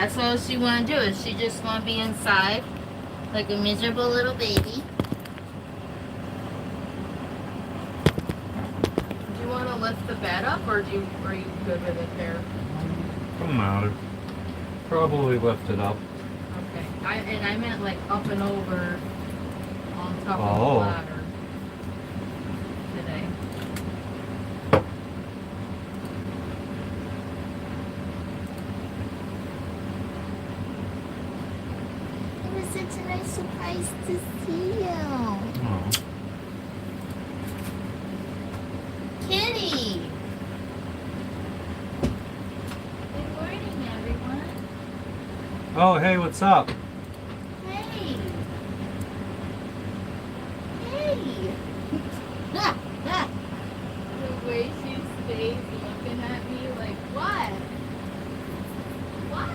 That's all she want to do. Is she just want to be inside like a miserable little baby. Do you want to lift the bed up, or are you good with it there? Don't matter. Probably lift it up. Okay. I meant like up and over on top of the Oh. ladder today. It was such a nice surprise to see you. Oh. Kitty! Good morning, everyone. Oh, hey, what's up? Hey! Hey! The way she stays looking at me like, what? What?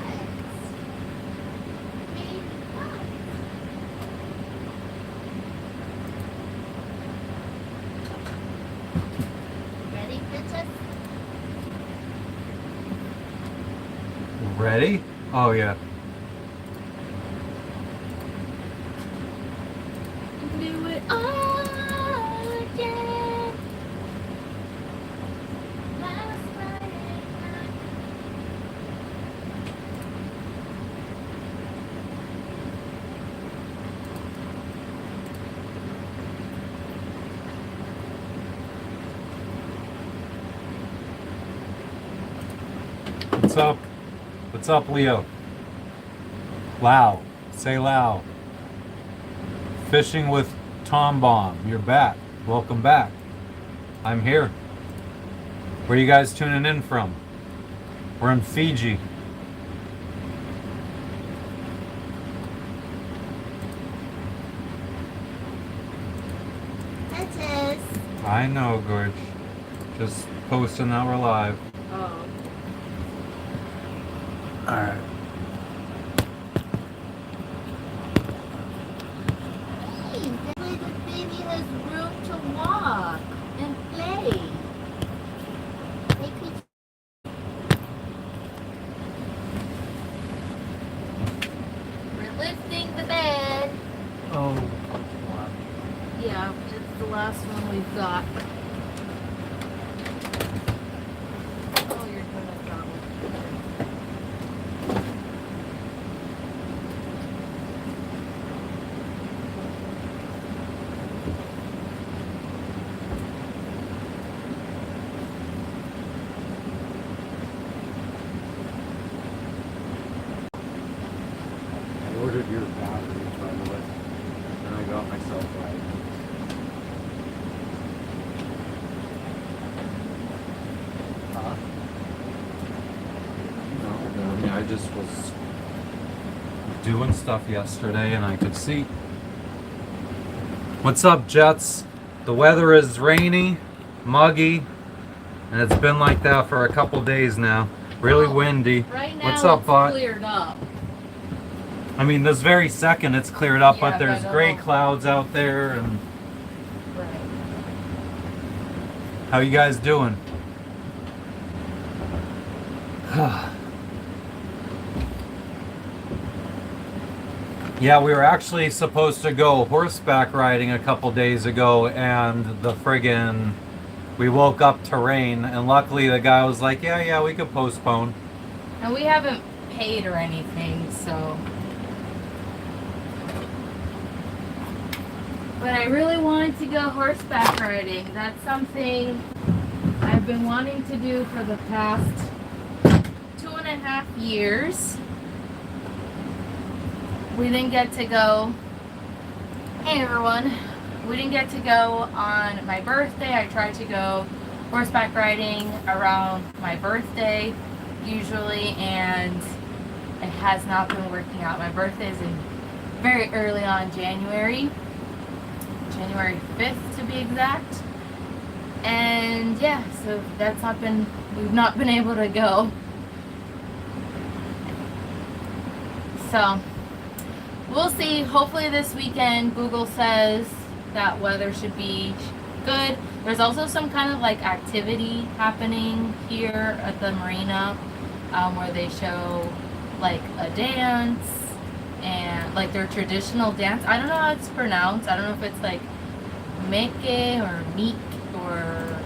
Baby, what? Ready, bitches? Ready? Oh, yeah. Do it all again. Last Friday night. What's up? What's up, Leo? Lao. Say Lao. Fishing with Tom Bomb. You're back. Welcome back. I'm here. Where are you guys tuning in from? We're in Fiji. Bitches. I know, Gorge. Just posting that we're live. Oh. Alright. Hey, that way the baby has room to walk and play. Hey, Peach. We're lifting the bed. Oh. Yeah, it's the last one we've got. Oh, you're gonna drop it. I ordered your batteries, by the way. And I got myself right. Huh? No, I mean, I just was doing stuff yesterday and I could see. What's up, Jets? The weather is rainy, muggy, and it's been like that for a couple days now. Really Well, windy. Right now What's up, it's Bot? cleared up. I mean, this very second it's cleared up, Yeah, but there's but, gray clouds out there. And Right. how you guys doing? Yeah, we were actually supposed to go horseback riding a couple days ago, and we woke up to rain, and luckily the guy was like, yeah, we could postpone. And we haven't paid or anything, so. But I really wanted to go horseback riding. That's something I've been wanting to do for the past 2.5 years. We didn't get to go. Hey everyone. We didn't get to go on my birthday. I tried to go horseback riding around my birthday usually, and it has not been working out. My birthday is in very early on January 5th to be exact. And yeah, so we've not been able to go. So we'll see. Hopefully this weekend, Google says that weather should be good. There's also some kind of like activity happening here at the marina where they show like a dance and like their traditional dance. I don't know how it's pronounced. I don't know if it's like Meke or Meek or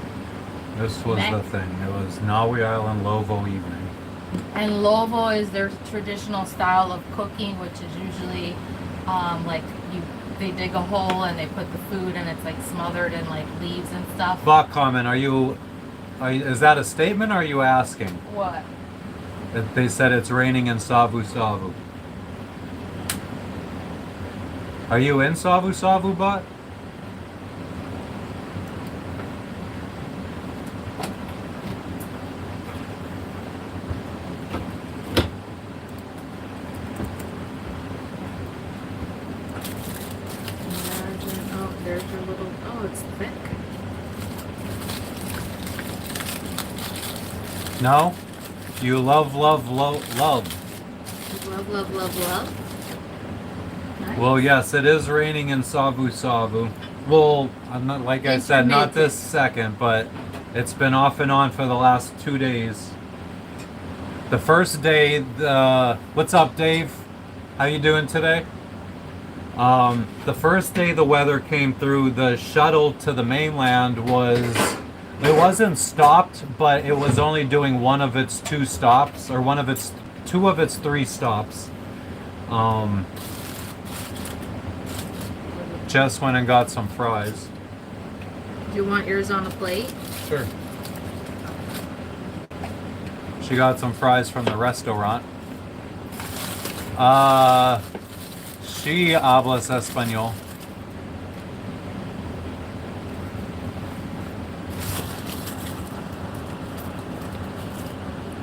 This was Mek. the thing. It was Naui Island Lovo evening. And Lovo is their traditional style of cooking, which is usually like they dig a hole and they put the food and it's like smothered in like leaves and stuff. Bot comment, is that a statement or are you asking? What? They said it's raining in Savusavu. Are you in Savusavu, Bot? Oh, there's your little. Oh, it's thick. No? You love. Love, love, love, love. Nice. Well, yes, it is raining in Savusavu. Well, I'm not, like I said, not this second, but it's been off and on for the last 2 days. The first day, what's up, Dave? How you doing today? The first day the weather came through, the shuttle to the mainland it wasn't stopped, but it was only doing one of its 2 stops, or two of its 3 stops. Jess went and got some fries. Do you want yours on the plate? Sure. She got some fries from the restaurant. She hablas español.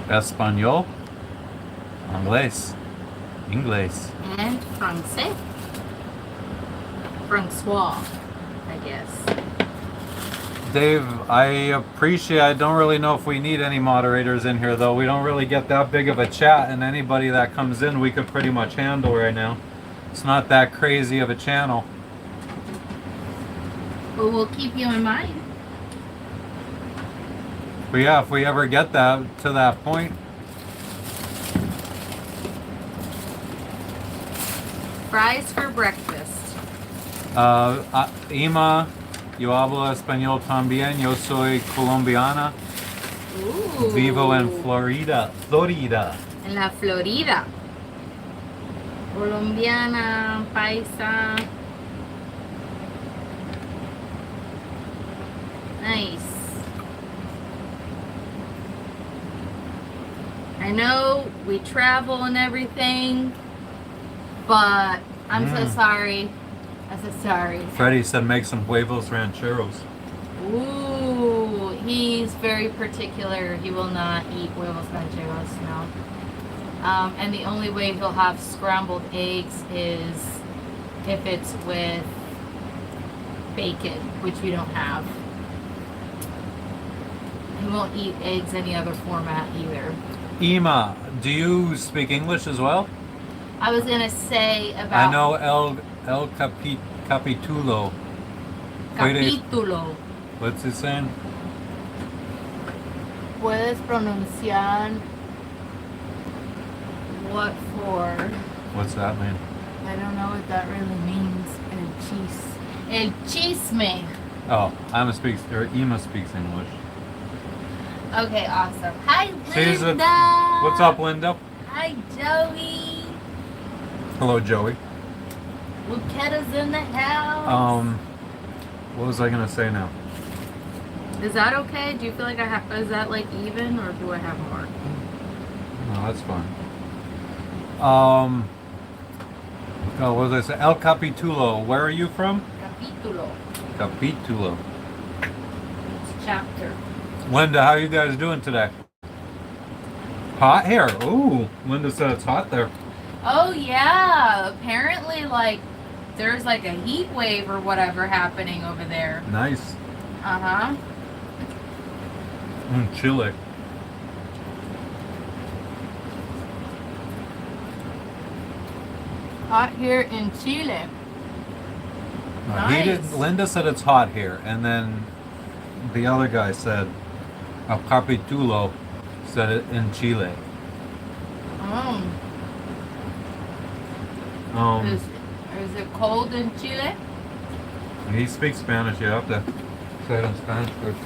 Español, Inglés, Inglés. And Francais. Francois, I guess. Dave, I don't really know if we need any moderators in here though. We don't really get that big of a chat, and anybody that comes in we could pretty much handle right now. It's not that crazy of a channel. Well, we'll keep you in mind. But yeah, if we ever get to that point. Fries for breakfast. Ima, yo hablo español también. Yo soy colombiana. Ooh. Vivo en Florida. En la Florida. Colombiana, paisa. Nice. I know we travel and everything, but I'm so sorry. I'm so sorry. Freddie said make some huevos rancheros. Ooh, he's very particular. He will not eat huevos rancheros, no. And the only way he'll have scrambled eggs is if it's with bacon, which we don't have. He won't eat eggs any other format either. Ima, do you speak English as well? I was gonna say about. I know El Capitulo. Capítulo. What's it saying? Puedes pronunciar what for? What's that mean? I don't know what that really means. El chisme. Oh, Ima speaks English. Okay, awesome. Hi, She's Linda. What's up, Linda? Hi, Joey. Hello, Joey. Lucetta's in the house. What was I gonna say now? Is that okay? Do you feel like is that like even, or do I have more? No, that's fine. Oh, what was I say? El Capitulo. Where are you from? Capítulo. Capitulo. It's chapter. Linda, how you guys doing today? Hot here. Ooh, Linda said it's hot there. Oh yeah, apparently like there's like a heat wave or whatever happening over there. Nice. Uh-huh. Chile. Hot here in Chile. Nice. Linda said it's hot here, and then the other guy said, El Capitulo said it in Chile. Is it cold in Chile? He speaks Spanish. You have to say it in Spanish first.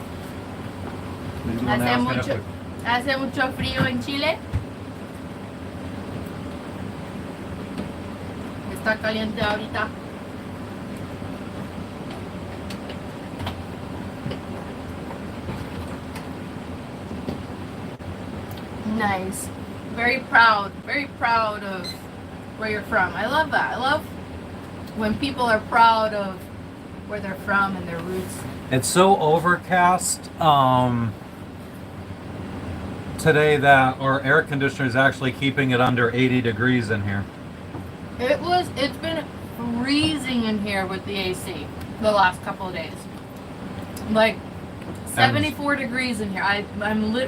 He's the one Hace asking mucho, if hace mucho frío en Chile. Está caliente ahorita. Nice. Very proud of where you're from. I love that. I love when people are proud of where they're from and their roots. It's so overcast today that our air conditioner is actually keeping it under 80 degrees in here. It's been freezing in here with the AC the last couple of days. Like 74 degrees in here.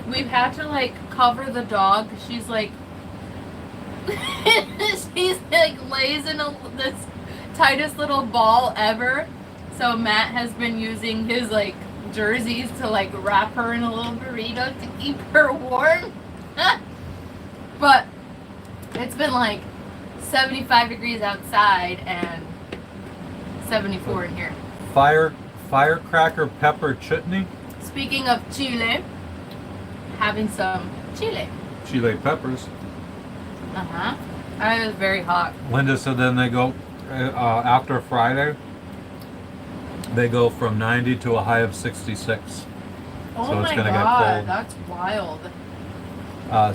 We've had to like cover the dog. She's like she's like lays in this tightest little ball ever. So Matt has been using his like jerseys to like wrap her in a little burrito to keep her warm. But it's been like 75 degrees outside and 74 in here. Firecracker pepper chutney. Speaking of Chile, having some chile. Chile peppers. It was very hot. Linda said then they go after Friday. They go from 90 to a high of 66. Oh so it's my gonna god, get cold. that's wild.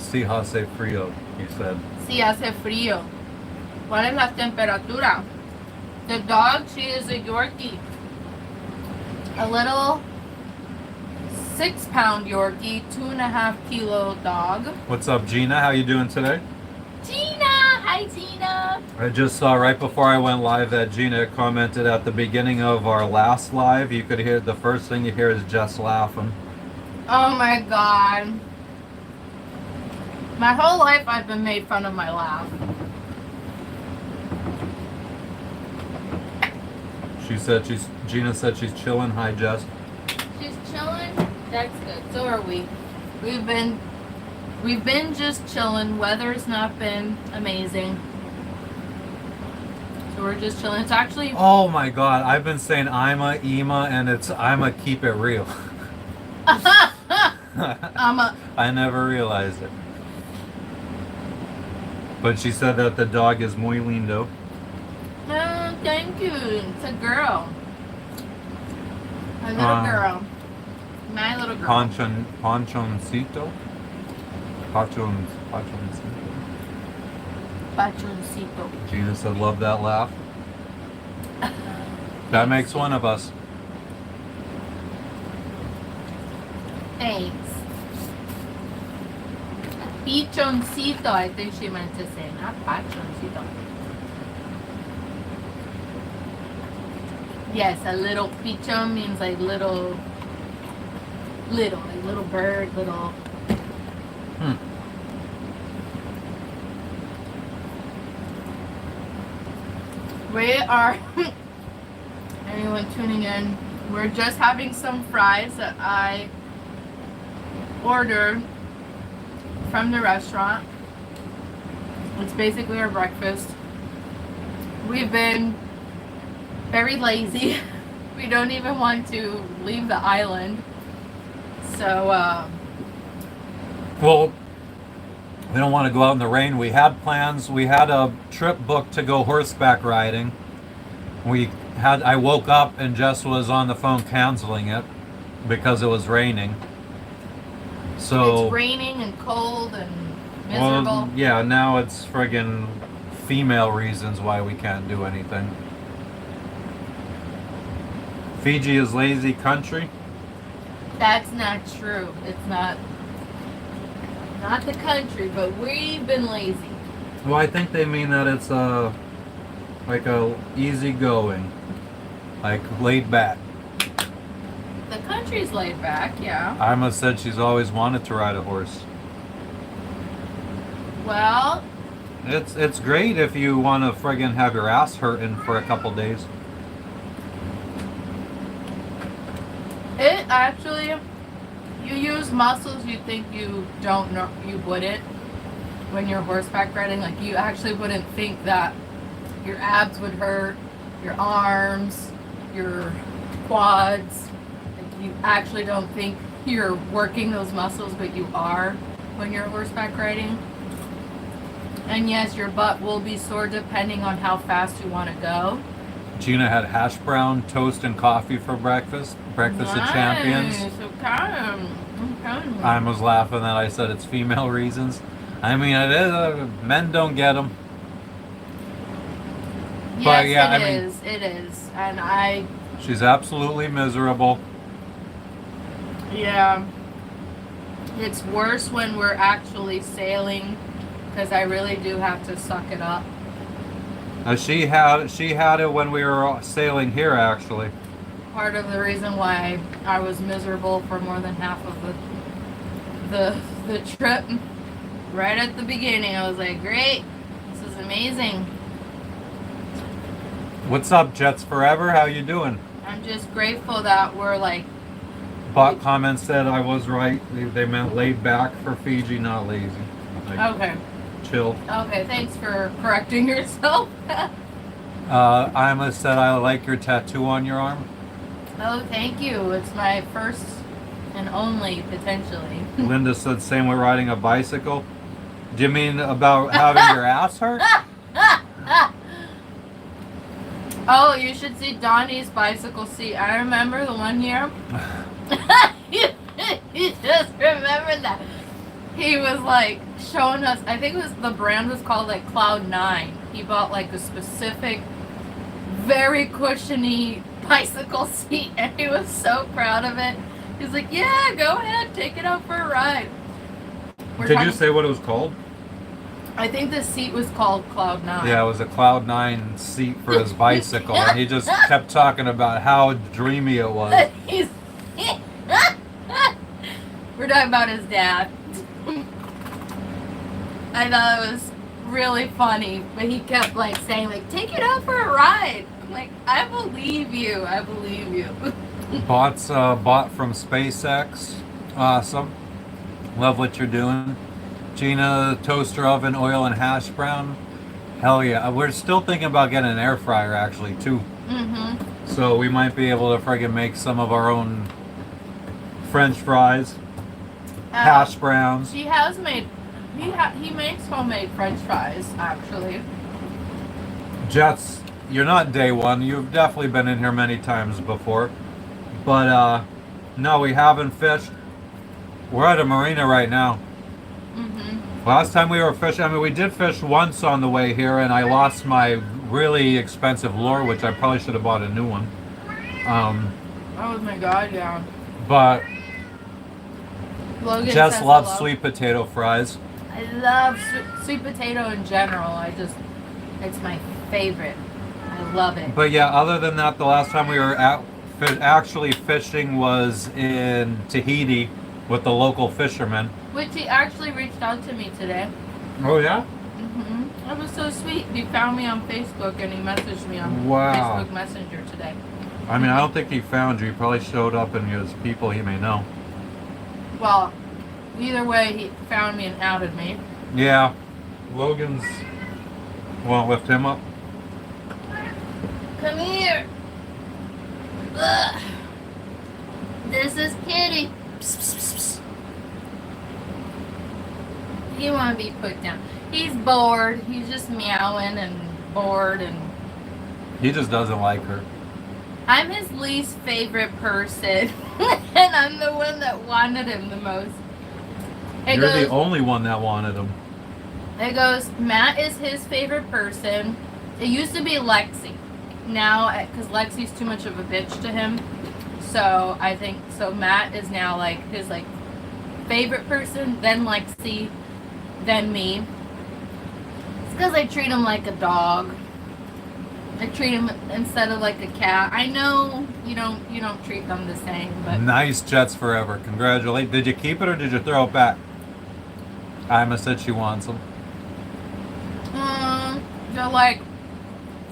Si hace frío, he said. Si hace frío. ¿Cuál es la temperatura? The dog, she is a Yorkie. A little 6-pound Yorkie, 2.5 kilo dog. What's up, Gina? How you doing today? Gina! Hi, Gina! I just saw right before I went live that Gina commented at the beginning of our last live. You could hear the first thing you hear is Jess laughing. Oh my god. My whole life I've been made fun of my laugh. Gina said she's chilling. Hi, Jess. She's chilling? That's good. So are we. We've been just chilling. Weather's not been amazing. So we're just chilling. It's actually... Oh my god, I've been saying Ima, and it's Ima keep it real. I never realized it. But she said that the dog is muy lindo. Oh, thank you. It's a girl. A little girl. My little girl. Panchoncito? Pachoncito. Gina said, love that laugh. That makes one of us. Thanks. Pichoncito, I think she meant to say, not pachoncito. Yes, a little pichon means like little bird, little. We are, anyone tuning in, we're just having some fries that I ordered from the restaurant. It's basically our breakfast. We've been very lazy. We don't even want to leave the island. So, well, we don't want to go out in the rain. We had plans. We had a trip booked to go horseback riding. I woke up and Jess was on the phone canceling it because it was raining. So it's raining and cold and miserable. Well, yeah, now it's friggin' female reasons why we can't do anything. Fiji is lazy country. That's not true. It's not the country, but we've been lazy. Well, I think they mean that it's like a easy going, like laid back. The country's laid back, yeah. Ima said she's always wanted to ride a horse. Well, it's great if you want to friggin' have your ass hurting for a couple days. it actually, you use muscles you think you don't know, you wouldn't when you're horseback riding. Like, you actually wouldn't think that your abs would hurt, your arms, your quads. Like, you actually don't think you're working those muscles, but you are when you're horseback riding. And yes, your butt will be sore depending on how fast you want to go. Gina had hash brown, toast, and coffee for breakfast. Breakfast of champions. Okay. I was laughing that I said it's female reasons. I mean, it is. Men don't get them. Yes, But yeah, it is. And she's absolutely miserable. yeah. It's worse when we're actually sailing, because I really do have to suck it up. She had it when we were sailing here, actually. Part of the reason why I was miserable for more than half of the trip. Right at the beginning, I was like, great, this is amazing. What's up, Jets Forever? How you doing? I'm just grateful that we're like... Bot comments said I was right. They meant laid back for Fiji, not lazy. Like, okay. chill. Okay, thanks for correcting yourself. Ima said I like your tattoo on your arm. Oh, thank you. It's my first and only, potentially. Linda said same with riding a bicycle. Do you mean about having your ass hurt? Oh, you should see Donnie's bicycle seat. I remember the one year. You just remember that. He was like showing us, I think it was, the brand was called like Cloud 9. He bought like a specific, very cushiony bicycle seat, and he was so proud of it. He's like, yeah, go ahead, take it out for a ride. Did you say what it was called? I think the seat was called Cloud 9. Yeah, it was a Cloud 9 seat for his bicycle, and he just kept talking about how dreamy it was. We're talking about his dad. I thought it was really funny, but he kept like saying like, take it out for a ride. I'm like, I believe you. I believe you. Bought from SpaceX. Awesome. Love what you're doing. Gina, toaster oven, oil, and hash brown. Hell yeah. We're still thinking about getting an air fryer actually too. Mm-hmm. So we might be able to friggin' make some of our own French fries, hash browns. He has made, he makes homemade French fries actually. Jets, you're not day one. You've definitely been in here many times before. But no, we haven't fished. We're at a marina right now. Mm-hmm. Last time we were fishing, I mean, we did fish once on the way here, and I lost my really expensive lure, which I probably should have bought a new one. Oh my god, yeah. But Logan Jess says loves hello. sweet potato fries. I love sweet potato in general. It's my favorite. I love it. But yeah, other than that, the last time we were actually fishing was in Tahiti with the local fishermen. Which he actually reached out to me today. Oh yeah? Mm-hmm. That was so sweet. He found me on Facebook and he messaged me on Wow. Facebook Messenger today. I mean, I don't think he found you. He probably showed up and his people he may know. Well, either way, he found me and outed me. Yeah. Logan's... Want to lift him up? Come here. Ugh. This is Kitty. Psst, psst, psst, psst. He want to be put down. He's bored. He's just meowing and bored, and He just doesn't like her. I'm his least favorite person, and I'm the one that wanted him the most. You're the only one that wanted him. It goes, Matt is his favorite person. It used to be Lexi. Now, because Lexi's too much of a bitch to him. So, I think, so Matt is now like his like favorite person, then Lexi, then me. It's because I treat him like a dog. I treat him instead of like a cat. I know you don't treat them the same, but Nice Jets Forever. Congratulations. Did you keep it or did you throw it back? Ima said she wants them. they're like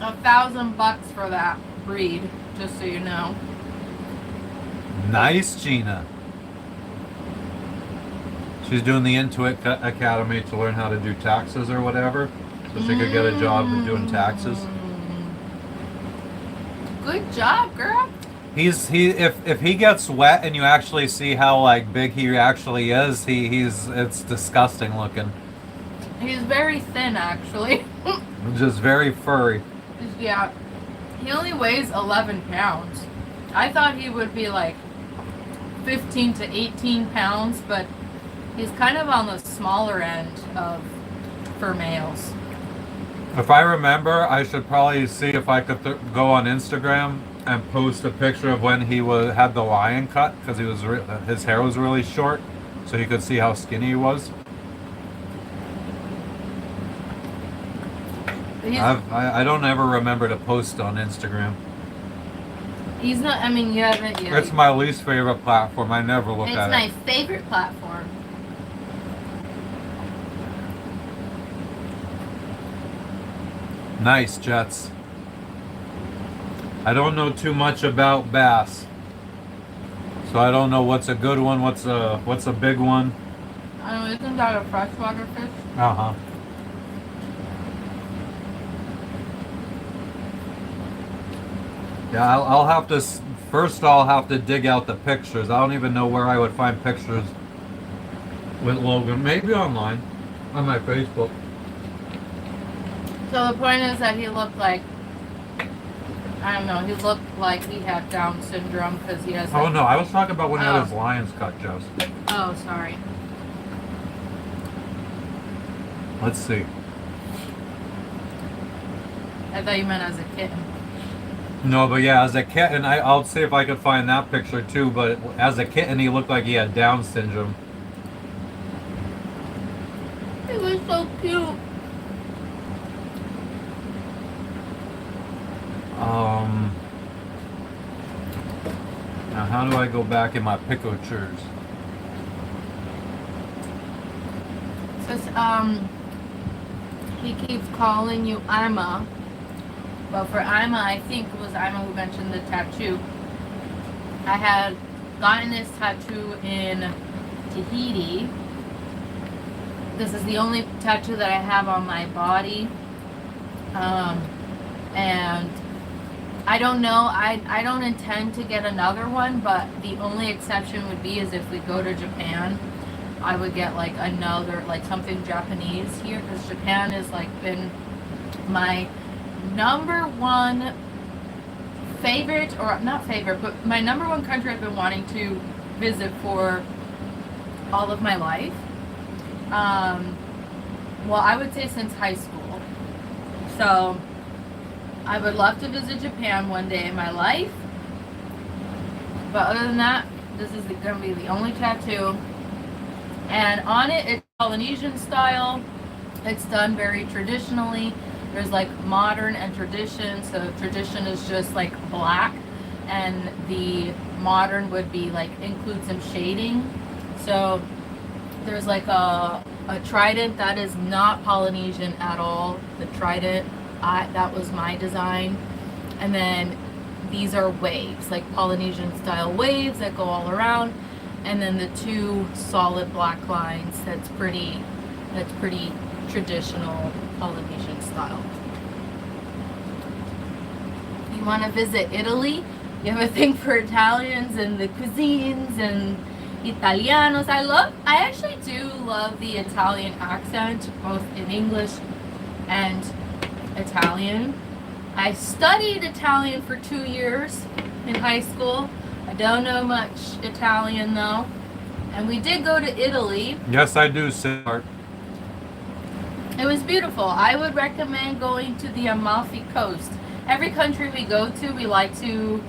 $1,000 for that breed, just so you know. Nice, Gina. She's doing the Intuit Academy to learn how to do taxes or whatever, so she could get a job doing taxes. Good job, girl. If he gets wet and you actually see how like big he actually is, it's disgusting looking. He's very thin, actually. Just very furry. Yeah. He only weighs 11 pounds. I thought he would be like 15 to 18 pounds, but he's kind of on the smaller end for males. If I remember, I should probably see if I could go on Instagram and post a picture of when he had the lion cut, because his hair was really short, so you could see how skinny he was. I don't ever remember to post on Instagram. He's not. I mean, you haven't. Yeah, it's my least favorite platform. I never look at it. It's my favorite platform. Nice, Jets. I don't know too much about bass, so I don't know what's a good one, what's a big one. Isn't that a freshwater fish? Uh-huh. Yeah, I'll have to dig out the pictures. I don't even know where I would find pictures with Logan. Maybe online, on my Facebook. So the point is that he looked like, I don't know, he looked like he had Down syndrome because he has... Oh no, I was talking about when he had his lions cut, Jess. Oh, sorry. Let's see. I thought you meant as a kitten. No, but yeah, as a kitten, I'll see if I can find that picture too, but as a kitten, he looked like he had Down syndrome. He was so cute. Now how do I go back in my pictures? Says, he keeps calling you Ima. Well, for Ima, I think it was Ima who mentioned the tattoo. I had gotten this tattoo in Tahiti. This is the only tattoo that I have on my body. And I don't know, I don't intend to get another one, but the only exception would be is if we go to Japan, I would get like another, like something Japanese here, because Japan has like been my number one favorite, or not favorite, but my number one country I've been wanting to visit for all of my life. Well, I would say since high school. So I would love to visit Japan one day in my life. But other than that, this is going to be the only tattoo. And on it, it's Polynesian style. It's done very traditionally. There's like modern and tradition. So tradition is just like black, and the modern would be like include some shading. So there's like a trident that is not Polynesian at all. The trident, that was my design. And then these are waves, like Polynesian style waves that go all around. And then the two solid black lines, that's pretty traditional Polynesian style. You want to visit Italy? You have a thing for Italians and the cuisines and Italianos. I actually do love the Italian accent, both in English and Italian. I studied Italian for 2 years in high school. I don't know much Italian though. And we did go to Italy. Yes, I do, Sart. It was beautiful. I would recommend going to the Amalfi Coast. Every country we go to, we like to,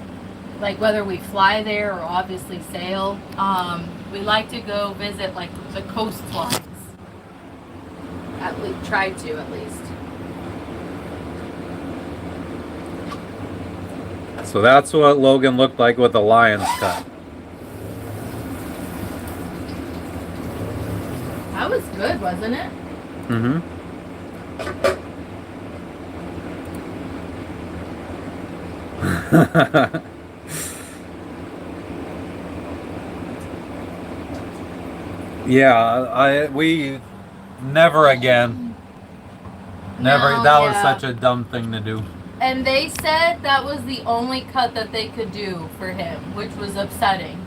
like whether we fly there or obviously sail, we like to go visit like the coastlines. At least, try to at least. So that's what Logan looked like with the lion's cut. That was good, wasn't it? Mm-hmm. Yeah, we never again. Never. No, that yeah. was such a dumb thing to do. And they said that was the only cut that they could do for him, which was upsetting.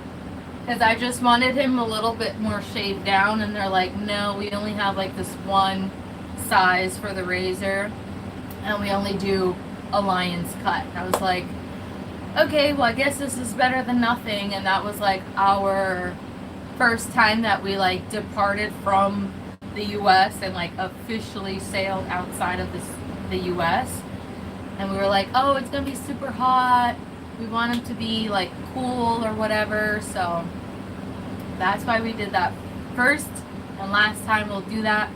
Because I just wanted him a little bit more shaved down, and they're like, no, we only have like this one size for the razor, and we only do a lion's cut. And I was like, okay, well, I guess this is better than nothing. And that was like our first time that we like departed from the U.S. and like officially sailed outside of the U.S. And we were like, oh, it's gonna be super hot. We want him to be like cool or whatever. So that's why we did that first and last time. We'll do that.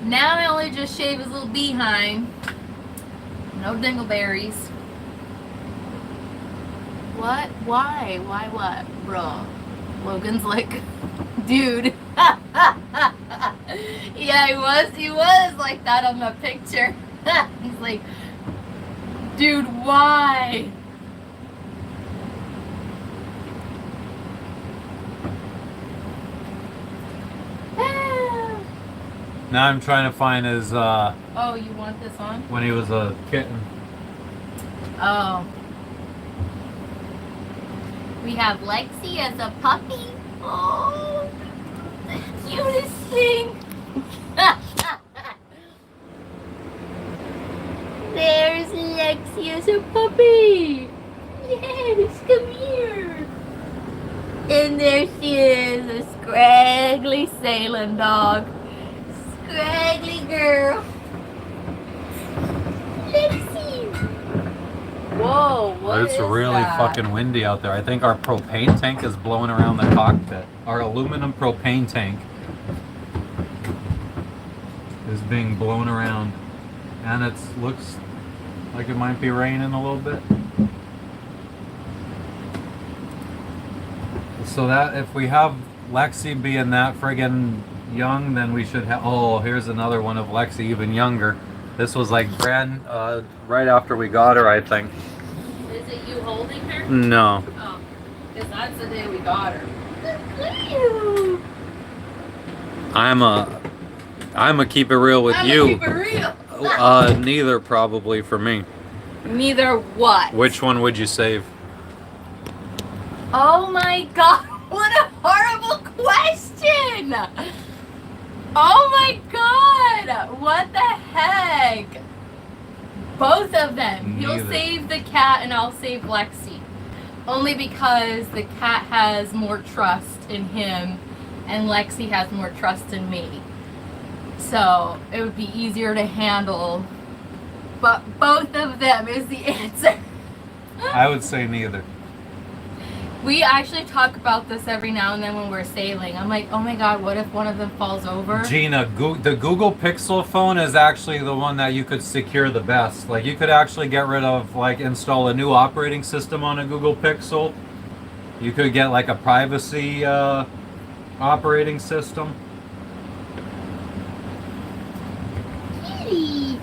Now I only just shave his little behind. No dingleberries. What? Why? Why what? Bruh. Logan's like, dude. Yeah, he was like that on the picture. He's like, dude, why? Now I'm trying to find his, oh, you want this on? when he was a kitten. Oh. We have Lexi as a puppy. Oh, the cutest thing. There's Lexi as a puppy. Yes, come here. And there she is, a scraggly sailing dog. Scraggly girl. Lexi. Whoa, what It's is really that? fucking windy out there. I think our propane tank is blowing around the cockpit. Our aluminum propane tank is being blown around. And it looks like it might be raining a little bit. So that if we have Lexi being that friggin' young, then we should have. Oh, here's another one of Lexi, even younger. This was like right after we got her, I think. Is it you holding her? No. Oh, because that's the day we got her. I'm a keep it real with you. Keep it real. Neither probably for me. Neither what? Which one would you save? Oh my god, what a horrible question! Oh my god, what the heck? Both of them. He'll Neither. save the cat and I'll save Lexi. Only because the cat has more trust in him and Lexi has more trust in me. So it would be easier to handle. But both of them is the answer. I would say neither. We actually talk about this every now and then when we're sailing. I'm like, oh my god, what if one of them falls over? Gina, the Google Pixel phone is actually the one that you could secure the best. Like you could actually get rid of, like install a new operating system on a Google Pixel. You could get like a privacy operating system. Kitty.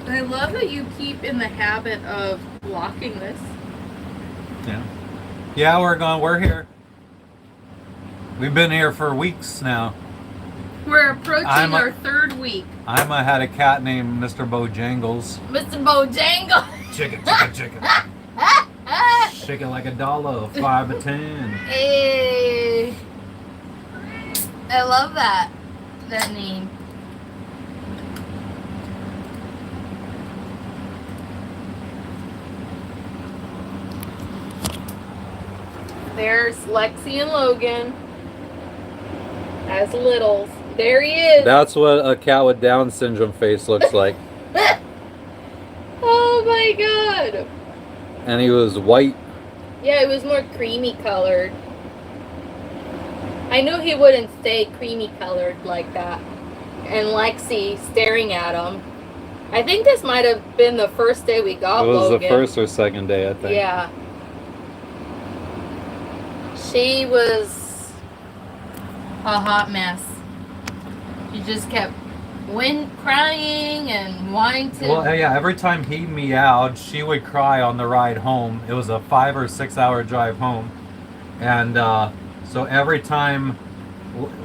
I love that you keep in the habit of blocking this. Yeah. Yeah, we're here. We've been here for weeks now. We're approaching our third week. Emma had a cat named Mr. Bojangles. Mr. Bojangles. Chicken. Shake it like a dollar, 5 or 10. Hey. I love that name. There's Lexi and Logan as littles. There he is. That's what a cat with Down syndrome face looks like. Oh my god. And he was white. Yeah, it was more creamy colored. I knew he wouldn't stay creamy colored like that. And Lexi staring at him. I think this might have been the first day we got It was Logan. the first or second day, I think. Yeah. She was a hot mess. She just kept crying and wanting to. Well, yeah, every time he meowed, she would cry on the ride home. It was a 5 or 6 hour drive home. And so every time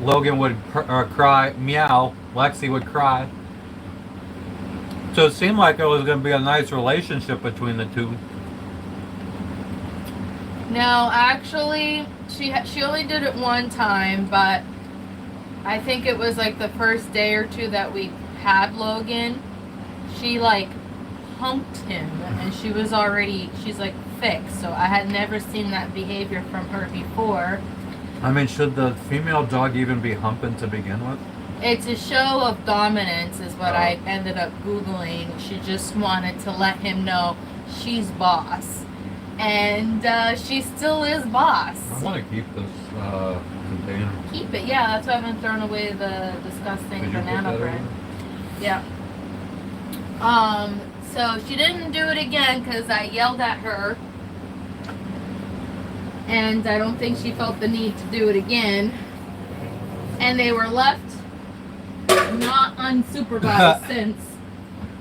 Logan would cry, meow. Lexi would cry. So it seemed like it was going to be a nice relationship between the two. No, actually, she only did it one time, but I think it was like the first day or two that we had Logan. She like humped him, and she's like fixed. So I had never seen that behavior from her before. I mean, should the female dog even be humping to begin with? It's a show of dominance is what I ended up Googling. She just wanted to let him know she's boss. And she still is boss. I want to keep this container. Keep it, yeah. That's why I haven't thrown away the disgusting banana bread. Yeah. So she didn't do it again because I yelled at her. And I don't think she felt the need to do it again. And they were left not unsupervised since.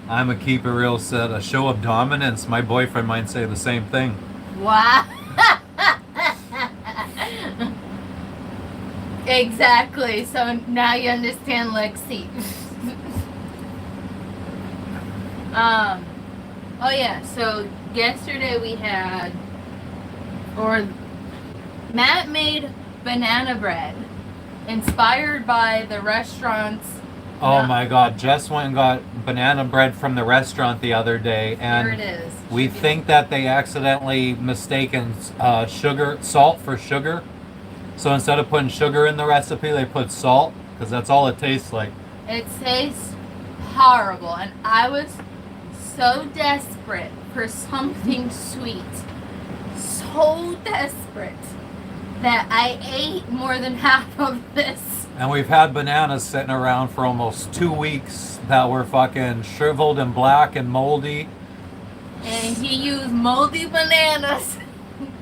I'm a keep it real said, a show of dominance. My boyfriend might say the same thing. Wow. Exactly. So now you understand Lexi. Oh yeah, so yesterday we had, or Matt made banana bread inspired by the restaurant's. Oh my God, Jess went and got banana bread from the restaurant the other day, and Here it is. we think that they accidentally mistaken salt for sugar. So instead of putting sugar in the recipe, they put salt, because that's all it tastes like. It tastes horrible, and I was so desperate for something sweet. So desperate that I ate more than half of this. And we've had bananas sitting around for almost 2 weeks that were fucking shriveled and black and moldy. And he used moldy bananas,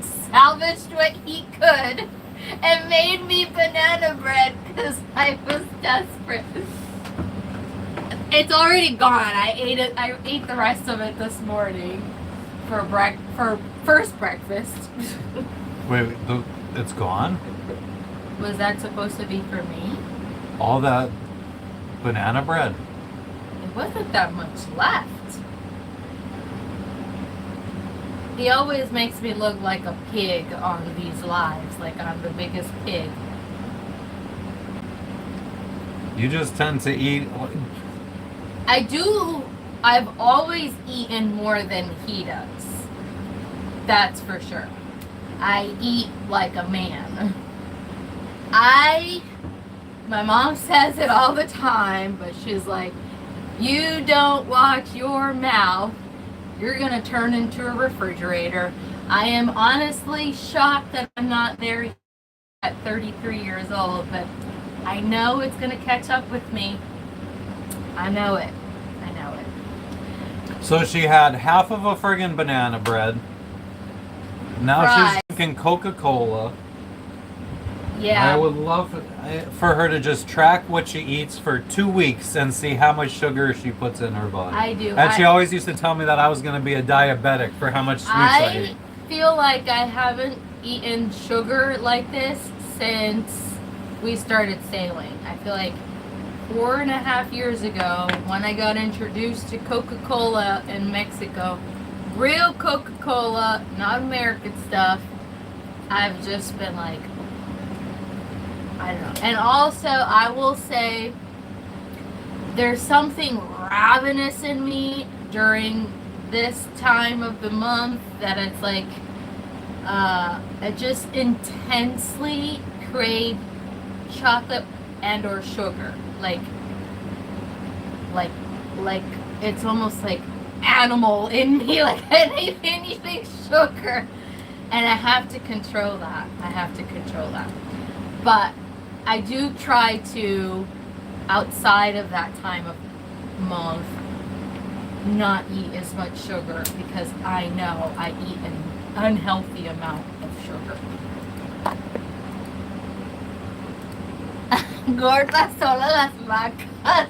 salvaged what he could, and made me banana bread because I was desperate. It's already gone. I ate it. I ate the rest of it this morning for first breakfast. Wait, it's gone? Was that supposed to be for me? All that banana bread? It wasn't that much left. He always makes me look like a pig on these lives, like I'm the biggest pig. You just tend to eat. I do. I've always eaten more than he does. That's for sure. I eat like a man. My mom says it all the time, but she's like, you don't watch your mouth, you're gonna turn into a refrigerator. I am honestly shocked that I'm not there at 33 years old, but I know it's gonna catch up with me. I know it. I know it. So she had half of a friggin' banana bread. Now Fries. she's drinking Coca-Cola. Yeah. I would love for her to just track what she eats for 2 weeks and see how much sugar she puts in her body. I do. And she always used to tell me that I was going to be a diabetic for how much sweets I eat. I feel like I haven't eaten sugar like this since we started sailing. I feel like 4.5 years ago when I got introduced to Coca-Cola in Mexico, real Coca-Cola, not American stuff, I've just been like, I don't know. And also, I will say, there's something ravenous in me during this time of the month that it's like, I just intensely crave chocolate and or sugar. Like it's almost like animal in me, like anything sugar. And I have to control that. But I do try to, outside of that time of month, not eat as much sugar because I know I eat an unhealthy amount of sugar. Gordas solo las vacas.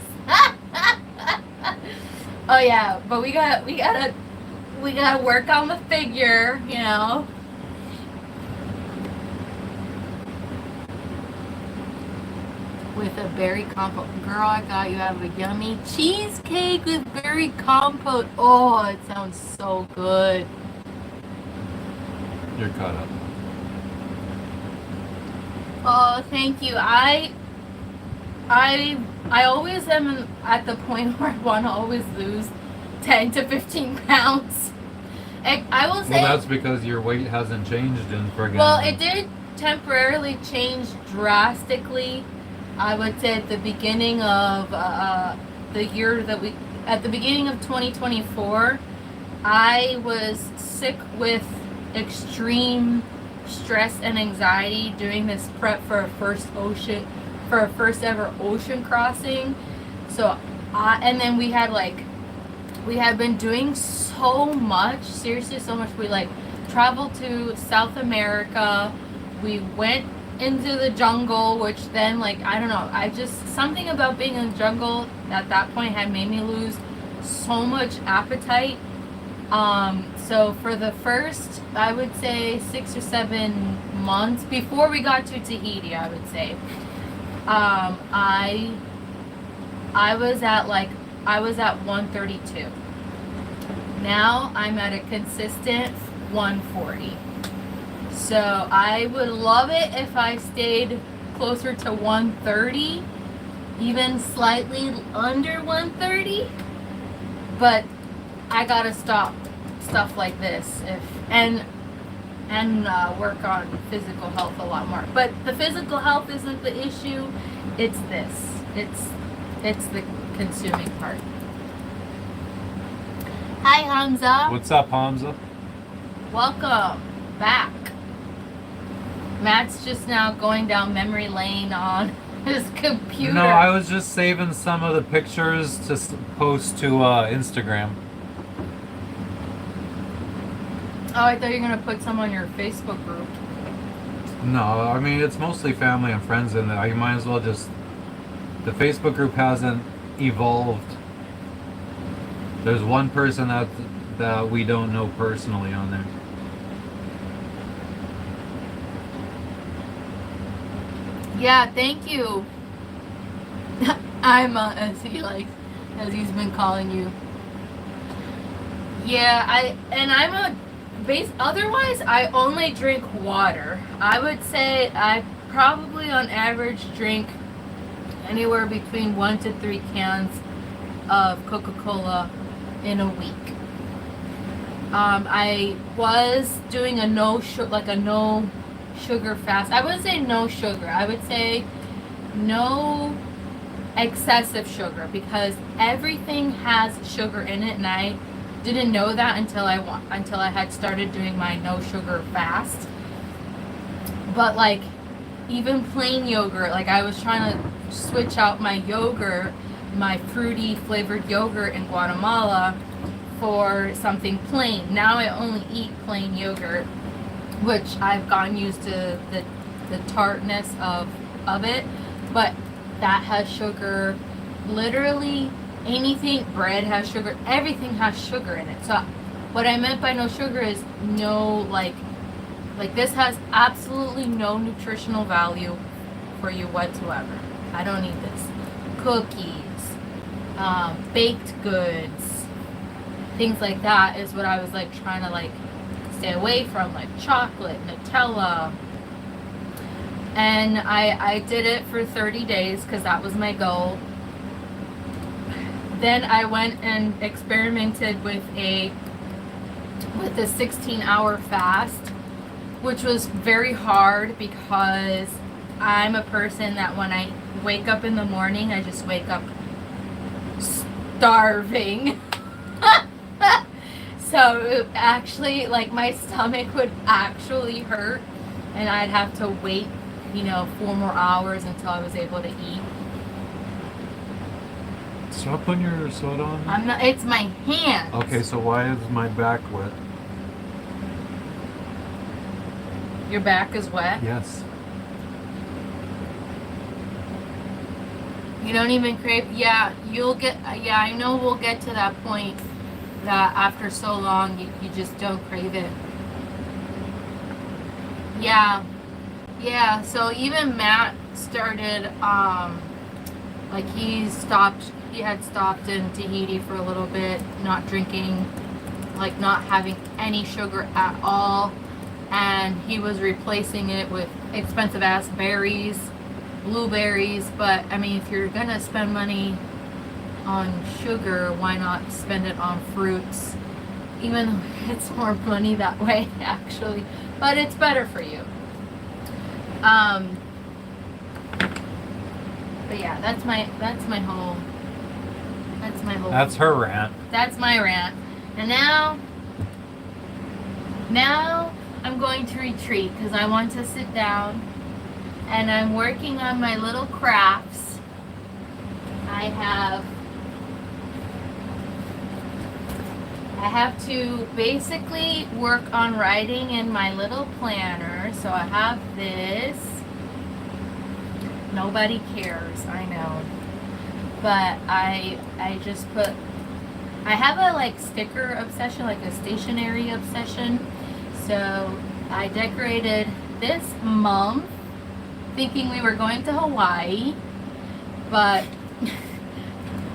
Oh yeah, but we gotta work on the figure, you know. with a berry compote. Girl, I got you have a yummy cheesecake with berry compote. Oh, it sounds so good. You're caught up. Oh, thank you. I always am at the point where I want to always lose 10 to 15 pounds. I will say. Well, that's because your weight hasn't changed in friggin'. Well, it did temporarily change drastically. I would say at the beginning of the year that at the beginning of 2024, I was sick with extreme stress and anxiety doing this prep for a first ever ocean crossing. So, and then we had been doing so much, seriously so much. We traveled to South America. We went into the jungle, which then I don't know, something about being in the jungle at that point had made me lose so much appetite. So for the first, I would say 6 or 7 months before we got to Tahiti, I would say, I was at 132. Now I'm at a consistent 140. So I would love it if I stayed closer to 130, even slightly under 130. But I gotta stop stuff like this and work on physical health a lot more. But the physical health isn't the issue. It's this. It's the consuming part. Hi, Hamza. What's up, Hamza? Welcome back. Matt's just now going down memory lane on his computer. No, I was just saving some of the pictures to post to Instagram. Oh, I thought you were going to put some on your Facebook group. No, I mean, it's mostly family and friends in there. You might as well just... The Facebook group hasn't evolved. There's one person that we don't know personally on there. Yeah, thank you. I'm as he's been calling you. Yeah, otherwise I only drink water. I would say I probably on average drink anywhere between 1 to 3 cans of Coca-Cola in a week. I was doing a no sugar fast. I wouldn't say no sugar. I would say no excessive sugar, because everything has sugar in it, and I didn't know that until I had started doing my no sugar fast. But even plain yogurt, I was trying to switch out my yogurt, my fruity flavored yogurt in Guatemala, for something plain. Now I only eat plain yogurt, which I've gotten used to the tartness of it, but that has sugar. Literally anything, bread has sugar, everything has sugar in it. So what I meant by no sugar is no, this has absolutely no nutritional value for you whatsoever. I don't need this. Cookies, baked goods, things like that is what I was trying to stay away from, chocolate, Nutella. And I did it for 30 days because that was my goal. Then I went and experimented with a 16-hour fast, which was very hard because I'm a person that when I wake up in the morning, I just wake up starving. So it actually, my stomach would actually hurt, and I'd have to wait 4 more hours until I was able to eat. Stop putting your soda on. I'm not. It's my hand. Okay, so why is my back wet? Your back is wet? Yes. You don't even crave? Yeah, you'll get. Yeah, I know we'll get to that point that after so long you just don't crave it. Yeah. Yeah, so even Matt started, like he had stopped in Tahiti for a little bit, not drinking, like not having any sugar at all. And he was replacing it with expensive ass berries, blueberries. But I mean, if you're gonna spend money on sugar, why not spend it on fruits? Even though it's more money that way, actually. But it's better for you. But yeah, that's my whole That's her rant. that's my rant. And now I'm going to retreat because I want to sit down and I'm working on my little crafts. I have to basically work on writing in my little planner. So I have this. Nobody cares, I know. But I just put, I have a like sticker obsession, like a stationery obsession. So I decorated this month thinking we were going to Hawaii, but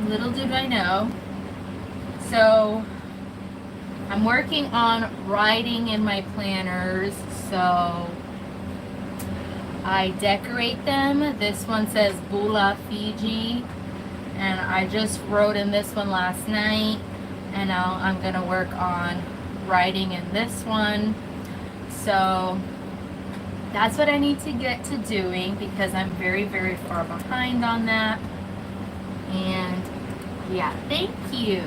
little did I know. So I'm working on writing in my planners, so I decorate them. This one says Bula, Fiji, and I just wrote in this one last night, and now I'm gonna work on writing in this one. So that's what I need to get to doing because I'm very, very far behind on that. And yeah, thank you.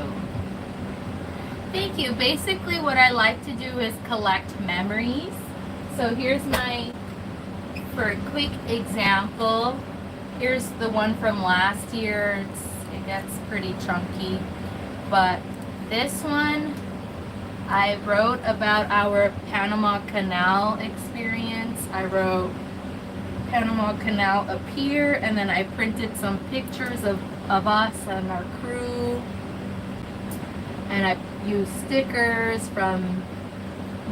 Thank you. Basically what I like to do is collect memories. So here's my, for a quick example, here's the one from last year. It gets pretty chunky, but this one I wrote about our Panama Canal experience. I wrote Panama Canal appear, and then I printed some pictures of us and our crew, and I used stickers from,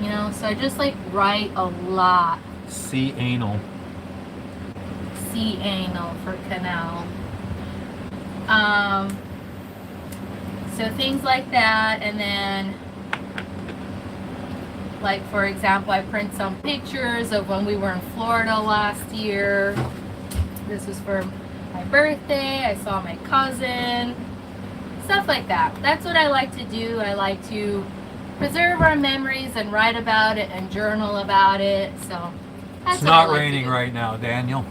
you know, so I just like write a lot. Sea anal. Sea anal for canal. So things like that, and then like for example, I print some pictures of when we were in Florida last year. This was for my birthday. I saw my cousin. Stuff like that. That's what I like to do. I like to preserve our memories and write about it and journal about it. So that's It's what I not like raining to do. right now, Daniel.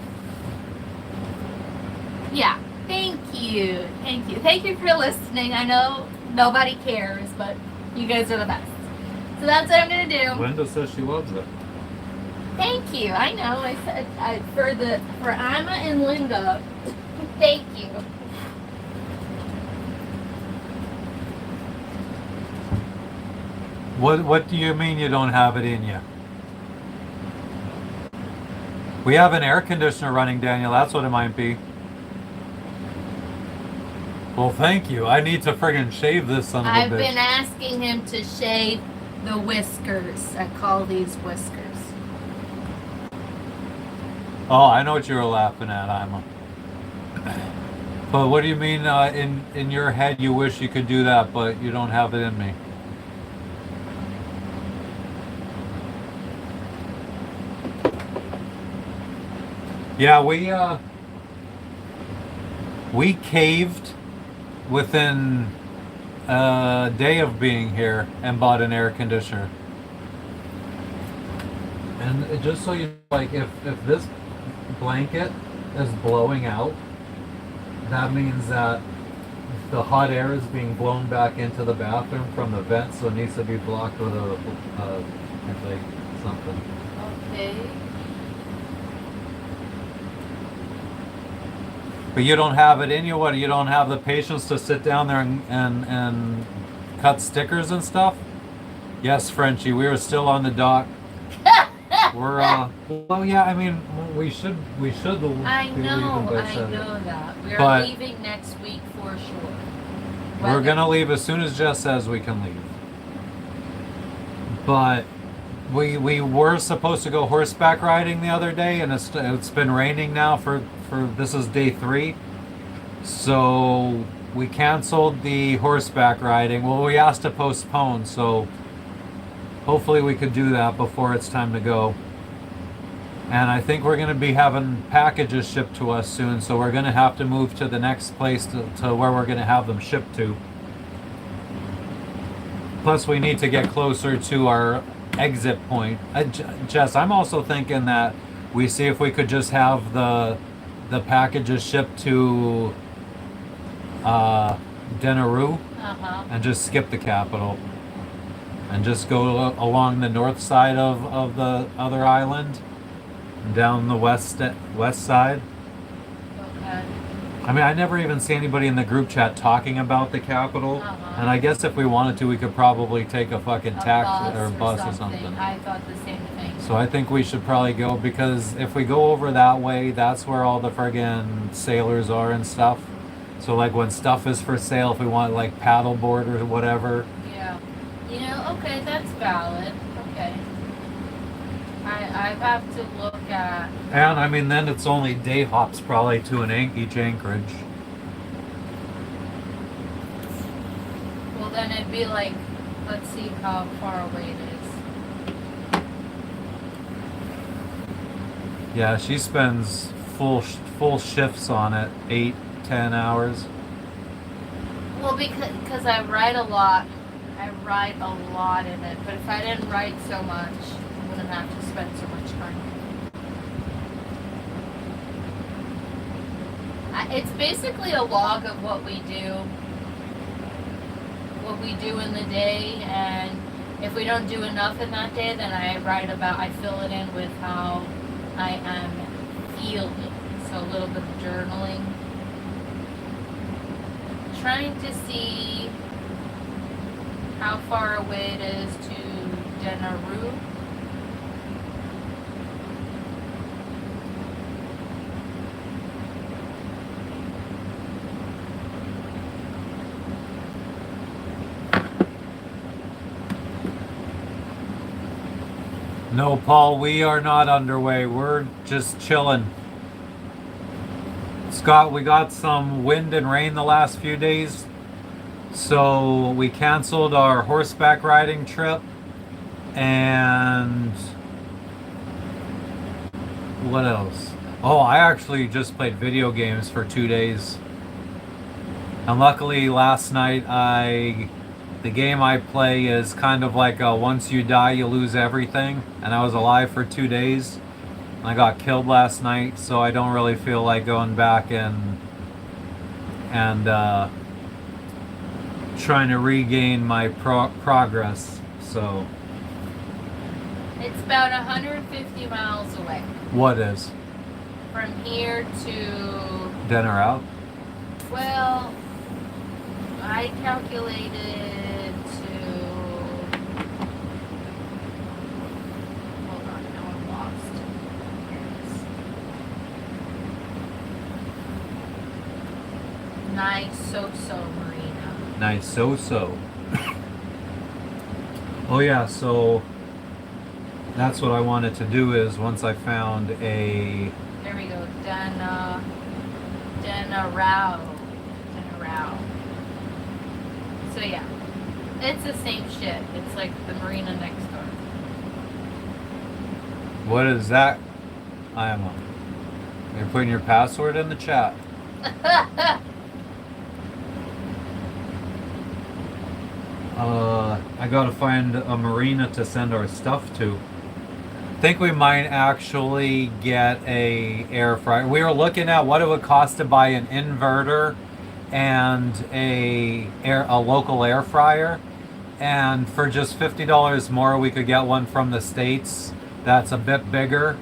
Yeah. Thank you. Thank you. Thank you for listening. I know nobody cares, but you guys are the best. So that's what I'm gonna do. Linda says she loves it. Thank you. I know. I said for Emma and Linda. Thank you. What do you mean you don't have it in you? We have an air conditioner running, Daniel. That's what it might be. Well, thank you. I need to friggin' shave this son of a bitch. I've been asking him to shave the whiskers. I call these whiskers. Oh, I know what you were laughing at, Ima. But what do you mean in your head you wish you could do that, but you don't have it in me? Yeah, we caved within a day of being here and bought an air conditioner. And just so you know, like if this blanket is blowing out, that means that the hot air is being blown back into the bathroom from the vent, so it needs to be blocked with like something. Okay. But you don't have it in you. What? You don't have the patience to sit down there and cut stickers and stuff? Yes, Frenchie. We are still on the dock. We're well, yeah. I mean, we should. I be know. leaving by I 7. know that. We're But leaving next week for sure. we're gonna leave as soon as Jess says we can leave. But we were supposed to go horseback riding the other day, and it's been raining now for this is day 3. So we canceled the horseback riding. Well, we asked to postpone, so hopefully we could do that before it's time to go. And I think we're going to be having packages shipped to us soon, so we're going to have to move to the next place to where we're going to have them shipped to. Plus, we need to get closer to our exit point. Jess, I'm also thinking that we see if we could just have the packages shipped to Denaru and just skip the capital and just go along the north side of the other island and down the west side. Okay. I mean, I never even see anybody in the group chat talking about the capital, and I guess if we wanted to, we could probably take a fucking taxi or a bus or something. I thought the same thing. So I think we should probably go, because if we go over that way, that's where all the friggin' sailors are and stuff. So like when stuff is for sale, if we want like paddleboard or whatever. Yeah. You know, okay, that's valid. Okay. I have to look at... And I mean, then it's only day hops probably to each anchorage. Well, then it'd be like, let's see how far away it is. Yeah, she spends full shifts on it, 8-10 hours. Well, because I ride a lot. I ride a lot in it. But if I didn't ride so much, I wouldn't have to spend so much time. It's basically a log of what we do. What we do in the day, and if we don't do enough in that day, then I fill it in with how I am feeling. So a little bit of journaling. Trying to see how far away it is to Denaru. No, Paul, we are not underway. We're just chilling. Scott, we got some wind and rain the last few days, so we canceled our horseback riding trip. And what else? Oh, I actually just played video games for 2 days. And luckily last night the game I play is kind of like a once you die you lose everything, and I was alive for 2 days. I got killed last night, so I don't really feel like going back and trying to regain my progress. So It's about 150 miles away. What is? From here to... Dinner out? Well, I calculated to... Hold on, now I'm lost. Here it is. Nice-so-so Marina. Nice-so-so. Oh yeah, so that's what I wanted to do is once I found a... There we go, Denarau. So yeah, it's the same shit. It's like the marina next door. What is that? You're putting your password in the chat. I gotta find a marina to send our stuff to. I think we might actually get a air fryer. We were looking at what it would cost to buy an inverter and a local air fryer, and for just $50 more we could get one from the States that's a bit bigger,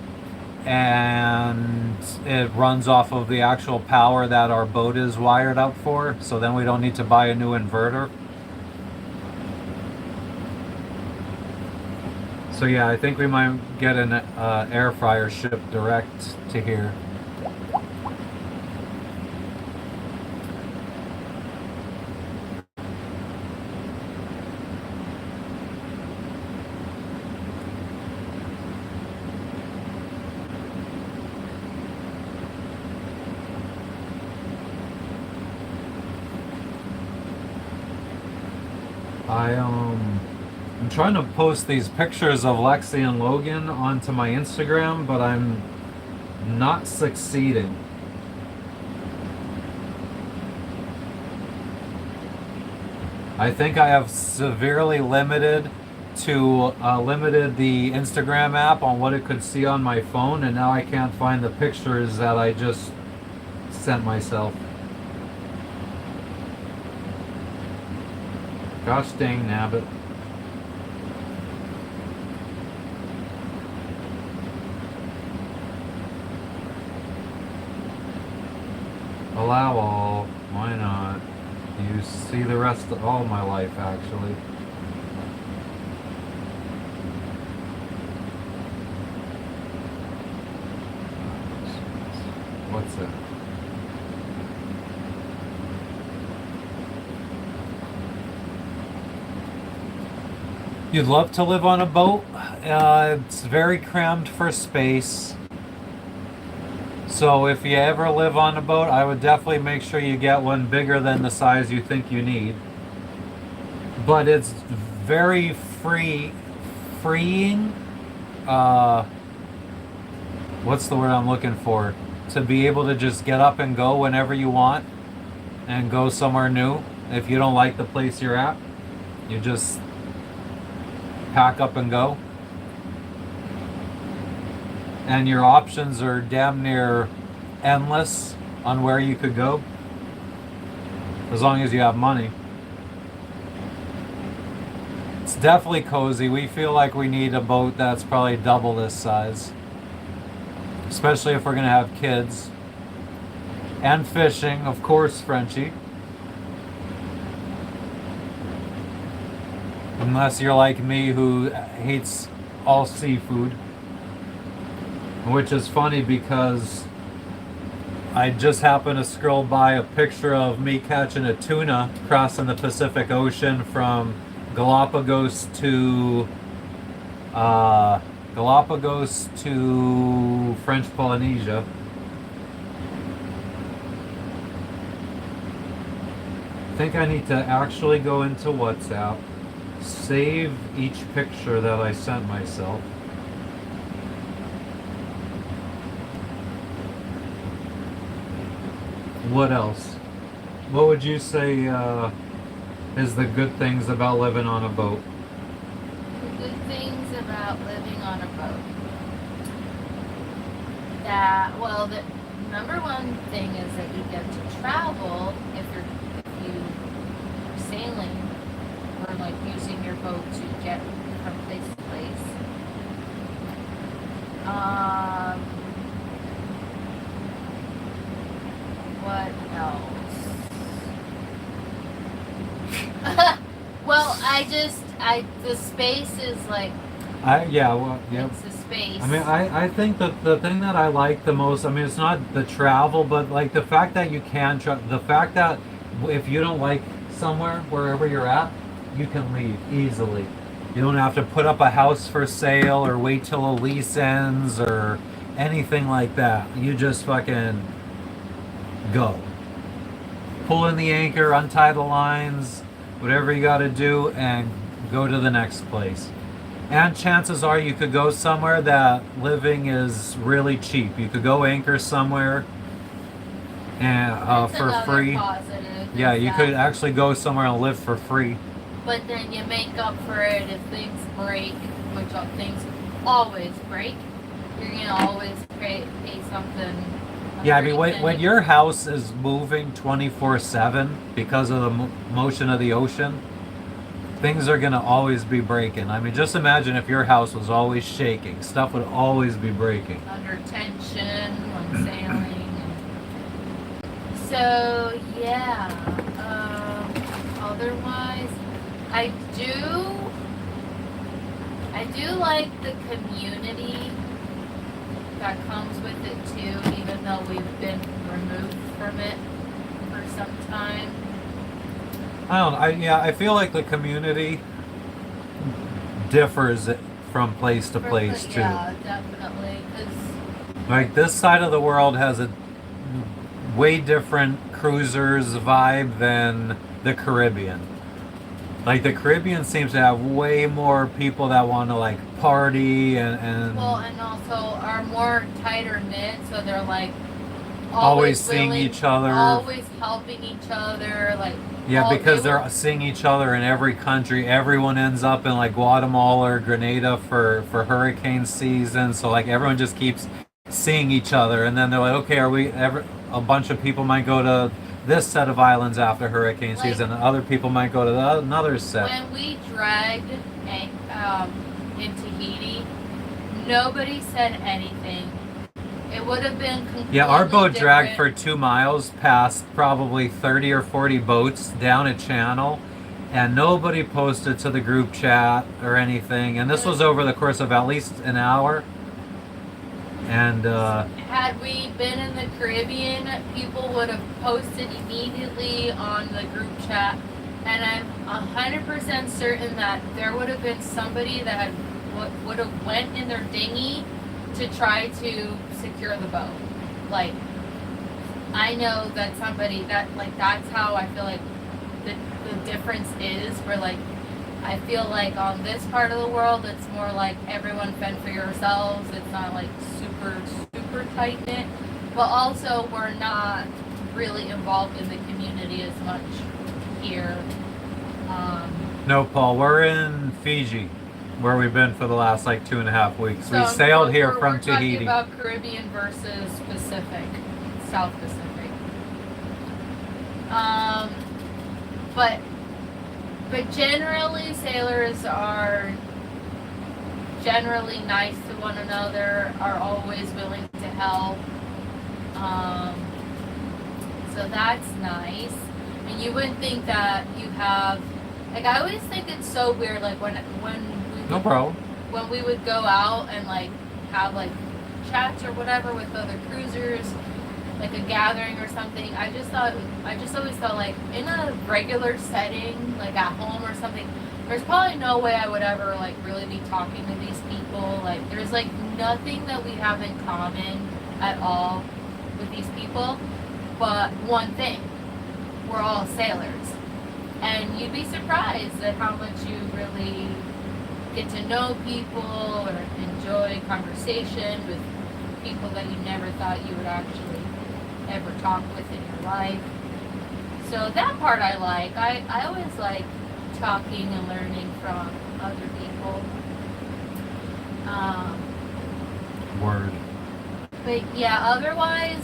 and it runs off of the actual power that our boat is wired up for, so then we don't need to buy a new inverter. So yeah, I think we might get an air fryer shipped direct to here. I'm trying to post these pictures of Lexi and Logan onto my Instagram, but I'm not succeeding. I think I have severely limited the Instagram app on what it could see on my phone, and now I can't find the pictures that I just sent myself. Gosh dang nabbit. Allow all. Why not? You see the rest of all my life, actually. What's that? You'd love to live on a boat. It's very crammed for space. So if you ever live on a boat, I would definitely make sure you get one bigger than the size you think you need. But it's very freeing. What's the word I'm looking for? To be able to just get up and go whenever you want and go somewhere new. If you don't like the place you're at, you just pack up and go. And your options are damn near endless on where you could go, as long as you have money. It's definitely cozy. We feel like we need a boat that's probably double this size, especially if we're gonna have kids. And fishing, of course, Frenchie. Unless you're like me, who hates all seafood. Which is funny because I just happened to scroll by a picture of me catching a tuna crossing the Pacific Ocean from Galapagos to French Polynesia. I think I need to actually go into WhatsApp, save each picture that I sent myself. What else? What would you say is the good things about living on a boat? The good things about living on a boat. That, well, the number one thing is that you get to travel if you're sailing or like using your boat to get from place to place. What else? Well, the space is like. It's the space. I mean, I think that the thing that I like the most, I mean, it's not the travel, but like the fact that you can, the fact that if you don't like somewhere, wherever you're at, you can leave easily. You don't have to put up a house for sale or wait till a lease ends or anything like that. You just fucking go. Pull in the anchor, untie the lines, whatever you got to do, and go to the next place. And chances are you could go somewhere that living is really cheap. You could go anchor somewhere and for free. Yeah, you could actually go somewhere and live for free. But then you make up for it if things break, which things always break. You're gonna always pay something. Yeah, I mean, when your house is moving 24/7 because of the motion of the ocean, things are going to always be breaking. I mean, just imagine if your house was always shaking. Stuff would always be breaking. Under tension when sailing. So, yeah. Otherwise, I do like the community that comes with it too, even though we've been removed from it for some time. I feel like the community differs from place to place too. Yeah, definitely. 'Cause like this side of the world has a way different cruisers vibe than the Caribbean. Like the Caribbean seems to have way more people that want to like party Well, and and also are more tighter knit, so they're like always always seeing willing, each other. always helping each other. Like Yeah, all they because will. they're seeing each other in every country. Everyone ends up in like Guatemala or Grenada for hurricane season. So like everyone just keeps seeing each other, and then they're like, okay, are we ever? A bunch of people might go to this set of islands after hurricane Like season, and other people might go to another set. when we dragged in Tahiti, nobody said anything. It would have been completely Yeah, our boat dragged different. for 2 miles past probably 30 or 40 boats down a channel, and nobody posted to the group chat or anything. And this was over the course of at least an hour. And Had we been in the Caribbean, people would have posted immediately on the group chat, and I'm 100% certain that there would have been somebody that would have went in their dinghy to try to secure the boat. Like, I know that somebody that like that's how I feel like the difference is. Where like I feel like on this part of the world, it's more like everyone fend for yourselves. It's not like super tight knit, but also we're not really involved in the community as much here. no, Paul, we're in Fiji, where we've been for the last like 2.5 weeks. So We sailed here we're from talking Tahiti. about Caribbean versus Pacific, South Pacific. Um, but generally sailors are generally nice to one another, are always willing to help. Um, so that's nice. And you wouldn't think that you have, like, I always think it's so weird, like when we No would, problem. when we would go out and like have like chats or whatever with other cruisers, like a gathering or something. I just always thought like in a regular setting, like at home or something, there's probably no way I would ever like really be talking to these people. Like there's like nothing that we have in common at all with these people. But one thing, we're all sailors. And you'd be surprised at how much you really get to know people or enjoy conversation with people that you never thought you would actually ever talk with in your life. So that part I like. I always like talking and learning from other people. Word. But yeah, otherwise,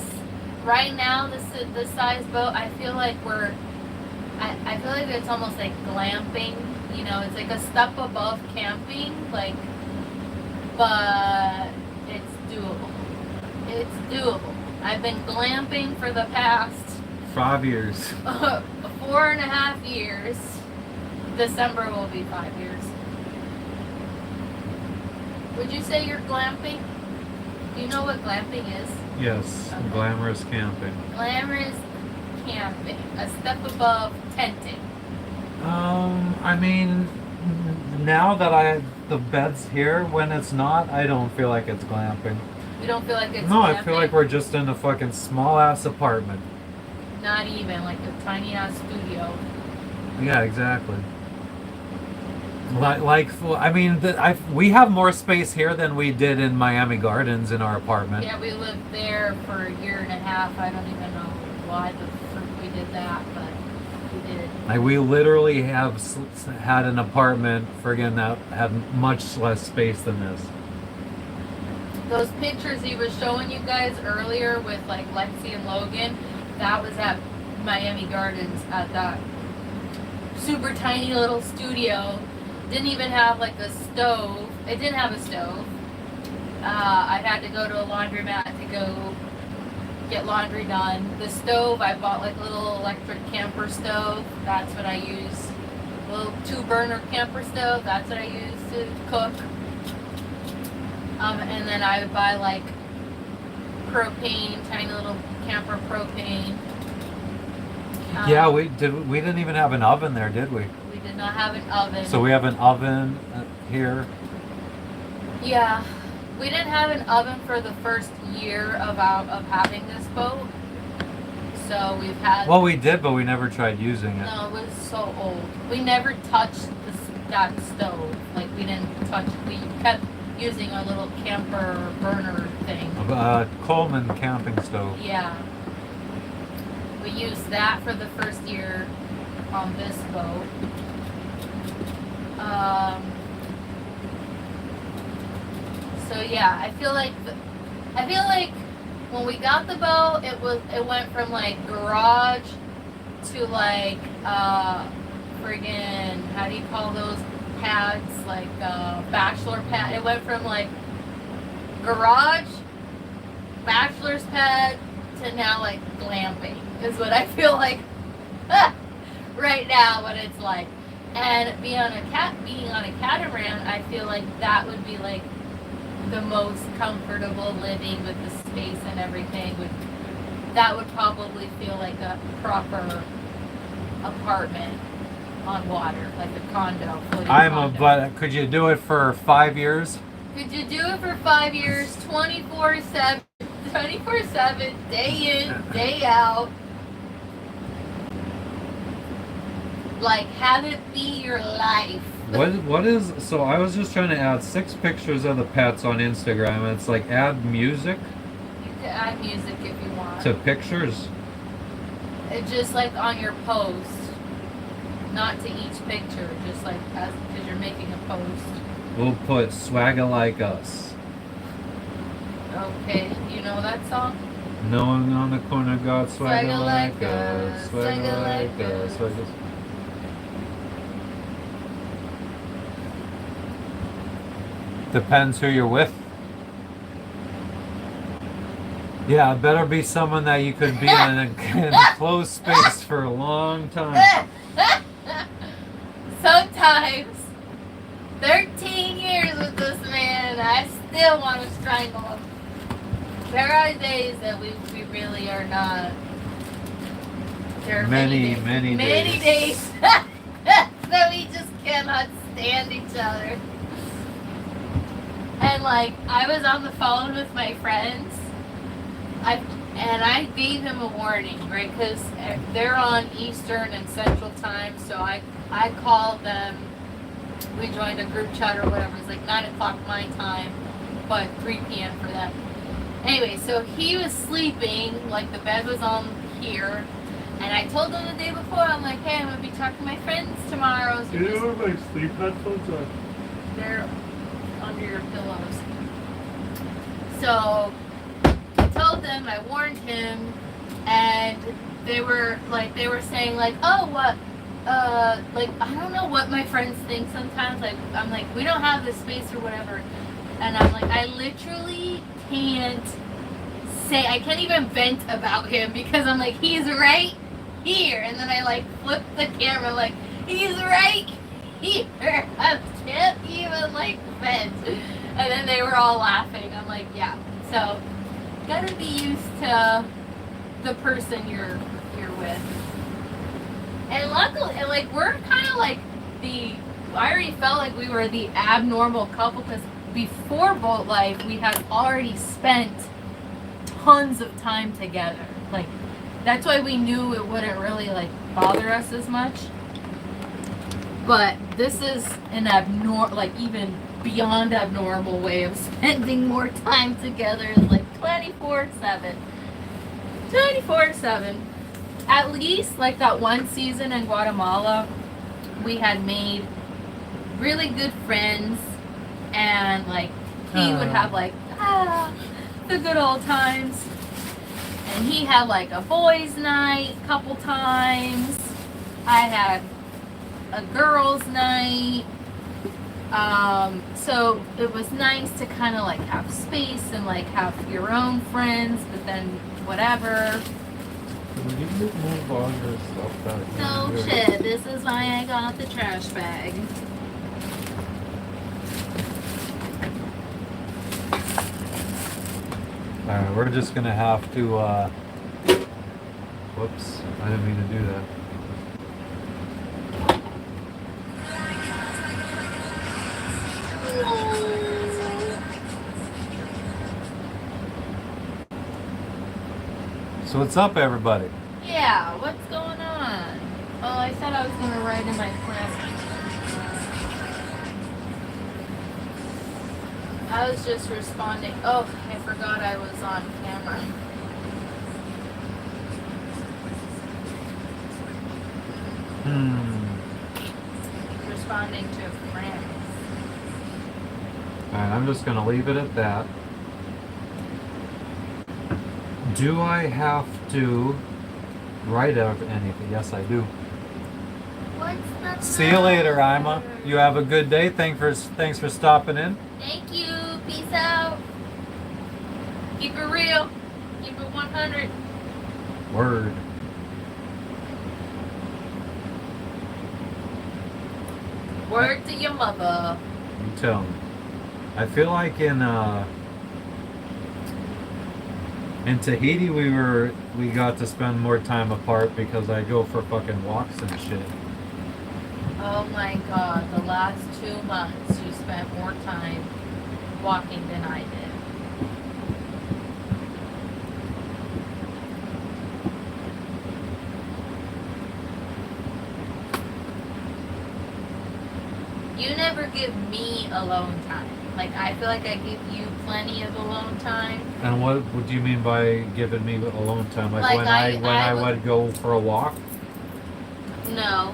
right now, this size boat, I feel like I feel like it's almost like glamping. You know, it's like a step above camping, like, but it's doable. It's doable. I've been glamping for the past 5 years. 4.5 years. December will be 5 years. Would you say you're glamping? Do you know what glamping is? Yes, Okay. glamorous camping. Glamorous camping. A step above tenting. I mean, now that the bed's here, when it's not, I don't feel like it's glamping. You don't feel like it's No, glamping? I feel like we're just in a fucking small ass apartment. Not even, like a tiny ass studio. Yeah, exactly. I mean, we have more space here than we did in Miami Gardens in our apartment. Yeah, we lived there for a year and a half. I don't even know why the frick we did that, but we did. Like we literally have had an apartment, friggin' that had much less space than this. Those pictures he was showing you guys earlier with like Lexi and Logan, that was at Miami Gardens at that super tiny little studio. Didn't even have like a stove. It didn't have a stove. I had to go to a laundromat to go get laundry done. The stove, I bought like a little electric camper stove. That's what I use. A little 2-burner camper stove. That's what I use to cook. And then I would buy like propane, tiny little camper propane. Yeah, we didn't even have an oven there, did we? We did not have an oven. So we have an oven here. Yeah, we didn't have an oven for the first year of having this boat. So we've had. Well, we did, but we never tried using it. No, it was so old. We never touched that stove. Like we didn't touch. We kept using a little camper burner thing. Coleman camping stove. Yeah. We used that for the first year on this boat. So yeah, I feel like when we got the boat, it went from like garage to like friggin' how do you call those pads, like bachelor pad. It went from like garage, bachelor's pad to now like glamping is what I feel like right now what it's like. And being on a catamaran, I feel like that would be like the most comfortable living with the space and everything. That would probably feel like a proper apartment on water, like a condo. But could you do it for 5 years? Could you do it for 5 years, 24/7, day in, day out? Like, have it be your life. So I was just trying to add 6 pictures of the pets on Instagram, and it's like add music. You can add music if you want. To pictures? It's just like on your post. Not to each picture, just like because you're making a post. We'll put Swagger Like Us. Okay, you know that song? No one on the corner got swagger Swagger like like us. us, Swagger swagger like like us. us. Swagger. Depends who you're with. Yeah, it better be someone that you could be in a closed space for a long time. Sometimes, 13 years with this man, I still want to strangle him. There are days that we really are not. There are many days that we just cannot stand each other. And like, I was on the phone with my friends, I gave him a warning, right? Because they're on Eastern and Central time, so I called them. We joined a group chat or whatever. It's like 9 o'clock my time, but 3 p.m. for them. Anyway, so he was sleeping, like the bed was on here, and I told him the day before, I'm like, hey, I'm going to be talking to my friends tomorrow. So Do you know where my sleep headphones are? They're under your pillows. So I told them, I warned him, and they were saying like, oh, what, like, I don't know what my friends think sometimes. Like, I'm like, we don't have this space or whatever. And I'm like, I literally can't I can't even vent about him because I'm like, he's right here. And then I like flip the camera, like, he's right here. I can't even like vent. And then they were all laughing. I'm like, yeah. So, gotta be used to the person you're with. And luckily, and like, we're kind of like I already felt like we were the abnormal couple because before boat life, we had already spent tons of time together. Like, that's why we knew it wouldn't really like bother us as much. But this is an even beyond abnormal way of spending more time together, like 24/7. 24/7. At least like that one season in Guatemala, we had made really good friends, and like he would have like the good old times, and he had like a boys' night a couple times. I had a girls' night. So it was nice to kind of like have space and like have your own friends, but then whatever. Can you move all your stuff back? No shit, this is why I got the trash bag. Alright, we're just gonna have to, whoops, I didn't mean to do that. So what's up, everybody? Yeah, what's going on? Oh, I said I was gonna write in my plan. I was just responding. Oh, I forgot I was on camera. Responding to a friend. Alright, I'm just gonna leave it at that. Do I have to write out anything? Yes, I do. What's the See you later, Ima. You have a good day. Thanks for stopping in. Thank you. Peace out. Keep it real. Keep it 100. Word. Word to your mother. You tell me. I feel like in Tahiti we got to spend more time apart because I go for fucking walks and shit. Oh my god, the last 2 months you spent more time walking than I did. You never give me alone time. Like, I feel like I give you plenty of alone time. And what do you mean by giving me alone time? Like, Like, when I I would- would go for a walk? No.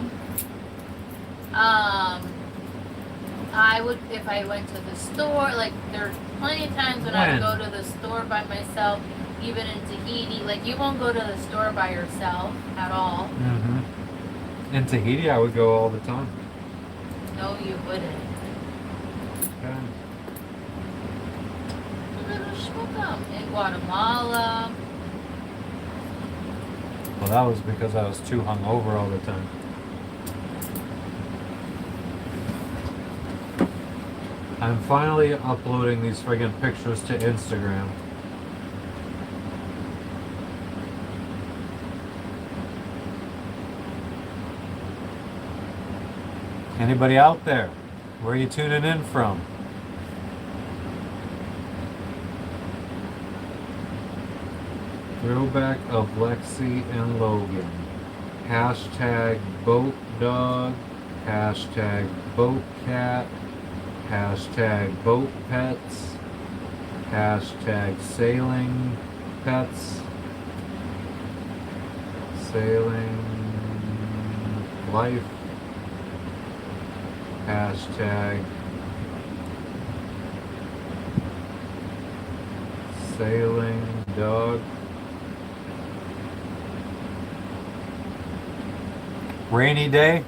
I would, if I went to the store, like, there's plenty of times when I would go to the store by myself, even in Tahiti. Like, you won't go to the store by yourself at all. Mm-hmm. In Tahiti, I would go all the time. No, you wouldn't. Okay. In Guatemala. Well, that was because I was too hungover all the time. I'm finally uploading these friggin' pictures to Instagram. Anybody out there? Where are you tuning in from? Throwback of Lexi and Logan. Hashtag boat dog. Hashtag boat cat. Hashtag boat pets. Hashtag sailing pets. Sailing life. Hashtag sailing dog. Rainy day?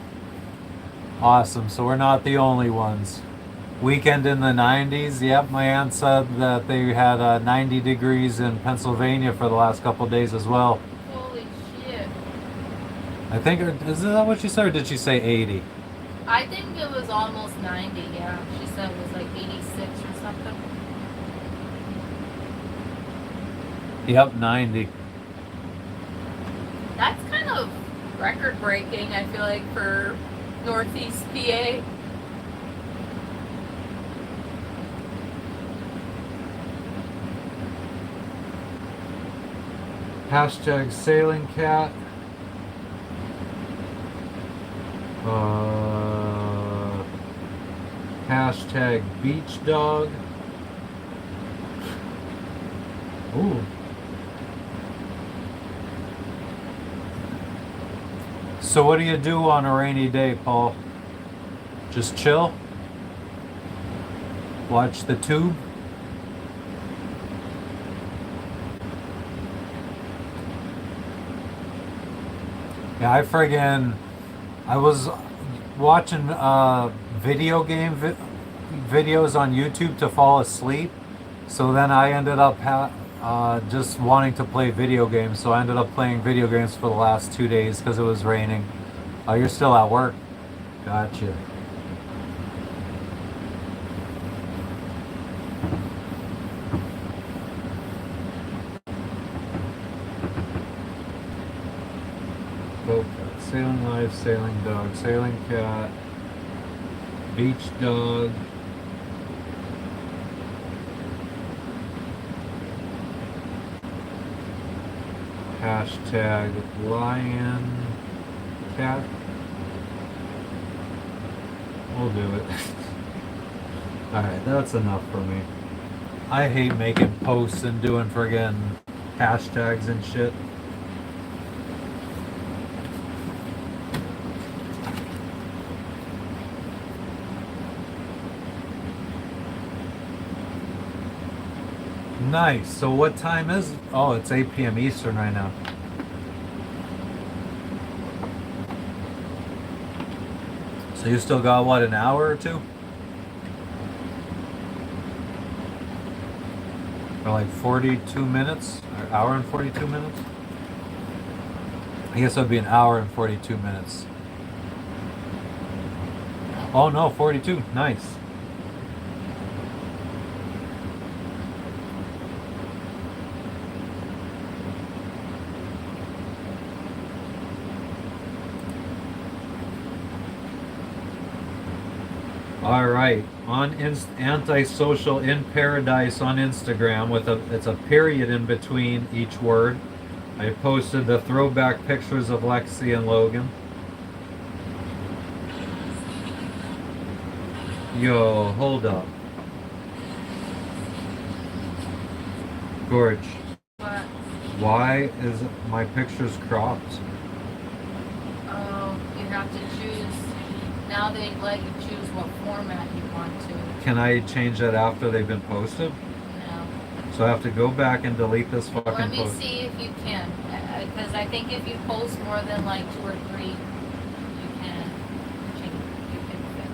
Awesome, so we're not the only ones. Weekend in the 90s. Yep, my aunt said that they had 90 degrees in Pennsylvania for the last couple days as well. Holy shit. I think, is that what she said, or did she say 80? I think it was almost 90, yeah. She said it was like 86 or something. Yep, 90. That's kind of record breaking, I feel like, for Northeast PA. Hashtag sailing cat. Hashtag beach dog. Ooh. So what do you do on a rainy day, Paul? Just chill? Watch the tube? Yeah, I was watching video game videos on YouTube to fall asleep. So then I ended up just wanting to play video games. So I ended up playing video games for the last 2 days because it was raining. Oh, you're still at work? Gotcha. Boat cat, sailing life, sailing dog, sailing cat, beach dog. Hashtag lion cat. We'll do it. Alright, that's enough for me. I hate making posts and doing friggin' hashtags and shit. Nice. So what time is it? Oh, it's 8 p.m. Eastern right now. So you still got what, an hour or two? Or like 42 minutes? Or hour and 42 minutes? I guess it would be an hour and 42 minutes. Oh no, 42. Nice. All right, on antisocial in paradise on Instagram with it's a period in between each word. I posted the throwback pictures of Lexi and Logan. Yo, hold up. Gorge. What? Why is my pictures cropped? Oh, you have to choose. Now they let you choose what format you want to. Can I change that after they've been posted? No. So I have to go back and delete this fucking Let me post. see if you can. Because I think if you post more than like 2 or 3, you can change. You can fix.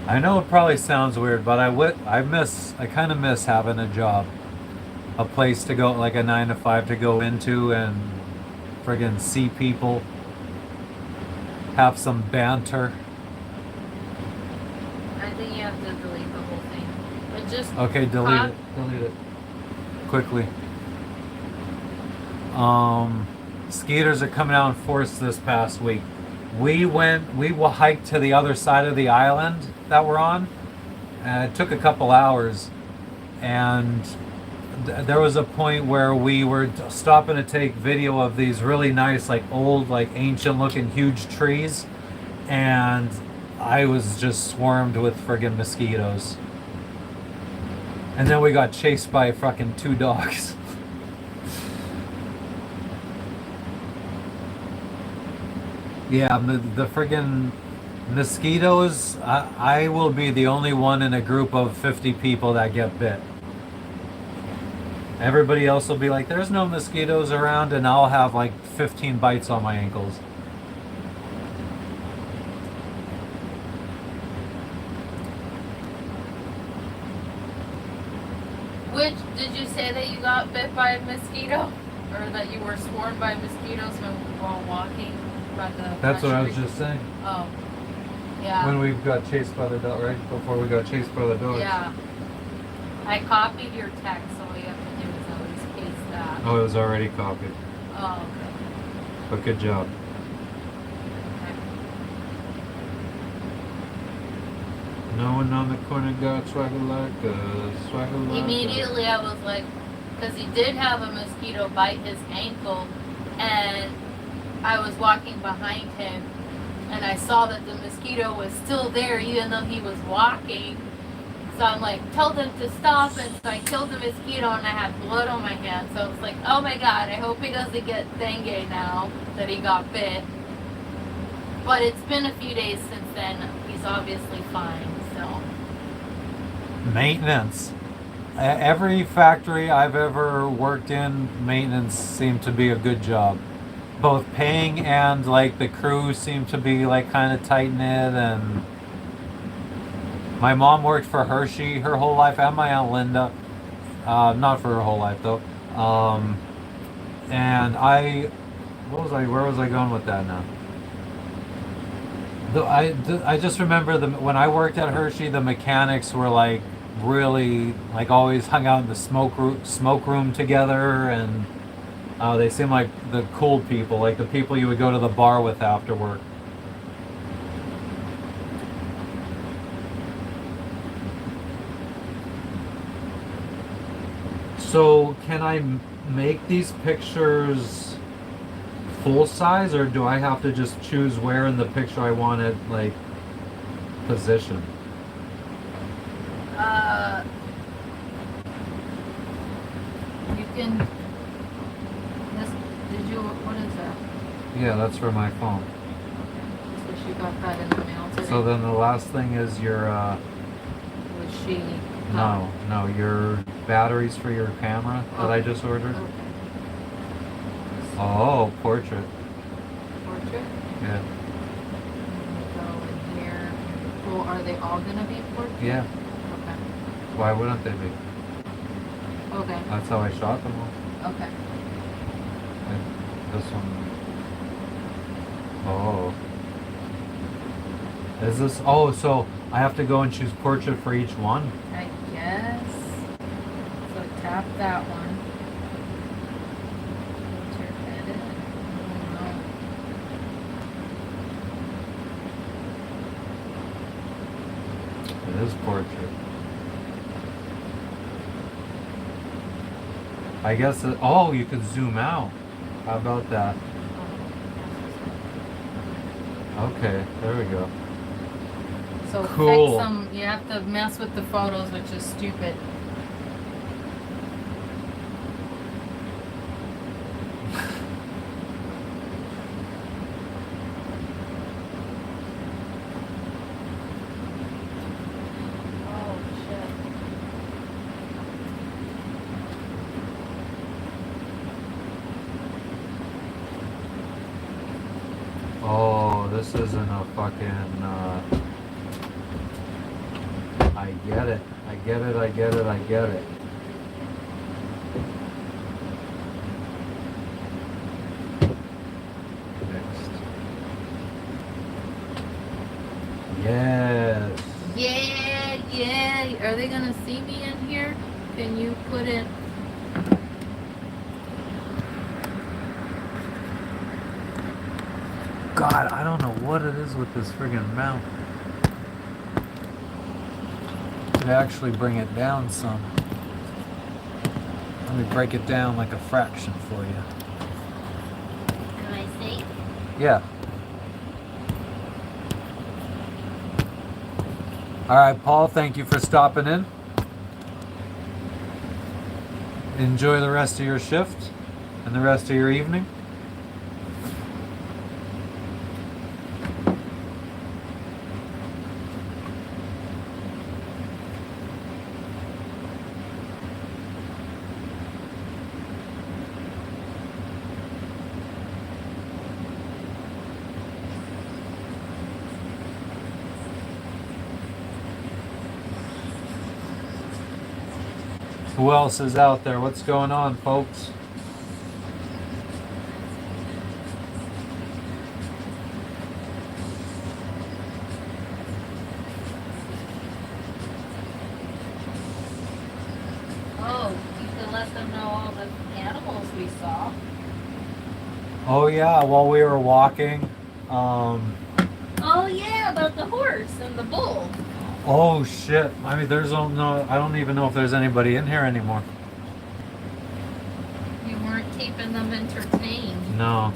I know it probably sounds weird, but I kind of miss having a job. A place to go, like a 9 to 5 to go into and friggin' see people. Have some banter. I think you have to delete the whole thing. But just Okay, delete it. Delete it. Quickly. Skeeters are coming out in force this past week. We hiked to the other side of the island that we're on. It took a couple hours, and there was a point where we were stopping to take video of these really nice, like old, like ancient looking huge trees, and I was just swarmed with friggin' mosquitoes. And then we got chased by fucking 2 dogs. Yeah, the friggin' mosquitoes, I will be the only one in a group of 50 people that get bit. Everybody else will be like, there's no mosquitoes around, and I'll have like 15 bites on my ankles. Did you say that you got bit by a mosquito? Or that you were swarmed by mosquitoes while walking by the... That's what I was just saying. Oh. Yeah. When we got chased by the dog, right? Before we got chased by the dogs. Yeah. I copied your text, so all you have to do is always paste that. Oh, it was already copied. Oh, okay. But good job. No one on the corner got swagger like us, swagger like us. Immediately I was like, because he did have a mosquito bite his ankle, and I was walking behind him, and I saw that the mosquito was still there even though he was walking. So I'm like, told him to stop, and so I killed the mosquito, and I had blood on my hands. So I was like, oh my god, I hope he doesn't get dengue now that he got bit. But it's been a few days since then. He's obviously fine, so. Maintenance. Every factory I've ever worked in, maintenance seemed to be a good job. Both paying and like the crew seemed to be like kind of tight knit. And my mom worked for Hershey her whole life, and my Aunt Linda. Not for her whole life though. And where was I going with that now? I just remember when I worked at Hershey, the mechanics were like really like always hung out in the smoke room together, and they seemed like the cool people, like the people you would go to the bar with after work. So can I make these pictures full size, or do I have to just choose where in the picture I want it like positioned? You can. This, did you? What is that? Yeah, that's for my phone. So she got that in the mail today. So then the last thing is your Was she? no, your batteries for your camera that I just ordered. Okay. Oh, portrait. Portrait. Yeah. Go in here. Well, are they all gonna be portrait? Yeah. Okay. Why wouldn't they be? Okay. That's how I shot them all. Okay. And this one. Oh. Is this? Oh, so I have to go and choose portrait for each one? I guess. So tap that one. Put your head in. I don't know. It is portrait. I guess it, oh, you could zoom out. How about that? Okay, there we go. So Cool. fix them. You have to mess with the photos, which is stupid. Oh shit. Oh, this isn't a fucking, I get it. I get it, I get it, I get it. Next. Yes. Yeah. Are they gonna see me in here? Can you put it? God, I don't know what it is with this friggin' mount. Could actually bring it down some. Let me break it down like a fraction for you. Can I see? Yeah. All right, Paul, thank you for stopping in. Enjoy the rest of your shift and the rest of your evening. Who else is out there? What's going on, folks? Oh, you can let them know all the animals we saw. Oh yeah, while we were walking. Oh yeah, about the horse and the bull. Oh shit. I mean, I don't even know if there's anybody in here anymore. You weren't keeping them entertained. No.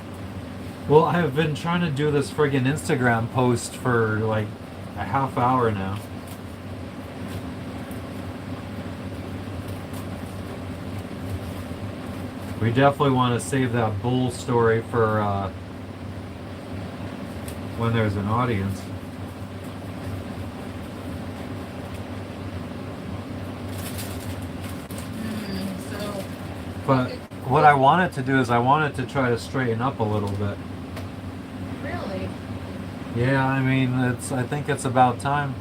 Well, I have been trying to do this friggin' Instagram post for like a half hour now. We definitely want to save that bull story for when there's an audience. So But what I wanted to do is I wanted to try to straighten up a little bit. really, Yeah, I mean, I think it's about time.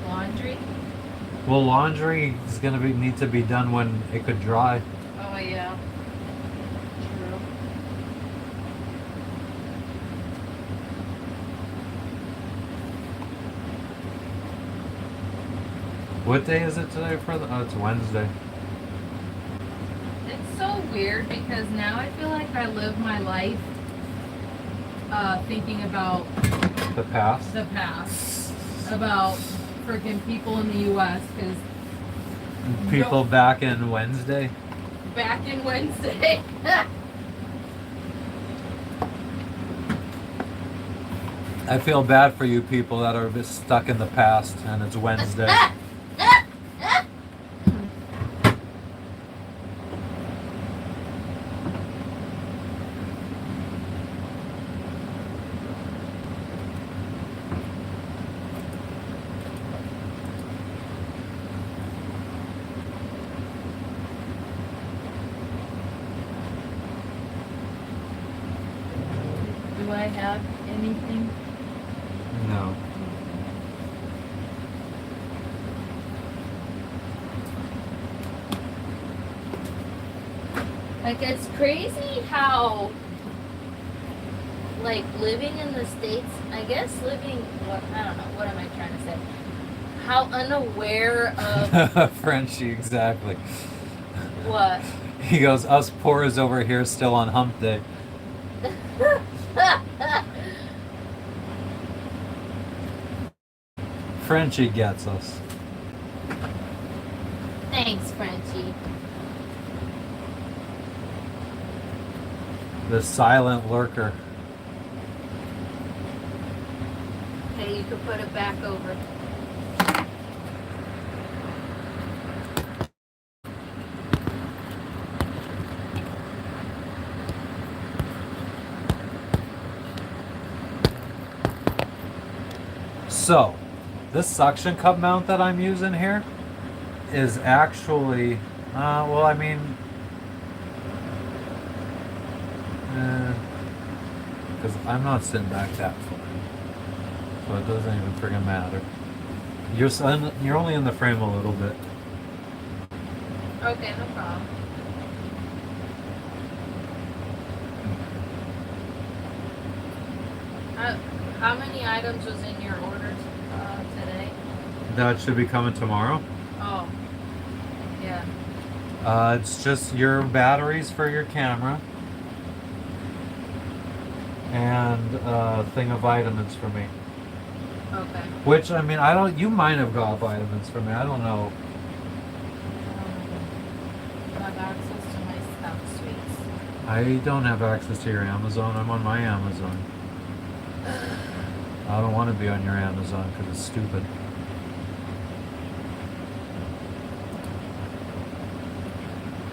laundry? Well, laundry is gonna need to be done when it could dry. Oh yeah. True. What day is it today for oh, it's Wednesday. It's so weird because now I feel like I live my life thinking about The past. the past, about freaking people in the U.S. because People back in Wednesday. Back in Wednesday. I feel bad for you people that are just stuck in the past and it's Wednesday. Do I have anything? No. Like, it's crazy how, like, living in the States, I guess living, what, I don't know, what am I trying to say? How unaware of Frenchie, exactly. what? He goes, us poors over here still on hump day. Frenchie gets us. Thanks, Frenchie. The silent lurker. Okay, you can put it back over. So, this suction cup mount that I'm using here is actually, well, I mean, because I'm not sitting back that far, so it doesn't even friggin' matter. You're only in the frame a little bit. Okay, no problem. How many items was in your orders today? That should be coming tomorrow. Oh, yeah. It's just your batteries for your camera and a thing of vitamins for me. Okay. Which, I mean, you might have got vitamins for me. I don't know. I have access to my stuff, sweets. I don't have access to your Amazon. I'm on my Amazon. I don't want to be on your Amazon because it's stupid.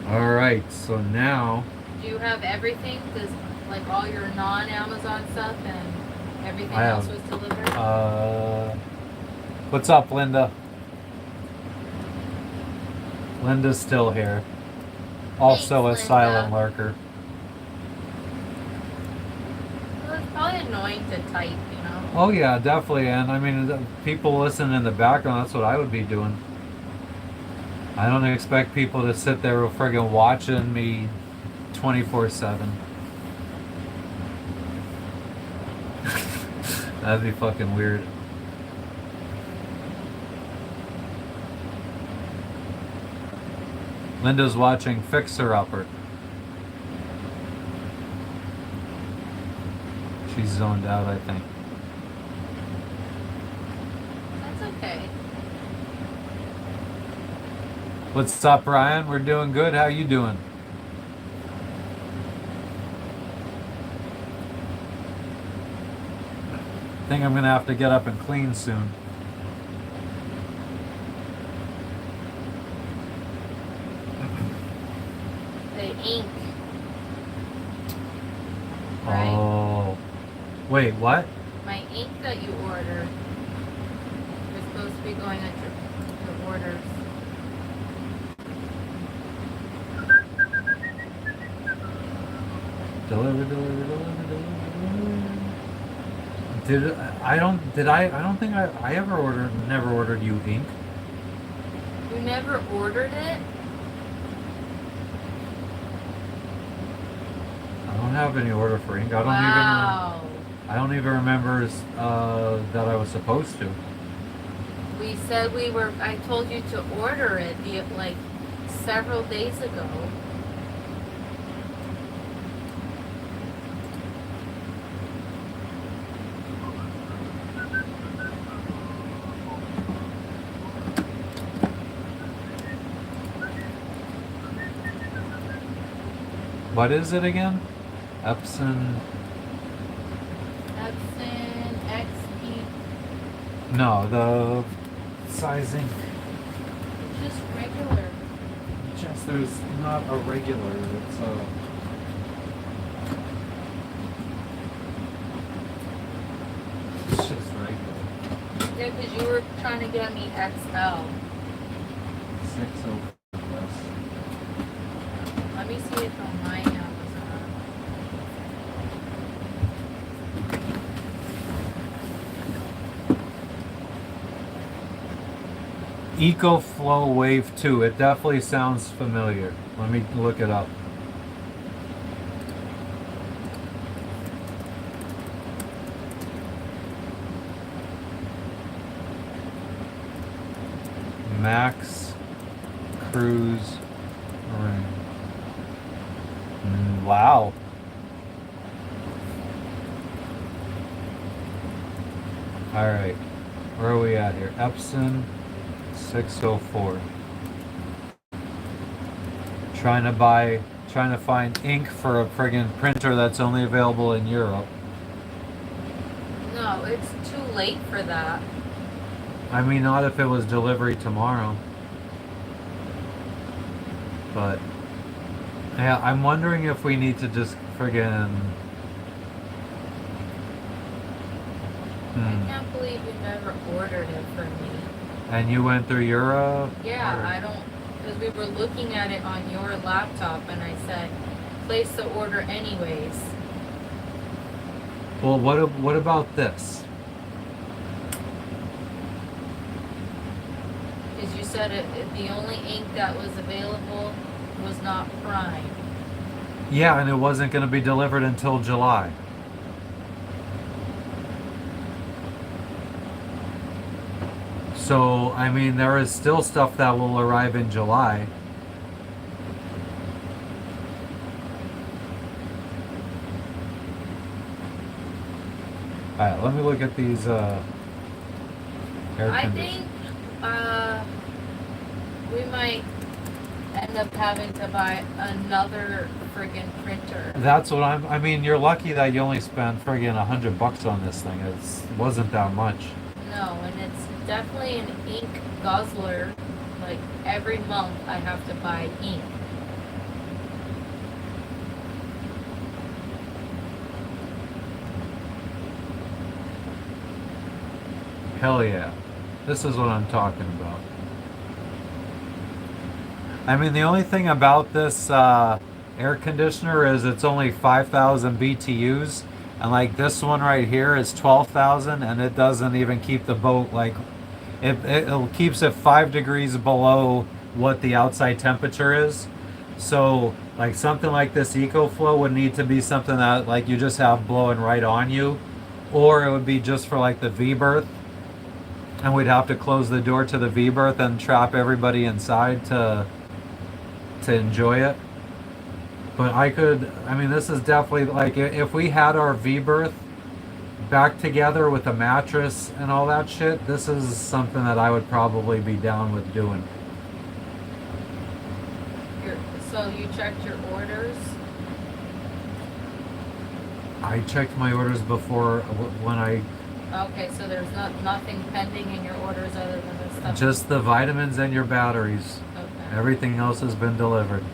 Alright, so now... Do you have everything? Does, like, all your non-Amazon stuff and everything I else have, was delivered? What's up, Linda? Linda's still here. Also Thanks, a silent Linda. lurker. Well, it's probably annoying to type, you know? Oh yeah, definitely. And I mean, people listen in the background. That's what I would be doing. I don't expect people to sit there friggin' watching me 24/7. That'd be fucking weird. Linda's watching Fixer Upper. She's zoned out, I think. That's okay. What's up, Ryan? We're doing good. How you doing? I think I'm gonna have to get up and clean soon. The ink. Right? Oh. Wait, what? My ink that you ordered was supposed to be going at your orders. Deliver. I don't think I ever never ordered you ink. You never ordered it? I don't have any order for ink. Wow. I don't even remember that I was supposed to. We said I told you to order it like several days ago. What is it again? Epson. Epson XP. No, the sizing. It's just regular. Just there's not a regular. It's a. It's just regular. Yeah, because you were trying to get me XL. 6 plus. Let me see it on my Amazon. EcoFlow Wave 2. It definitely sounds familiar. Let me look it up. Max Cruise Ring. Wow. All right. Where are we at here? Epson 604. Trying to find ink for a friggin' printer that's only available in Europe. No, it's too late for that. I mean, not if it was delivery tomorrow. But yeah, I'm wondering if we need to just friggin'. I can't believe you never ordered it for me. And you went through Europe? Yeah, I don't, because we were looking at it on your laptop and I said, place the order anyways. Well, what about this? Because you said the only ink that was available was not prime. Yeah, and it wasn't going to be delivered until July. So, I mean, there is still stuff that will arrive in July. Alright, let me look at these air I conditioners. think we might end up having to buy another friggin' printer. That's what I mean, you're lucky that you only spent friggin' $100 on this thing. It wasn't that much. No, and it's definitely an ink guzzler. Like every month I have to buy ink. Hell yeah. This is what I'm talking about. I mean, the only thing about this air conditioner is it's only 5,000 BTUs. And like this one right here is 12,000, and it doesn't even keep the boat, like, it keeps it 5 degrees below what the outside temperature is. So like something like this EcoFlow would need to be something that like you just have blowing right on you, or it would be just for like the V-berth. And we'd have to close the door to the V-berth and trap everybody inside to enjoy it. But I mean, this is definitely, like, if we had our V-berth back together with a mattress and all that shit, this is something that I would probably be down with doing. So you checked your orders? I checked my orders before when I... Okay, so there's nothing pending in your orders other than this stuff? Just the vitamins and your batteries. Okay. Everything else has been delivered.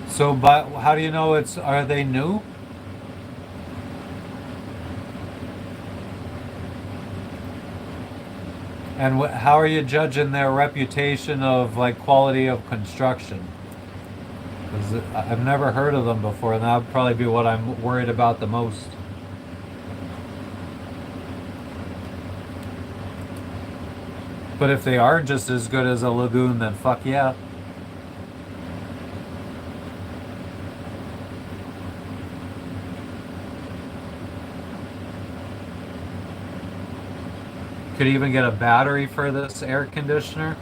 So, but how do you know are they new? And how are you judging their reputation of like quality of construction? Because I've never heard of them before, and that would probably be what I'm worried about the most. But if they are just as good as a Lagoon, then fuck yeah. Could even get a battery for this air conditioner.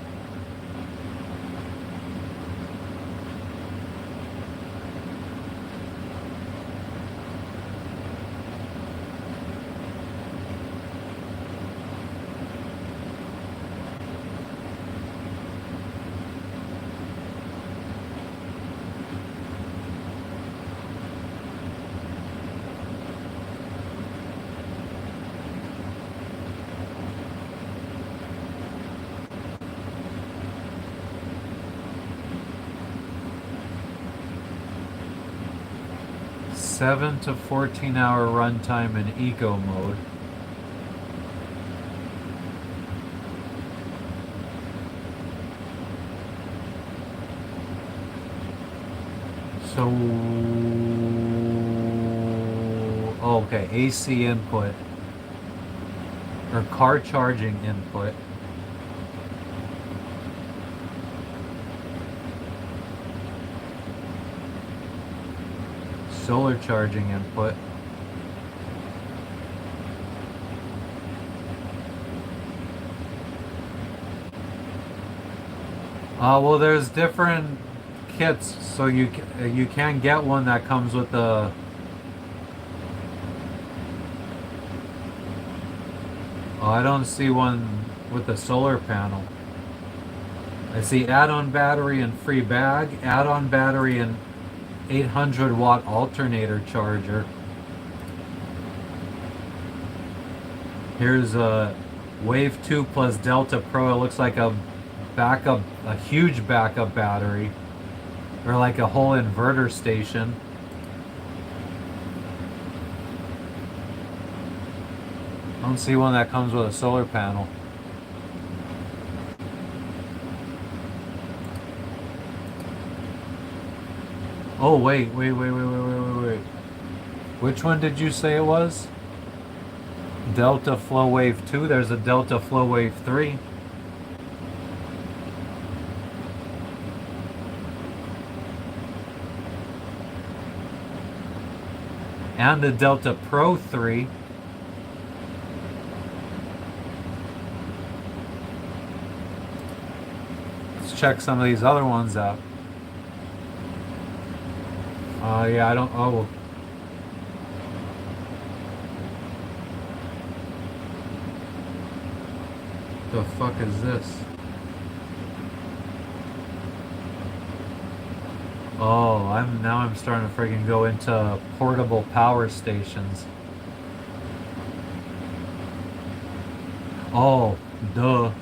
7 to 14 hour runtime in eco mode. So, okay, AC input or car charging input. Solar charging input. Well, there's different kits, so you can get one that comes with the I don't see one with the solar panel. I see add-on battery and free bag, add-on battery and 800 watt alternator charger. Here's a Wave 2 plus Delta Pro. It looks like a huge backup battery, or like a whole inverter station. I don't see one that comes with a solar panel. Oh wait. Which one did you say it was? Delta Flow Wave 2. There's a Delta Flow Wave 3. And the Delta Pro 3. Let's check some of these other ones out. Yeah, I don't. Oh. The fuck is this? Oh, I'm starting to friggin' go into portable power stations. Oh, duh.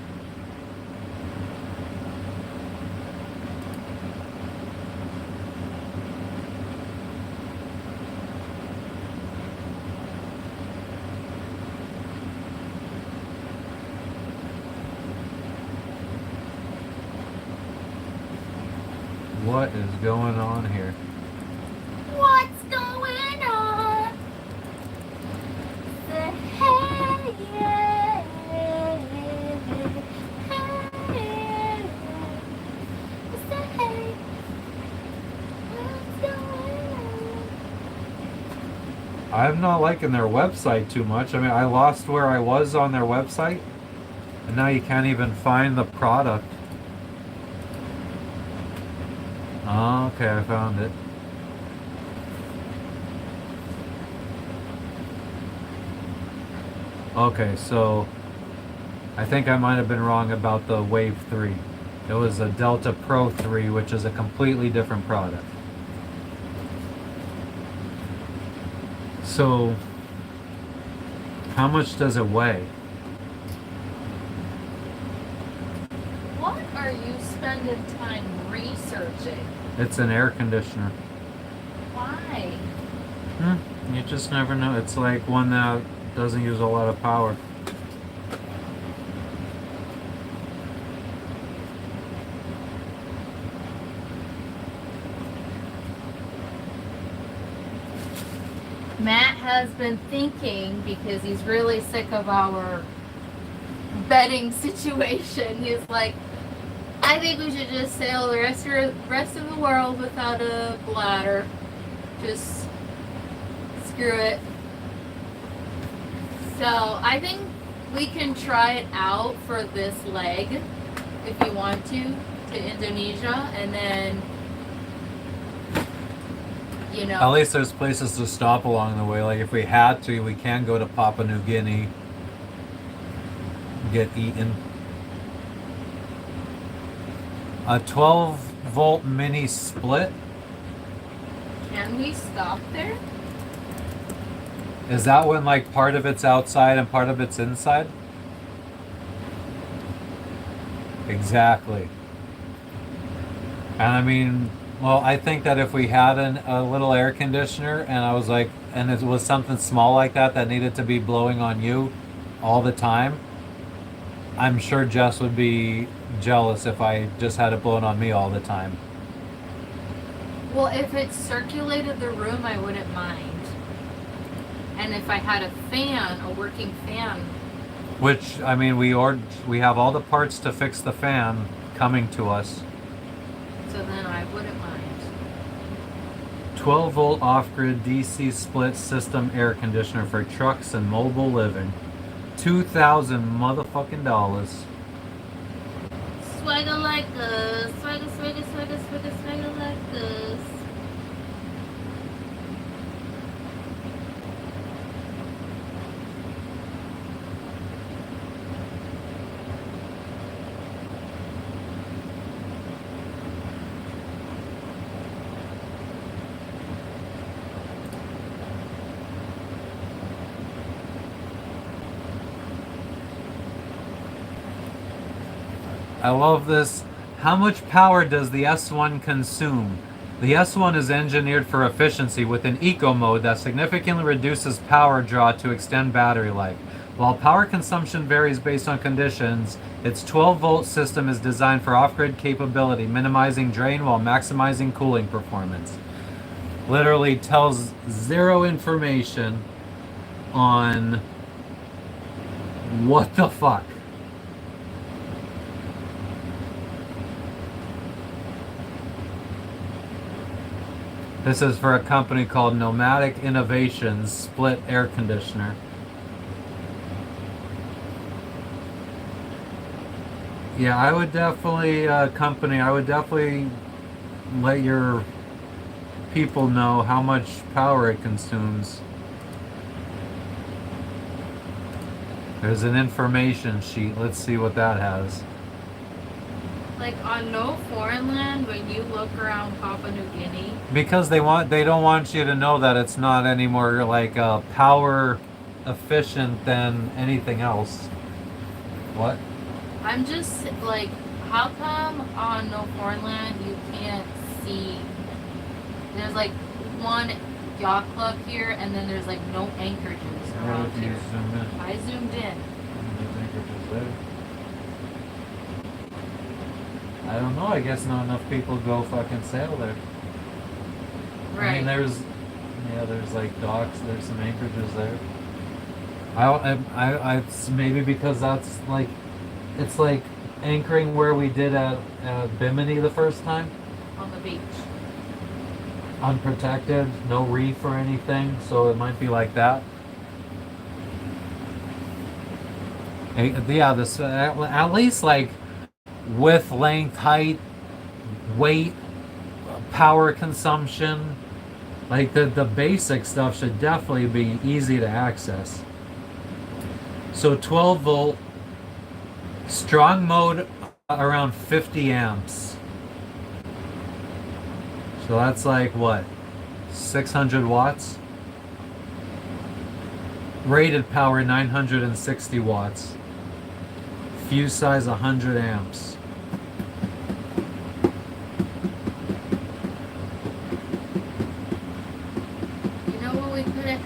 What is going on here? What's going on? Say hey, yeah, hey. Say hey. What's going on? I'm not liking their website too much. I mean, I lost where I was on their website, and now you can't even find the product. Okay, I found it. Okay, so I think I might have been wrong about the Wave 3. It was a Delta Pro 3, which is a completely different product. So, how much does it weigh? What are you spending time researching? It's an air conditioner. Why? You just never know. It's like one that doesn't use a lot of power. Matt has been thinking, because he's really sick of our bedding situation. He's like, I think we should just sail the rest of the world without a bladder. Just screw it. So I think we can try it out for this leg if you want to Indonesia, and then At least there's places to stop along the way. Like if we had to, we can go to Papua New Guinea, get eaten. A 12-volt mini split. Can we stop there? Is that when like part of it's outside and part of it's inside? Exactly. And I mean, Well, I think that if we had a little air conditioner and I was like, and it was something small like that that needed to be blowing on you all the time, I'm sure Jess would be jealous if I just had it blowing on me all the time. Well, if it circulated the room, I wouldn't mind. And if I had a fan, a working fan. Which, I mean, we have all the parts to fix the fan coming to us. So then I wouldn't mind. 12 volt off-grid DC split system air conditioner for trucks and mobile living. $2,000 motherfucking dollars. Swagger like us. Swagger, swagger, swagger, swagger, swagger like us. I love this. How much power does the S1 consume? The S1 is engineered for efficiency with an eco mode that significantly reduces power draw to extend battery life. While power consumption varies based on conditions, its 12-volt system is designed for off-grid capability, minimizing drain while maximizing cooling performance. Literally tells zero information on what the fuck. This is for a company called Nomadic Innovations Split Air Conditioner. Yeah, I would definitely, I would definitely let your people know how much power it consumes. There's an information sheet. Let's see what that has. Like on No Foreign Land, when you look around Papua New Guinea. Because they don't want you to know that it's not any more like power efficient than anything else. What? I'm just like, how come on No Foreign Land you can't see? There's like one yacht club here, and then there's like no anchorages around here. Zoom in? I zoomed in. There's anchorages there. I don't know. I guess not enough people go fucking sail there. Right. I mean, there's like docks. There's some anchorages there. It's maybe because that's like, it's like anchoring where we did at Bimini the first time. On the beach. Unprotected, no reef or anything, so it might be like that. Yeah, this at least like width, length, height, weight, power consumption, like the basic stuff should definitely be easy to access. So 12 volt, strong mode around 50 amps. So that's like what, 600 watts? Rated power 960 watts. Fuse size 100 amps. You know what we could have?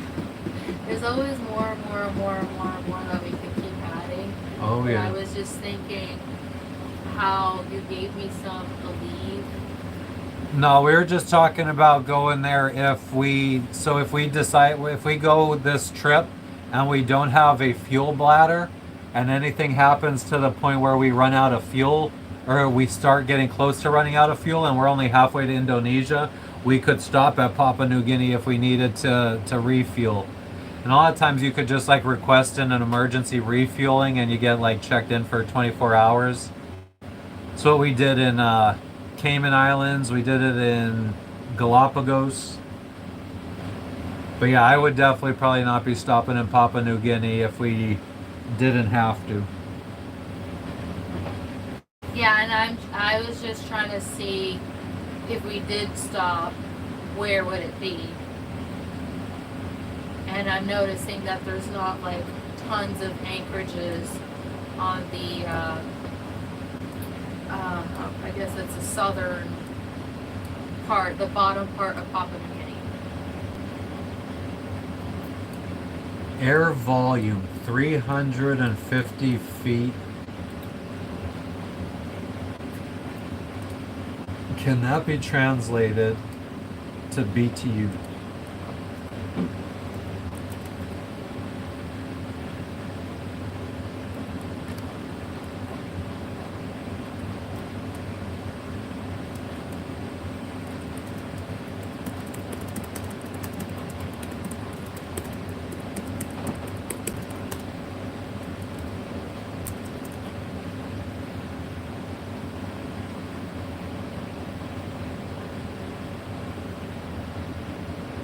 There's always more that we could keep adding. Oh But yeah. I was just thinking how you gave me some to leave. No, we were just talking about going there if we go this trip and we don't have a fuel bladder and anything happens to the point where we run out of fuel or we start getting close to running out of fuel and we're only halfway to Indonesia, we could stop at Papua New Guinea if we needed to refuel. And a lot of times you could just like request an emergency refueling and you get like checked in for 24 hours. That's what we did in Cayman Islands. We did it in Galapagos. But yeah, I would definitely probably not be stopping in Papua New Guinea if we didn't have to. Yeah, and I was just trying to see if we did stop, where would it be? And I'm noticing that there's not like tons of anchorages on the I guess it's a southern part, the bottom part of Papua New Guinea. Air volume 350 feet. Can that be translated to BTU?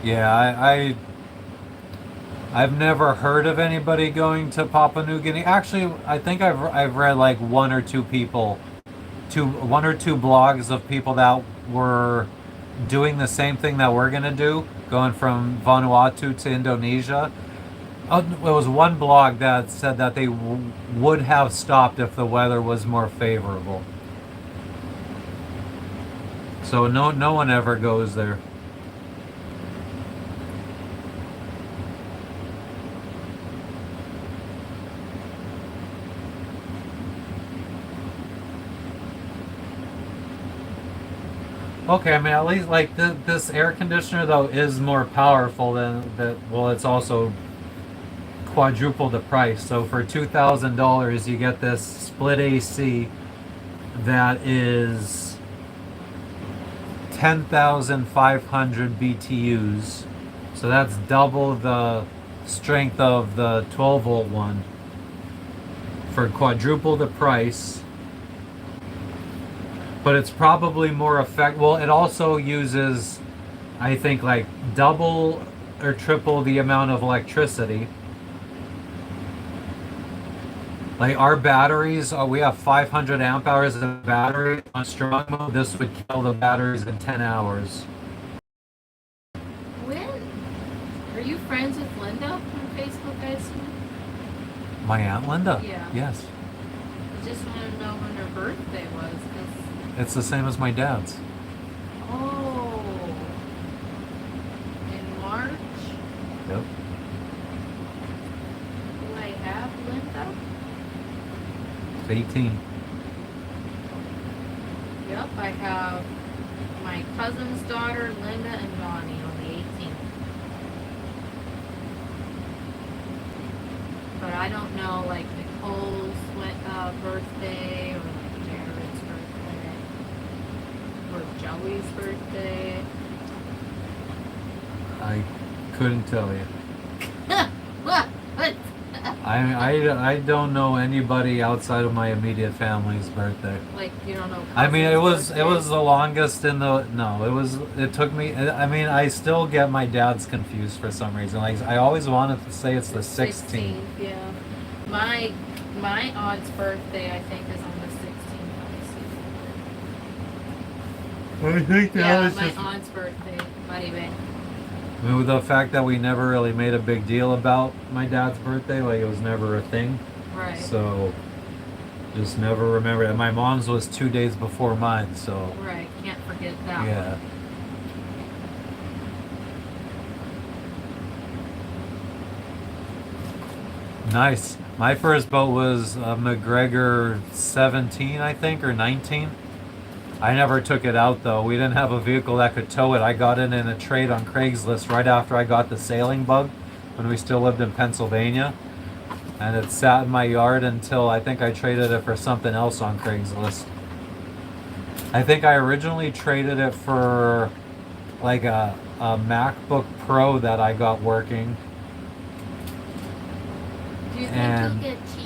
Yeah, I've never heard of anybody going to Papua New Guinea. Actually, I think I've read like one or two blogs of people that were doing the same thing that we're gonna do, going from Vanuatu to Indonesia. Oh, it was one blog that said that they would have stopped if the weather was more favorable. So no one ever goes there. Okay, I mean, at least like this air conditioner though is more powerful than that. Well, it's also quadruple the price. So for $2,000, you get this split AC that is 10,500 BTUs. So that's double the strength of the 12-volt one for quadruple the price. But it's probably more effective. Well, it also uses, I think, like double or triple the amount of electricity. Like our batteries, we have 500 amp hours of battery. On strong mode, this would kill the batteries in 10 hours. When? Are you friends with Linda on Facebook, I assume? My Aunt Linda? Yeah. Yes. I just want to know when her birthday was, because... It's the same as my dad's. Oh. In March? Yep. Do I have Linda? It's 18. Yep, I have my cousin's daughter, Linda, and Donnie on the 18th. But I don't know, like, Nicole's birthday, or like Jared's birthday, or Joey's birthday. I couldn't tell you. What? I don't know anybody outside of my immediate family's birthday. Like, you don't know. I mean, it was birthday? the longest in the it took me. I mean, I still get my dad's confused for some reason. Like I always wanted to say it's the 16th. Yeah. My aunt's birthday, I think, is on the 16th. I think that Yeah, was my just. aunt's birthday. Anyway. I mean, with the fact that we never really made a big deal about my dad's birthday, like it was never a thing. Right. So, just never remember. And my mom's was 2 days before mine, so. Right. Can't forget that. Yeah. Nice. My first boat was a McGregor 17, I think, or 19. I never took it out though. We didn't have a vehicle that could tow it. I got it in a trade on Craigslist right after I got the sailing bug when we still lived in Pennsylvania. And it sat in my yard until I think I traded it for something else on Craigslist. I think I originally traded it for like a MacBook Pro that I got working. Do you think And- you'll get cheese?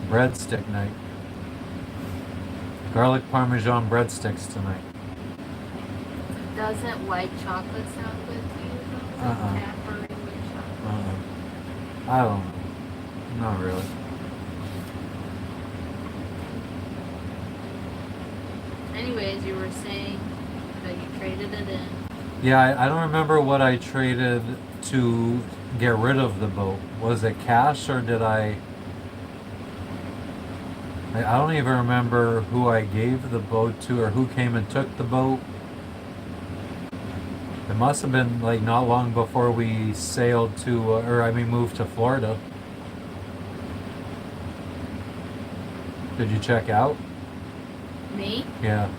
Breadstick night. Garlic Parmesan breadsticks tonight. Doesn't white chocolate sound good to you? Though? Uh-uh. Cadbury white chocolate. I don't know. Not really. Anyways, you were saying that you traded it in. Yeah, I don't remember what I traded to get rid of the boat. Was it cash or did I? I don't even remember who I gave the boat to or who came and took the boat. It must have been like not long before we sailed to, moved to Florida. Did you check out? Me? Yeah.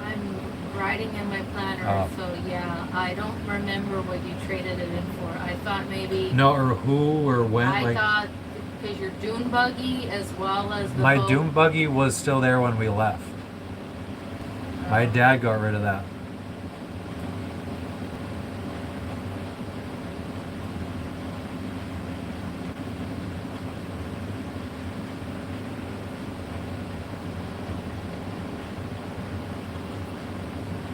I'm writing in my planner, Oh. so yeah, I don't remember what you traded it in for. I thought maybe. No, or who or when. I thought because your dune buggy as well as the My boat. dune buggy was still there when we left. My dad got rid of that.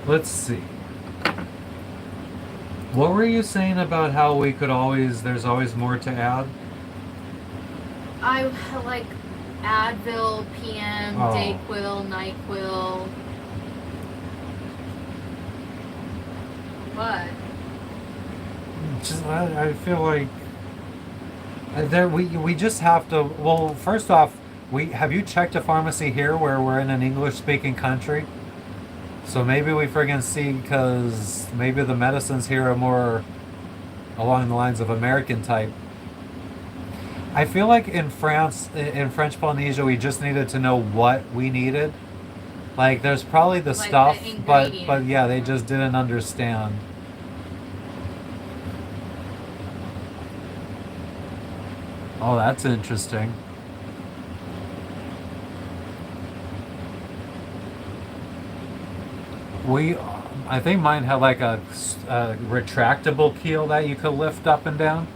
Let's see. What were you saying about how we could always, there's always more to add? I like Advil, PM, Oh. Dayquil, NyQuil. What? I feel like we just have to. Well, first off, have you checked a pharmacy here where we're in an English-speaking country? So maybe we friggin' see, because maybe the medicines here are more along the lines of American type. I feel like in France, in French Polynesia, we just needed to know what we needed. Like, there's probably the Like stuff, the but ingredients. yeah, they just didn't understand. Oh, that's interesting. I think mine had like a retractable keel that you could lift up and down.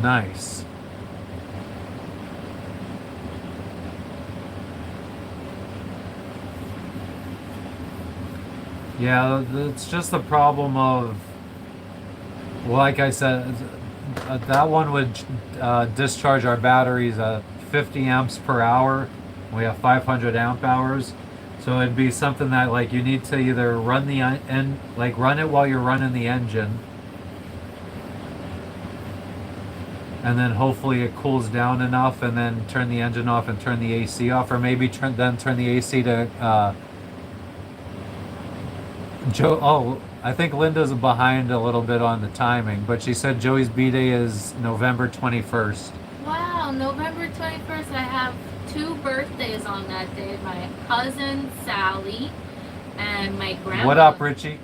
Nice. Yeah, it's just the problem of, like I said, that one would discharge our batteries at 50 amps per hour. We have 500 amp hours, so it'd be something that like you need to either run run it while you're running the engine, and then hopefully it cools down enough, and then turn the engine off and turn the AC off, or maybe turn the AC to. Joe, oh, I think Linda's behind a little bit on the timing, but she said Joey's B-Day is November 21st. Wow, November 21st. I have 2 birthdays on that day. My cousin Sally and my grandma. What up, Richie?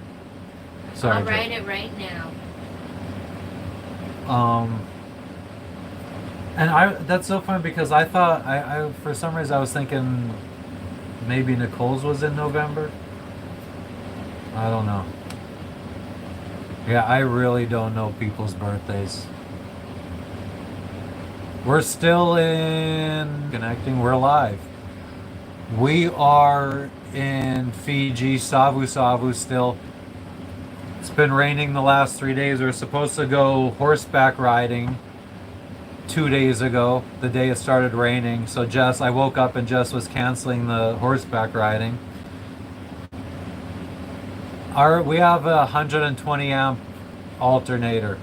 Sorry. I'll write it right now. And that's so funny because I thought I for some reason I was thinking maybe Nicole's was in November. I don't know. Yeah, I really don't know people's birthdays. We're still in connecting. We're live. We are in Fiji, Savusavu still. It's been raining the last 3 days. We were supposed to go horseback riding 2 days ago, the day it started raining. So I woke up and Jess was canceling the horseback riding. We have a 120 amp alternator,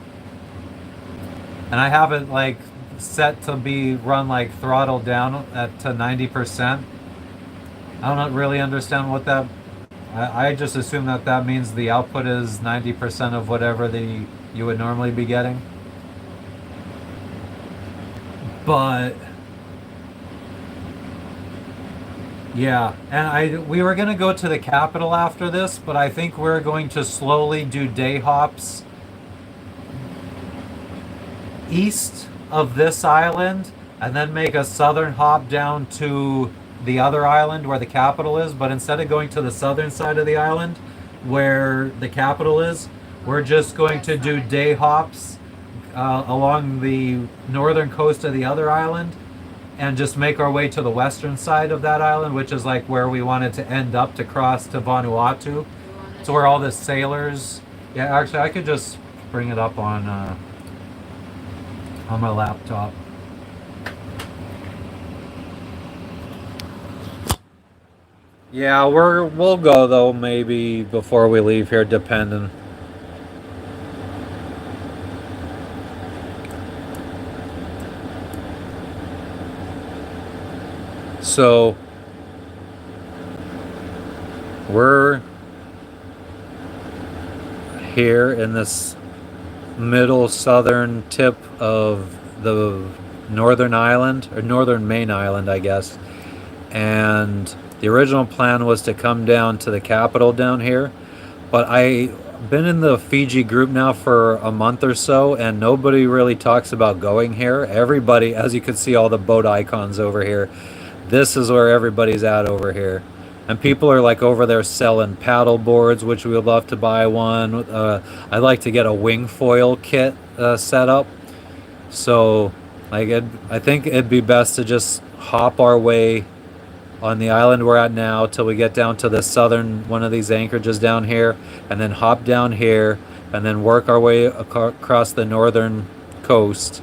and I have it like set to be run like throttled down to 90%. I don't really understand what that. I just assume that means the output is 90% of whatever you would normally be getting. But yeah, and we were gonna go to the capital after this, but I think we're going to slowly do day hops east of this island, and then make a southern hop down to the other island where the capital is. But instead of going to the southern side of the island where the capital is, we're just going to do day hops along the northern coast of the other island, and just make our way to the western side of that island, which is like where we wanted to end up to cross to Vanuatu. So where all the sailors. Yeah, actually, I could just bring it up on my laptop. Yeah, we'll go though maybe before we leave here, depending. So we're here in this middle southern tip of the northern island, or northern main island, I guess. And the original plan was to come down to the capital down here, but I've been in the Fiji group now for a month or so, and nobody really talks about going here. Everybody, as you can see, all the boat icons over here, this is where everybody's at over here. And people are like over there selling paddle boards, which we would love to buy one. I'd like to get a wing foil kit set up. So I think it'd be best to just hop our way on the island we're at now till we get down to the southern one of these anchorages down here, and then hop down here, and then work our way across the northern coast,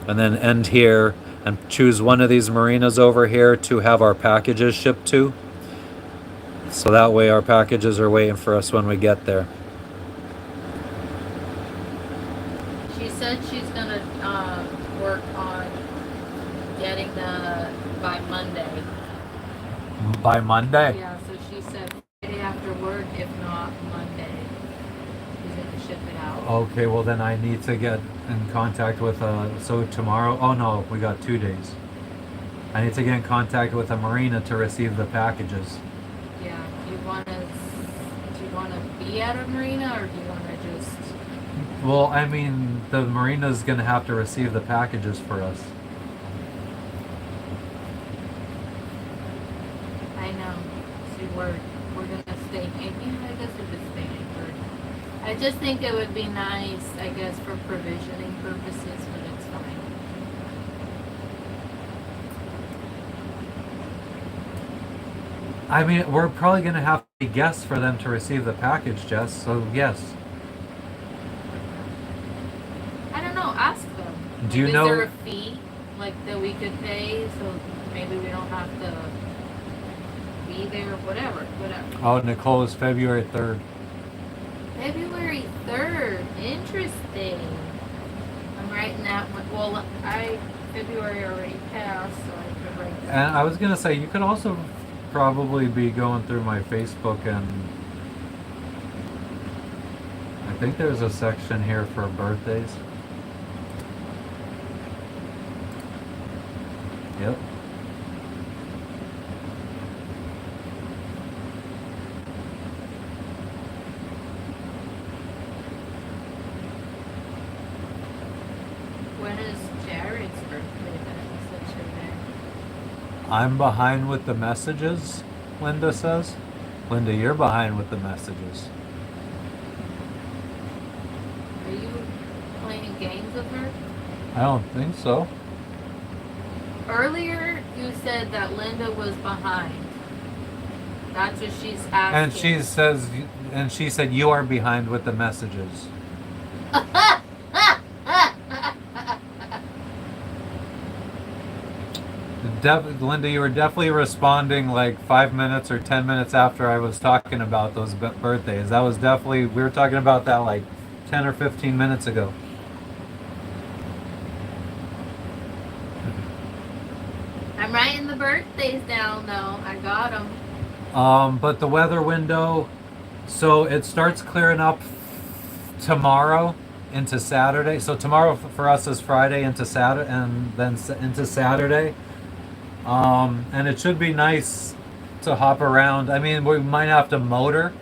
and then end here and choose one of these marinas over here to have our packages shipped to. So that way our packages are waiting for us when we get there. She said she's gonna work on getting the by Monday. By Monday? Yeah, so she said Friday after work, if not Monday, she's gonna ship it out. Okay, well then I need to get in contact with so tomorrow, oh no, we got 2 days. I need to get in contact with a marina to receive the packages. Yeah, do you wanna be at a marina, or do you wanna just? Well, I mean, the marina's gonna have to receive the packages for us. I know. See, we're gonna stay anchored. I guess we're just staying anchored. I just think it would be nice, I guess, for provisioning purposes, but it's fine. I mean, we're probably gonna have to be guests for them to receive the package, Jess, so yes. I don't know. Ask them. Do you Is know- there a fee like that we could pay, so maybe we don't have to be there? Whatever. Oh, Nicole is February 3rd. February 3rd. Interesting. I'm writing that one. Well, February already passed, so I could write that. And I was gonna say, you could also probably be going through my Facebook, and I think there's a section here for birthdays. Yep. When is Jared's birthday then? You said today. I'm behind with the messages, Linda says. Linda, you're behind with the messages. Are you playing games with her? I don't think so. Earlier, you said that Linda was behind. That's what she's asking. And she said you are behind with the messages. Linda, you were definitely responding like 5 minutes or 10 minutes after I was talking about those birthdays. That was definitely, we were talking about that like 10 or 15 minutes ago. I'm writing the birthdays down though. I got them. But the weather window, so it starts clearing up tomorrow into Saturday. So tomorrow for us is Friday into Saturday, and then into Saturday. And it should be nice to hop around. I mean, we might have to motor,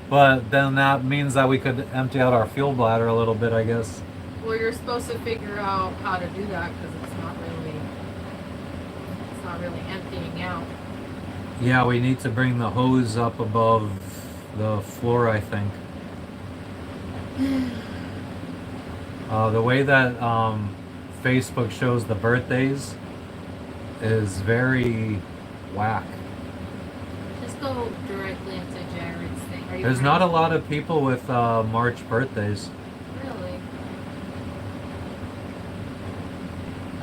but then that means that we could empty out our fuel bladder a little bit, I guess. Well, you're supposed to figure out how to do that because it's not really emptying out. Yeah, we need to bring the hose up above the floor, I think. The way that Facebook shows the birthdays is very whack. Just go directly into Jared's thing. Are you There's not a lot of people with March birthdays. Really?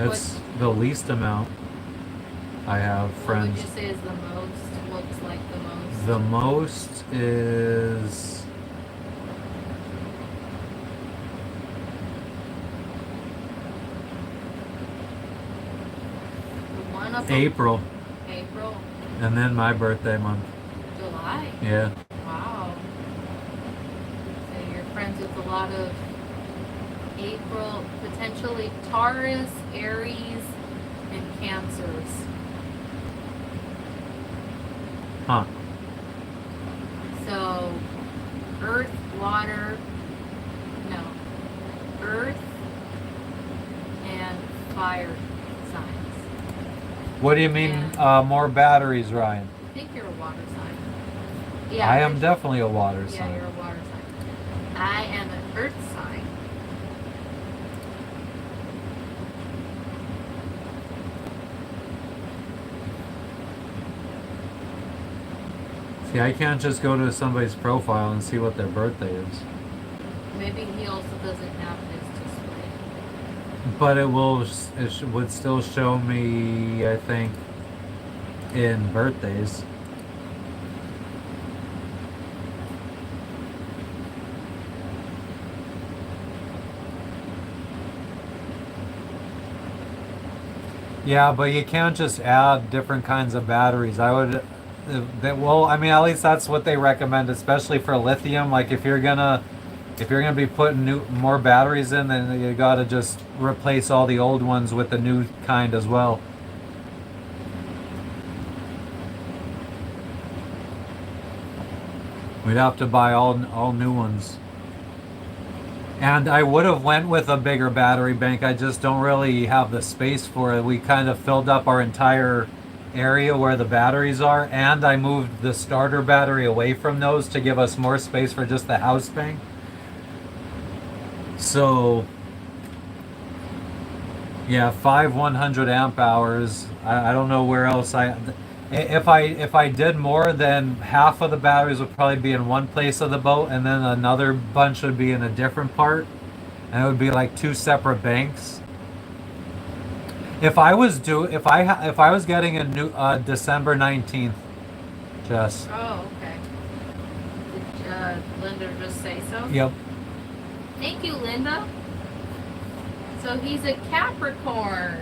It's the least amount I have friends. What would you say is the most? Looks like the most. The most is The one up April. April, And then my birthday month. July. Yeah. Wow. So you're friends with a lot of April, potentially Taurus, Aries, and Cancers. Huh. So, earth, water, no, earth and fire signs. What do you mean, more batteries, Ryan? I think you're a water sign. Yeah, I am definitely a water yeah, sign. you're a water sign. I am an earth sign. See, I can't just go to somebody's profile and see what their birthday is. Maybe he also doesn't have his display. But would still show me, I think, in birthdays. Yeah, but you can't just add different kinds of batteries. I would, well, I mean, at least that's what they recommend, especially for lithium. Like if you're gonna be putting more batteries in, then you gotta just replace all the old ones with the new kind as well. We'd have to buy all new ones. And I would have went with a bigger battery bank. I just don't really have the space for it. We kind of filled up our entire area where the batteries are, and I moved the starter battery away from those to give us more space for just the house bank. So yeah, 100 amp hours. I don't know where else if I did more, then half of the batteries would probably be in one place of the boat, and then another bunch would be in a different part, and it would be like two separate banks. If I was getting a new December 19th, Jess. Oh, okay. Did Linda just say so? Yep. Thank you, Linda. So he's a Capricorn.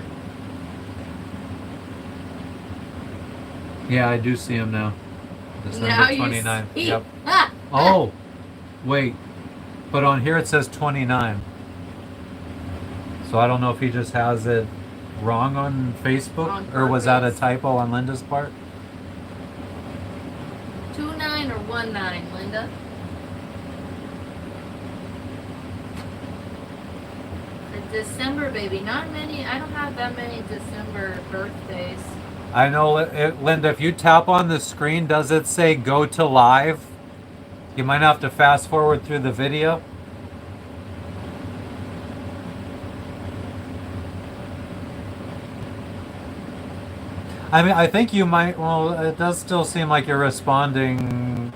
Yeah, I do see him now. December Now 29th. you see. Yep. Ah, Oh, wait. But on here it says 29. So I don't know if he just has it wrong on Facebook, On or was that a purpose. typo on Linda's part? 29 or 19, Linda? A December baby. Not many. I don't have that many December birthdays. I know, Linda, if you tap on the screen, does it say go to live? You might have to fast forward through the video. I mean, I think you might, well, it does still seem like you're responding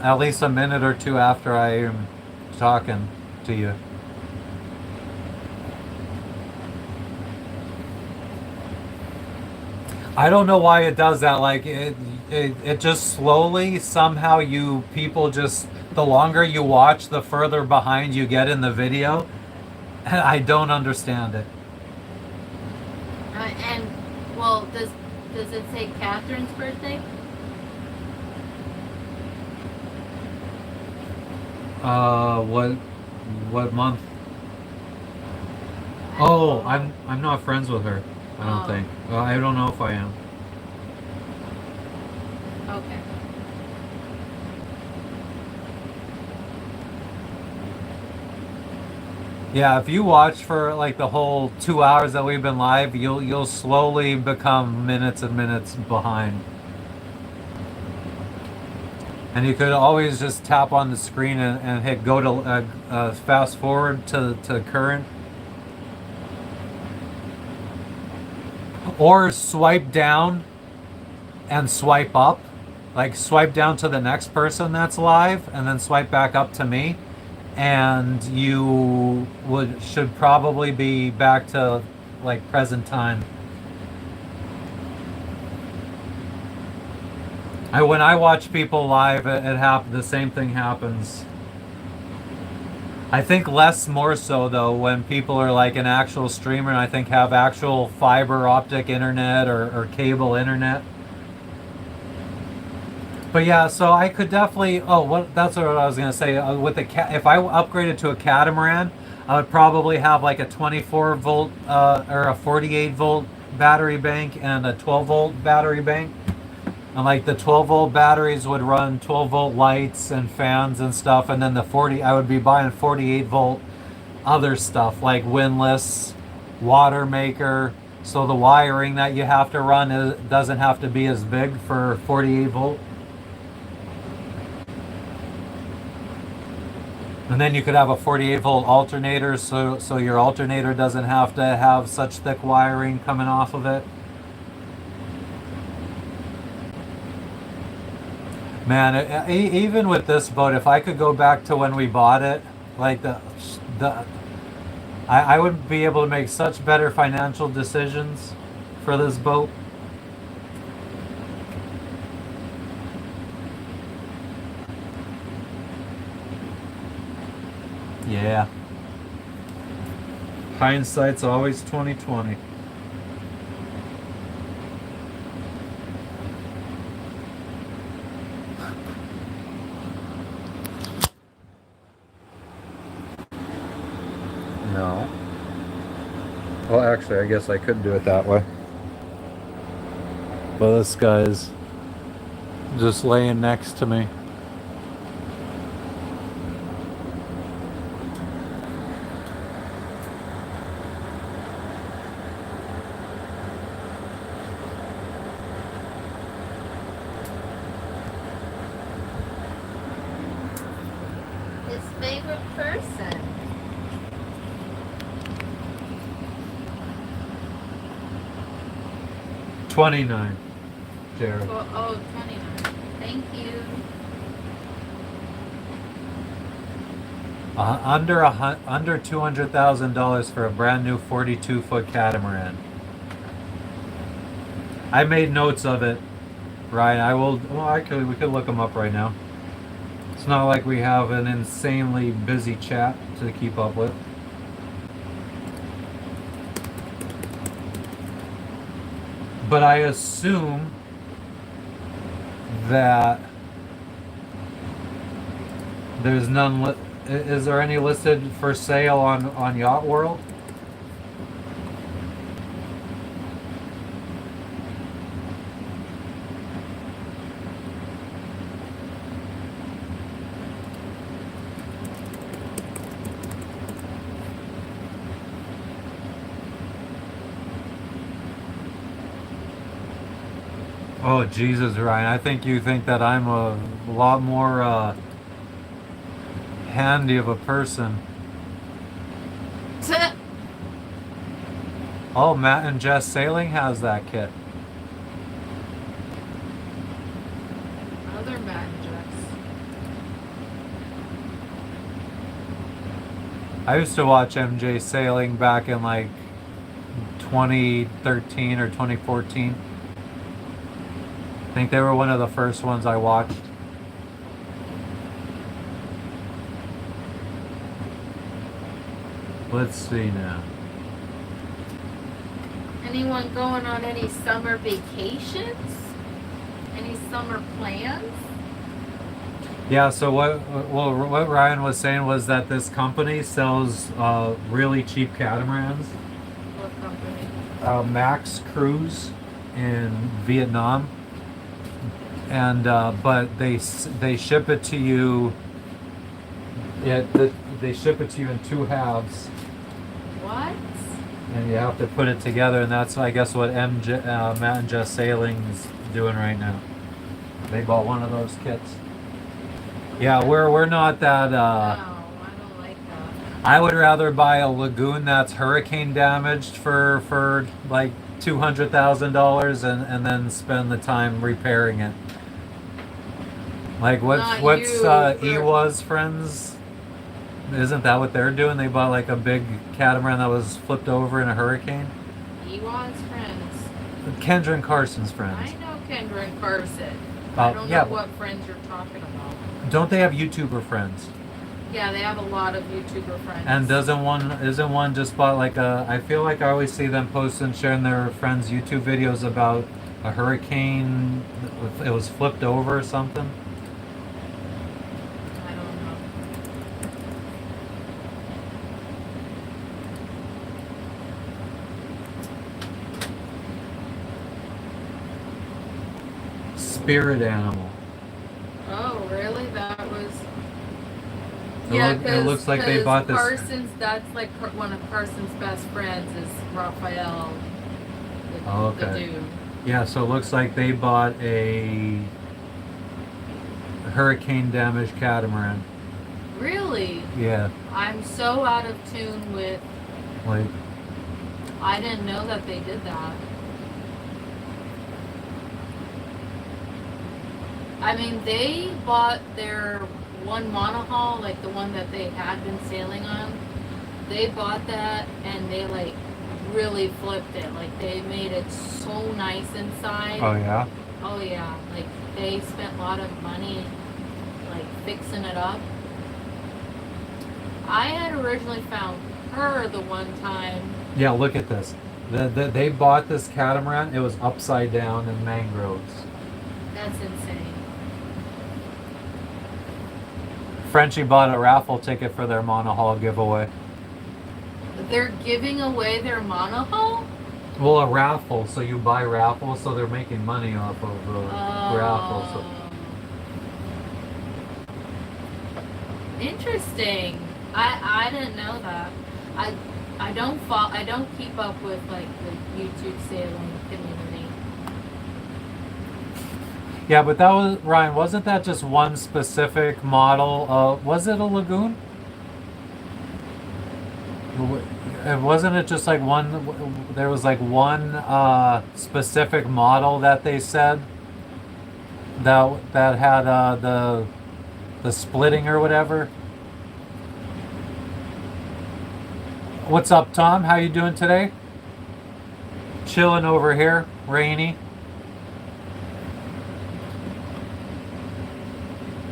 at least a minute or two after I am talking to you. I don't know why it does that. Like it just slowly somehow people just, the longer you watch, the further behind you get in the video. And I don't understand it. And well, does it say Catherine's birthday? What month? Oh, I'm not friends with her. I don't think. I don't know if I am. Okay. Yeah, if you watch for like the whole 2 hours that we've been live, you'll slowly become minutes and minutes behind. And you could always just tap on the screen and hit go to fast forward to current. Or swipe down and swipe up. Like swipe down to the next person that's live and then swipe back up to me. And you should probably be back to like present time. When I watch people live, the same thing happens. I think less more so though when people are like an actual streamer and I think have actual fiber optic internet or cable internet. But yeah, so I could definitely. Oh, what? That's what I was gonna say. With the if I upgraded to a catamaran, I would probably have like a 24 volt or a 48 volt battery bank and a 12 volt battery bank. And like the 12 volt batteries would run 12 volt lights and fans and stuff, and then the 40 I would be buying 48 volt other stuff like windlass, water maker. So the wiring that you have to run doesn't have to be as big for 48 volt. And then you could have a 48 volt alternator, so your alternator doesn't have to have such thick wiring coming off of it. Man, even with this boat, if I could go back to when we bought it, like the I would be able to make such better financial decisions for this boat. Yeah. Hindsight's always 2020. No. Well, actually, I guess I could do it that way. But this guy's just laying next to me. His favorite person. $29, Jared. Well, oh, 29. Thank you. Under $200,000 for a brand new 42-foot catamaran. I made notes of it, Ryan. I will. Well, we could look them up right now. It's not like we have an insanely busy chat to keep up with. But I assume that there's none. Is there any listed for sale on Yacht World? Oh Jesus, Ryan! I think you think that I'm a lot more handy of a person. Oh, Matt and Jess Sailing has that kit. Other Jess. I used to watch MJ Sailing back in like 2013 or 2014. I think they were one of the first ones I watched. Let's see now. Anyone going on any summer vacations? Any summer plans? Yeah, so what Ryan was saying was that this company sells really cheap catamarans. What company? Max Cruise in Vietnam. And but they ship it to you. They ship it to you in two halves. What? And you have to put it together, and that's I guess what Matt and Jess Sailing's doing right now. They bought one of those kits. Yeah, we're not that. No, I don't like that. I would rather buy a lagoon that's hurricane damaged for like $200,000 and then spend the time repairing it. Like what's Ewa's friends? Isn't that what they're doing? They bought like a big catamaran that was flipped over in a hurricane. Ewan's friends. Kendra and Carson's friends. I know Kendra and Carson. I don't know what friends you're talking about. Don't they have YouTuber friends? Yeah, they have a lot of YouTuber friends. And isn't one just bought like a? I feel like I always see them posting, sharing their friends' YouTube videos about a hurricane. It was flipped over or something. I don't know. Spirit animal. Oh, really? That was. It looks like they bought this. Carson's, that's like one of Carson's best friends is Raphael. The dude. Yeah, so it looks like they bought a hurricane damaged catamaran. Really? Yeah. I'm so out of tune with. Like. I didn't know that they did that. I mean, they bought their one monohull, like the one that they had been sailing on. They bought that and they like really flipped it. Like they made it so nice inside. Oh yeah. Oh yeah. Like they spent a lot of money like fixing it up. I had originally found her the one time. Yeah, look at this. They bought this catamaran. It was upside down in mangroves. That's insane. Frenchie bought a raffle ticket for their monohull giveaway. They're giving away their monohull? Well, a raffle, so you buy raffles, so they're making money off of raffles. So. Interesting. I didn't know that. I don't keep up with like the YouTube sailing community. Yeah, but that was Ryan. Wasn't that just one specific model? Was it a lagoon? Wasn't it just like one? There was like one specific model that they said that had the splitting or whatever. What's up, Tom? How you doing today? Chilling over here, rainy.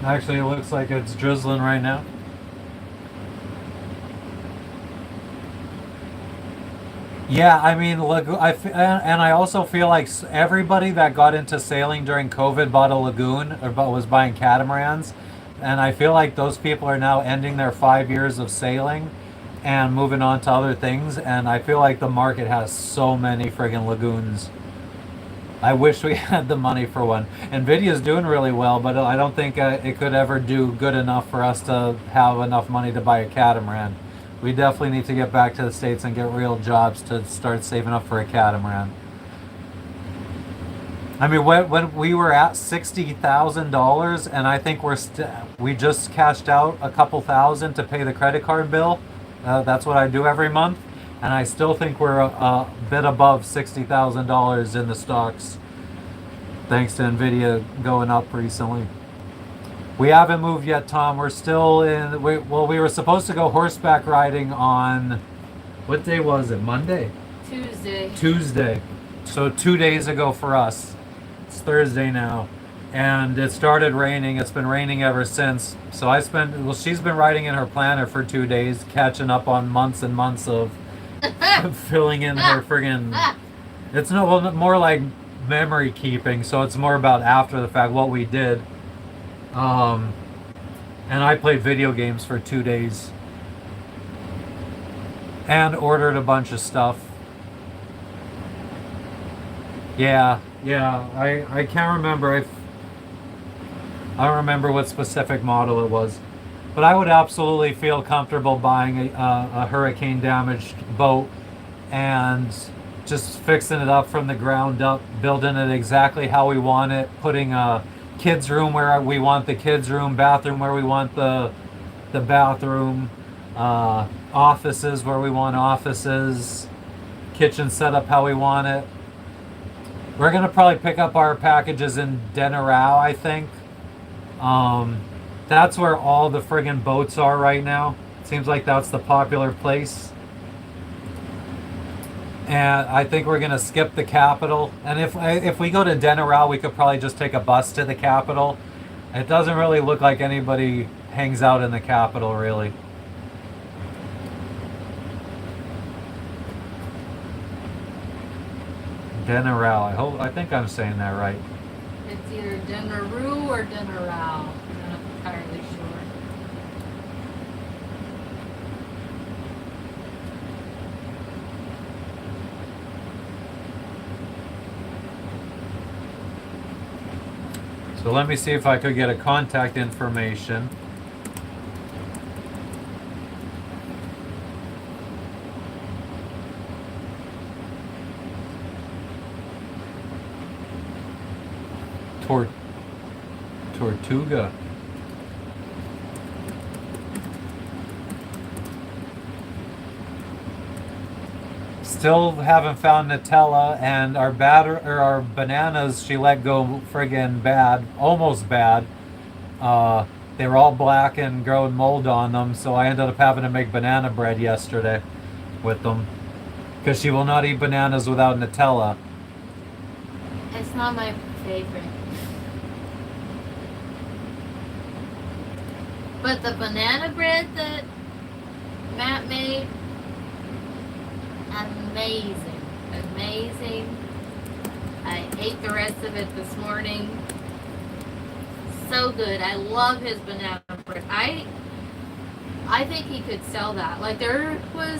Actually, it looks like it's drizzling right now. Yeah, I mean, look, and I also feel like everybody that got into sailing during COVID bought a lagoon or was buying catamarans, and I feel like those people are now ending their 5 years of sailing and moving on to other things, and I feel like the market has so many friggin' lagoons. I wish we had the money for one. Nvidia's doing really well, but I don't think it could ever do good enough for us to have enough money to buy a catamaran. We definitely need to get back to the States and get real jobs to start saving up for a catamaran. I mean, when we were at $60,000, and I think we just cashed out a couple thousand to pay the credit card bill. That's what I do every month. And I still think we're a bit above $60,000 in the stocks, thanks to Nvidia going up recently. We haven't moved yet, Tom. We're still in. We were supposed to go horseback riding on, what day was it? Monday? Tuesday. So 2 days ago for us. It's Thursday now. And it started raining. It's been raining ever since. So she's been riding in her planner for 2 days, catching up on months and months of filling in her friggin'. It's more like memory keeping, so it's more about after the fact what we did. And I played video games for 2 days and ordered a bunch of stuff. Yeah, I can't remember. I don't remember what specific model it was. But I would absolutely feel comfortable buying a hurricane damaged boat and just fixing it up from the ground up, building it exactly how we want it, putting a kids room where we want the kids room, bathroom where we want the bathroom, offices where we want offices, kitchen set up how we want it. We're gonna probably pick up our packages in Denarau, I think. That's where all the friggin' boats are right now. Seems like that's the popular place. And I think we're gonna skip the capital. And if we go to Denarau, we could probably just take a bus to the capital. It doesn't really look like anybody hangs out in the capital, really. Denarau. I think I'm saying that right. It's either Denaroo or Denarau. I'm not entirely sure. So let me see if I could get a contact information. Tortuga. Still haven't found Nutella, and our our bananas she let go friggin' bad, almost bad. They were all black and growing mold on them, so I ended up having to make banana bread yesterday with them because she will not eat bananas without Nutella. It's not my favorite. But the banana bread that Matt made, amazing. Amazing. I ate the rest of it this morning. So good. I love his banana bread. I think he could sell that. Like there was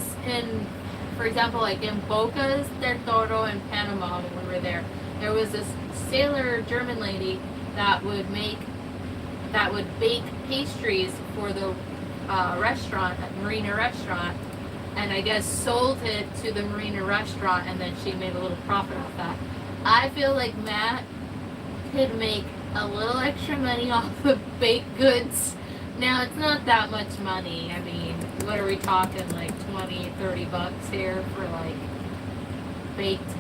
for example, like in Bocas del Toro in Panama when we were there was this sailor German lady that would bake pastries for the restaurant, Marina restaurant, and I guess sold it to the Marina restaurant, and then she made a little profit off that. I feel like Matt could make a little extra money off of baked goods. Now, it's not that much money. I mean, what are we talking, like 20, 30 bucks here for like baked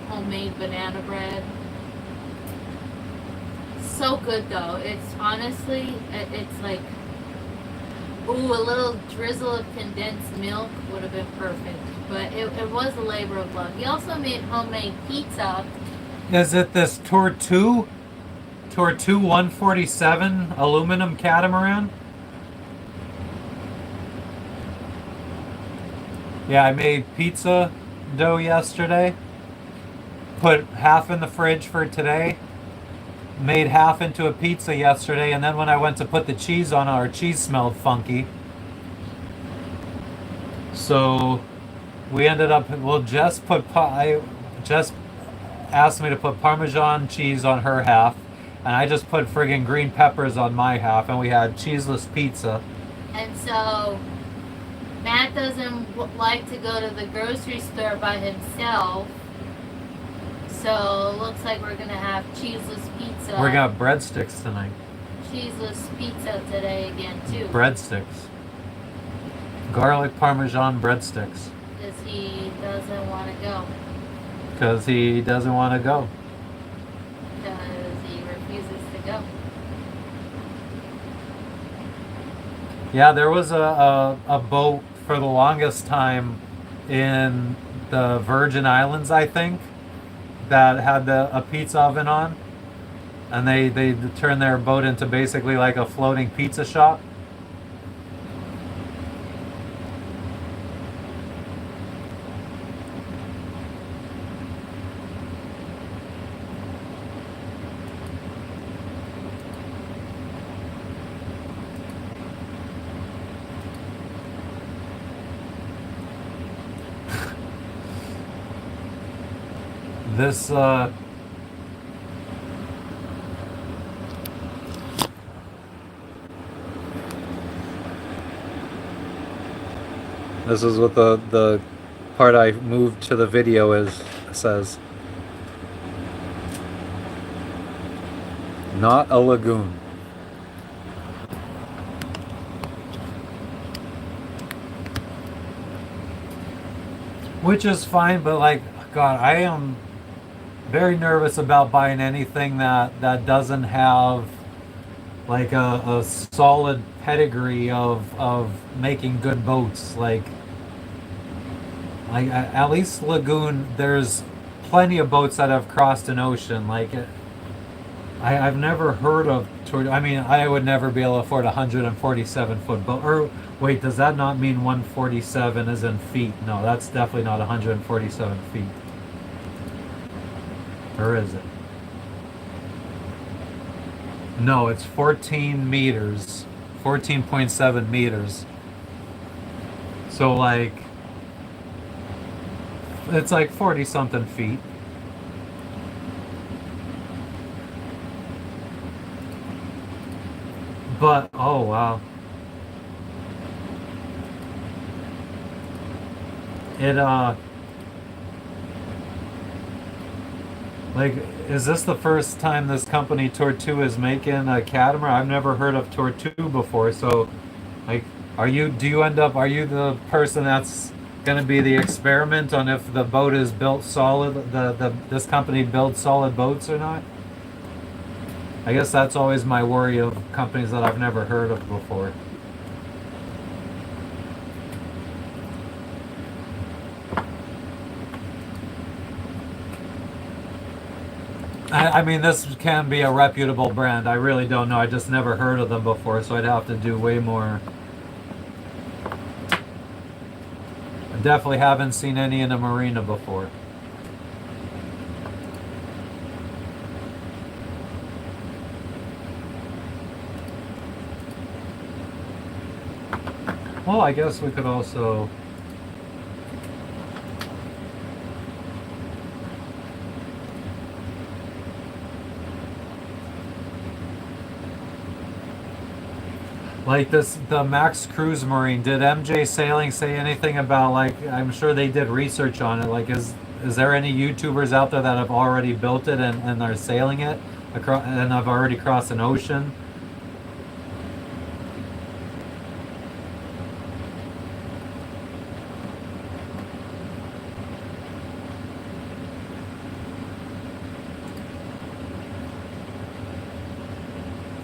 homemade banana bread? So good though. It's honestly, it's like, ooh, a little drizzle of condensed milk would have been perfect. But it was a labor of love. He also made homemade pizza. Is it this Tortu 147 aluminum catamaran? Yeah, I made pizza dough yesterday. Put half in the fridge for today. Made half into a pizza yesterday, and then when I went to put the cheese on, our cheese smelled funky. So we ended up, Jess asked me to put Parmesan cheese on her half, and I just put friggin' green peppers on my half, and we had cheeseless pizza. And so Matt doesn't like to go to the grocery store by himself. So it looks like we're gonna have cheeseless pizza. We're gonna have breadsticks tonight. Cheeseless pizza today again too. Breadsticks. Garlic Parmesan breadsticks. Because he doesn't want to go. Because he doesn't want to go. Because he refuses to go. Yeah, there was a boat for the longest time in the Virgin Islands, I think, that had a pizza oven on, and they turned their boat into basically like a floating pizza shop. This is what the part I moved to the video says. Not a lagoon. Which is fine, but like, God, I am very nervous about buying anything that doesn't have like a solid pedigree of making good boats. Like at least Lagoon, there's plenty of boats that have crossed an ocean. Like I've never heard of toward. I mean, I would never be able to afford a 147-foot boat. Or wait, does that not mean 147 is in feet? No, that's definitely not 147 feet. Or is it? No, it's 14 meters, 14.7 meters. So like, it's like 40 something feet. But, oh wow. It, like, is this the first time this company Tortue is making a catamaran? I've never heard of Tortue before, so, like, are you the person that's gonna be the experiment on if the boat is built solid, this company builds solid boats or not? I guess that's always my worry of companies that I've never heard of before. I mean, this can be a reputable brand. I really don't know. I just never heard of them before, so I'd have to do way more. I definitely haven't seen any in a marina before. Well, I guess we could also... Like this, the Max Cruise Marine, did MJ Sailing say anything about, like, I'm sure they did research on it, like, is there any YouTubers out there that have already built it and are sailing it across, and have already crossed an ocean?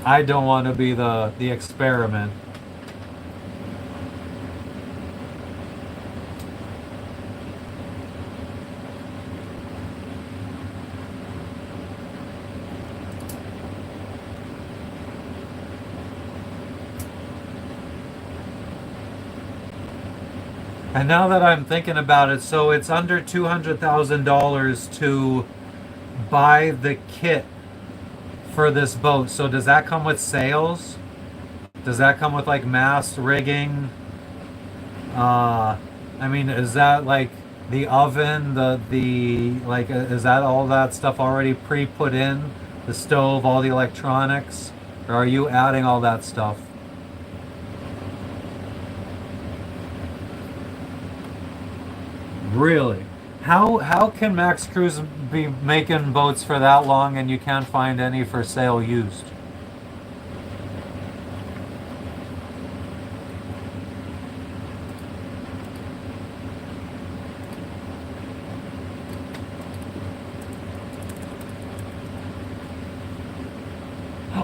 I don't want to be the experiment. And now that I'm thinking about it, so it's under $200,000 to buy the kit for this boat. So does that come with sails? Does that come with like mast rigging? I mean, is that like the oven, the like, is that all that stuff already pre-put in? The stove, all the electronics? Or are you adding all that stuff? Really? How can Max Cruise be making boats for that long and you can't find any for sale used?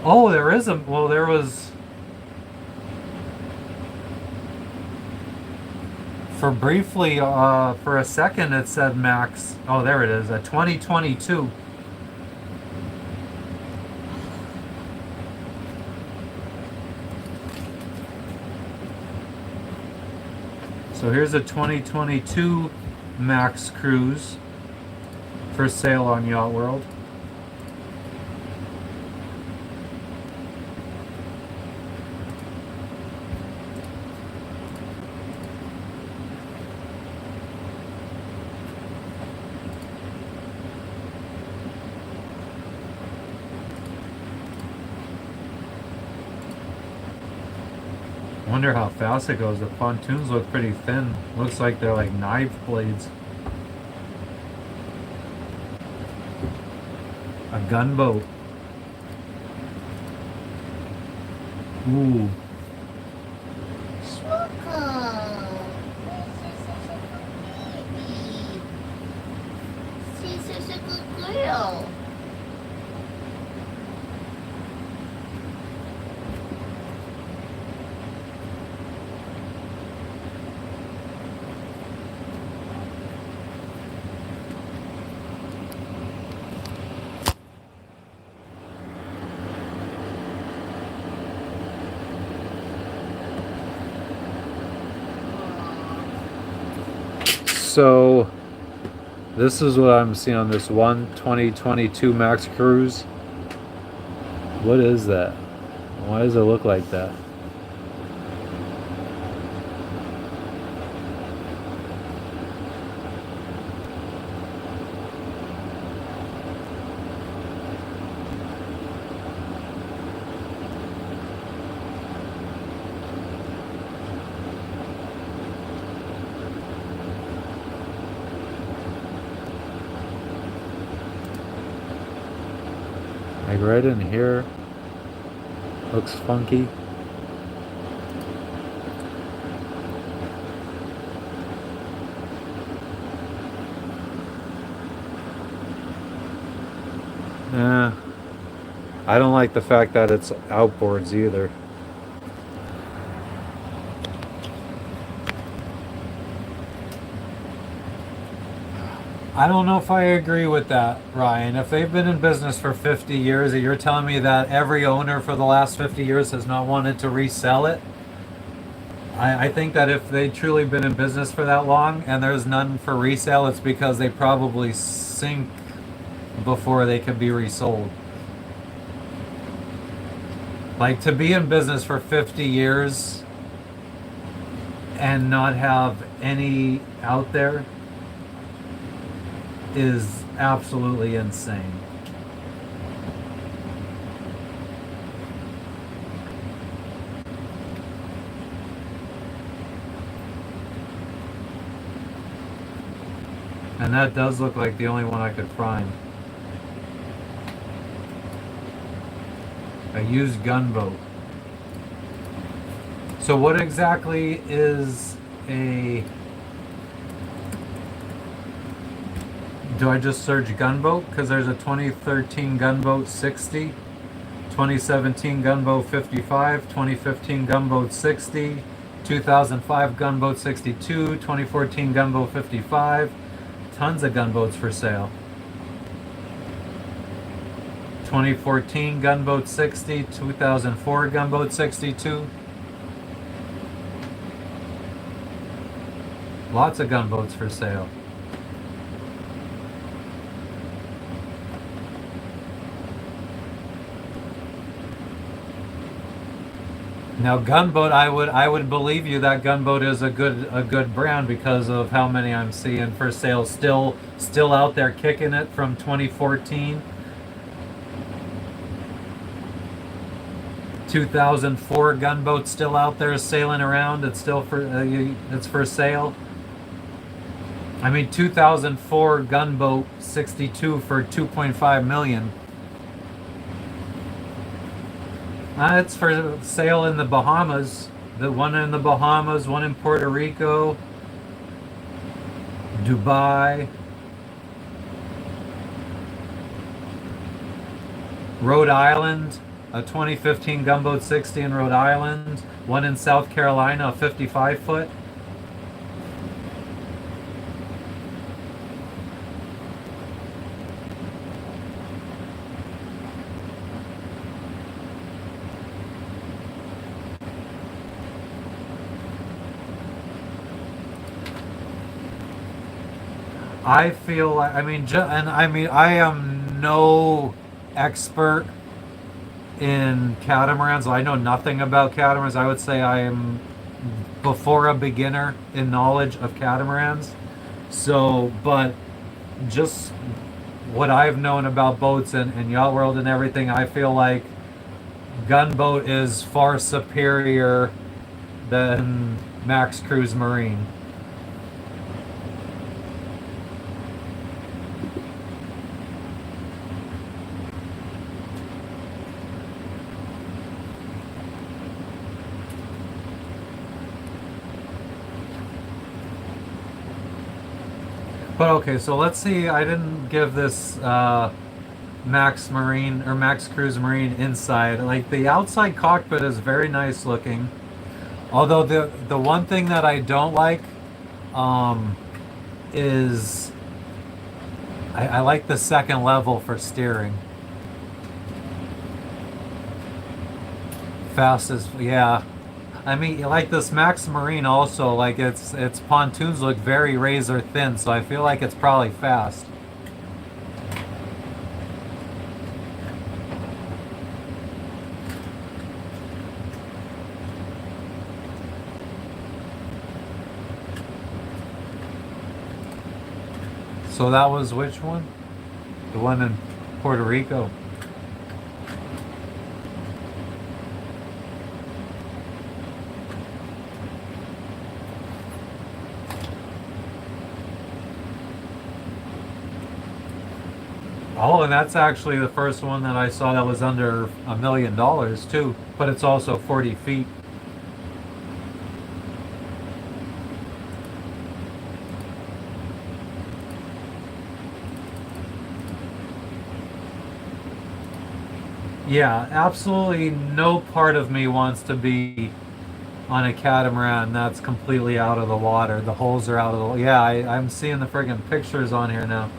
Oh, there isn't. Well, there was... For briefly, for a second, it said Max. Oh, there it is, a 2022. So here's a 2022 Max Cruise for sale on Yacht World. Wonder how fast it goes. The pontoons look pretty thin. Looks like they're like knife blades. A gunboat. Ooh. She's such a good girl. So this is what I'm seeing on this 2022 Max Cruise. What is that? Why does it look like that? Like right in here, looks funky. Yeah, I don't like the fact that it's outboards either. I don't know if I agree with that, Ryan. If they've been in business for 50 years, and you're telling me that every owner for the last 50 years has not wanted to resell it, I think that if they truly been in business for that long and there's none for resale, it's because they probably sink before they can be resold. Like, to be in business for 50 years and not have any out there is absolutely insane. And that does look like the only one I could find. A used gunboat. So what exactly is a... Do I just search gunboat? Because there's a 2013 gunboat 60, 2017 gunboat 55, 2015 gunboat 60, 2005 gunboat 62, 2014 gunboat 55. Tons of gunboats for sale. 2014 gunboat 60, 2004 gunboat 62. Lots of gunboats for sale. Now gunboat, I would believe you that gunboat is a good brand because of how many I'm seeing for sale still out there kicking it from 2014. 2004 gunboat still out there sailing around. It's still it's for sale. I mean 2004 gunboat 62 for 2.5 million. It's for sale in the Bahamas. The one in the Bahamas, one in Puerto Rico, Dubai, Rhode Island, a 2015 gunboat 60 in Rhode Island, one in South Carolina, a 55 foot. I feel like, I am no expert in catamarans. I know nothing about catamarans. I would say I am before a beginner in knowledge of catamarans. So, but just what I've known about boats and yacht world and everything, I feel like gunboat is far superior than Max Cruise Marine. But okay, so let's see. I didn't give this Max Marine or Max Cruise Marine inside. Like the outside cockpit is very nice looking. Although the one thing that I don't like is I like the second level for steering. Fastest, yeah. I mean, like this Max Marine also, like its pontoons look very razor thin, so I feel like it's probably fast. So that was which one? The one in Puerto Rico. Oh, and that's actually the first one that I saw that was under $1 million too, but it's also 40 feet. Yeah, absolutely no part of me wants to be on a catamaran that's completely out of the water. The holes are out of the... Yeah, I'm seeing the friggin' pictures on here now.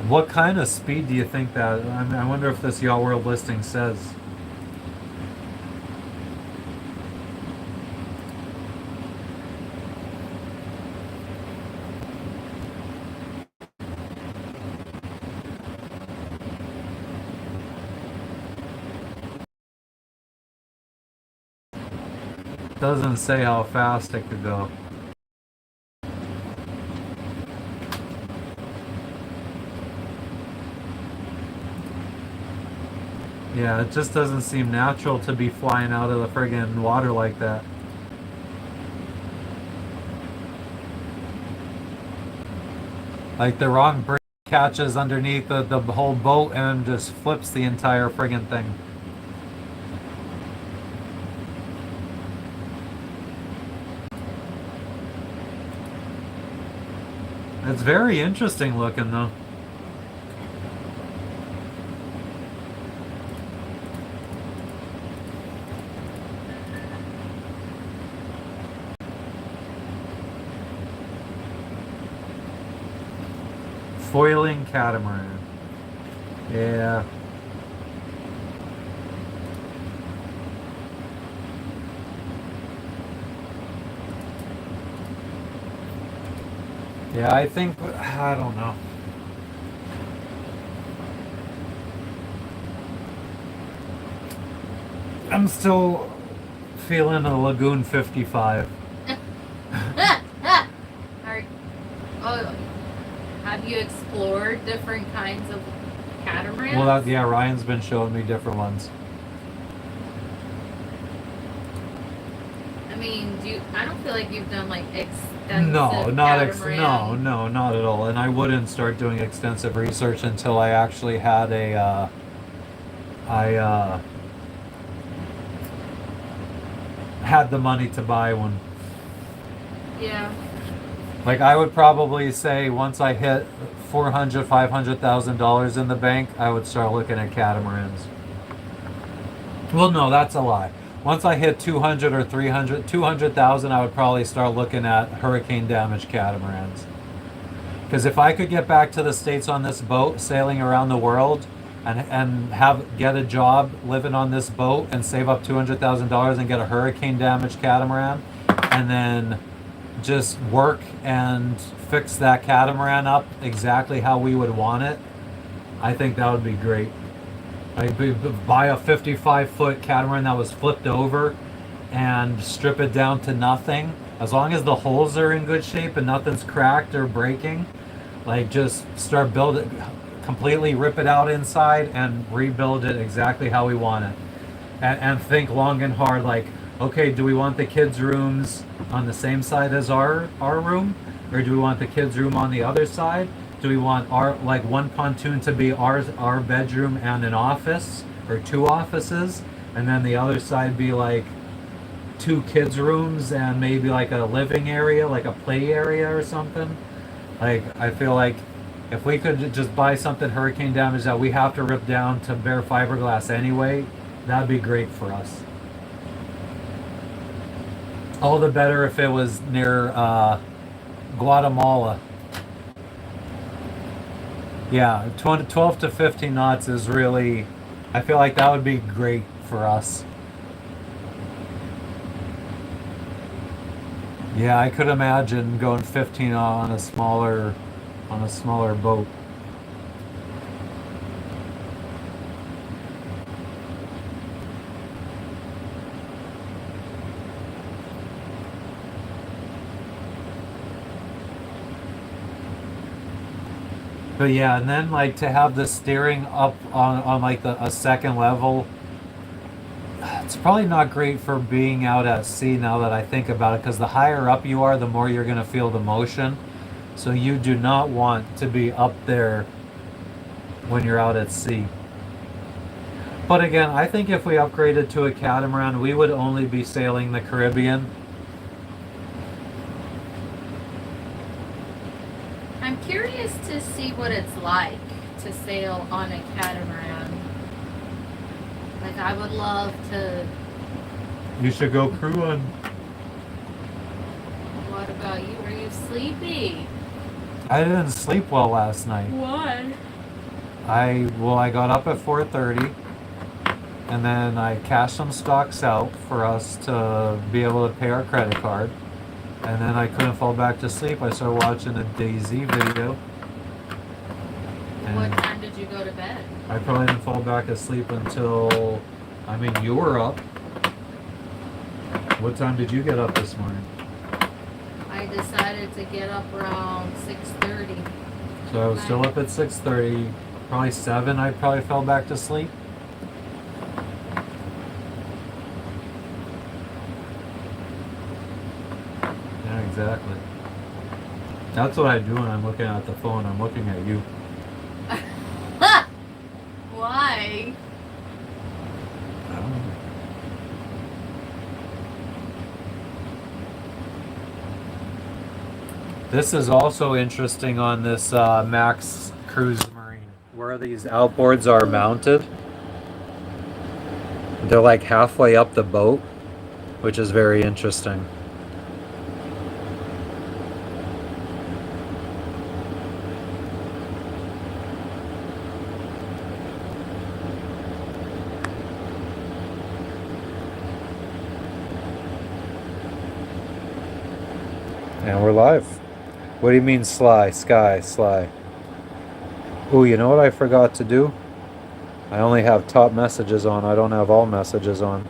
What kind of speed do you think that... I mean, I wonder if this Yacht World listing says. Doesn't say how fast it could go. Yeah, it just doesn't seem natural to be flying out of the friggin' water like that. Like the wrong brake catches underneath the whole boat and just flips the entire friggin' thing. It's very interesting looking though. Foiling catamaran. Yeah. Yeah, I think, I don't know. I'm still feeling a Lagoon 55. Oh, have you explored different kinds of catamarans? Well, yeah, Ryan's been showing me different ones. I mean, I don't feel like you've done like extensive No, catamaran. no, not at all. And I wouldn't start doing extensive research until I actually had had the money to buy one. Yeah. Like I would probably say once I hit $400,000-$500,000 in the bank, I would start looking at catamarans. Well, no, that's a lie. Once I hit 200 or 300, 200,000, I would probably start looking at hurricane damaged catamarans. Because if I could get back to the States on this boat, sailing around the world, and get a job living on this boat and save up $200,000 and get a hurricane damaged catamaran, and then just work and fix that catamaran up exactly how we would want it, I think that would be great. Like buy a 55-foot catamaran that was flipped over and strip it down to nothing. As long as the holes are in good shape and nothing's cracked or breaking, like just start building, completely rip it out inside and rebuild it exactly how we want it. And think long and hard, like, okay, do we want the kids' rooms on the same side as our room? Or do we want the kids' room on the other side? Do we want our, like, one pontoon to be our bedroom and an office, or two offices, and then the other side be like two kids' rooms and maybe like a living area, like a play area or something? Like, I feel like if we could just buy something hurricane damage that we have to rip down to bare fiberglass anyway, that'd be great for us. All the better if it was near Guatemala. Yeah, 12 to 15 knots is really, I feel like that would be great for us. Yeah, I could imagine going 15 on a smaller boat. But yeah, and then like to have the steering up on like a second level, it's probably not great for being out at sea now that I think about it, because the higher up you are, the more you're going to feel the motion. So you do not want to be up there when you're out at sea. But again, I think if we upgraded to a catamaran, we would only be sailing the Caribbean. I'm curious to see what it's like to sail on a catamaran. Like, I would love to. You should go cruising. What about you? Are you sleepy? I didn't sleep well last night. Why? I got up at 4:30, and then I cashed some stocks out for us to be able to pay our credit card. And then I couldn't fall back to sleep. I started watching a DayZ video. What And time did you go to bed? I probably didn't fall back asleep until, I mean, you were up. What time did you get up this morning? I decided to get up around 6:30. So I was still up at 6:30. Probably 7 I probably fell back to sleep. Yeah, exactly. That's what I do when I'm looking at the phone. I'm looking at you. Why? I don't know. This is also interesting on this Max Cruise Marine, where these outboards are mounted. They're like halfway up the boat, which is very interesting. And we're live. What do you mean sly? Sky, sly. Ooh, you know what I forgot to do? I only have top messages on. I don't have all messages on.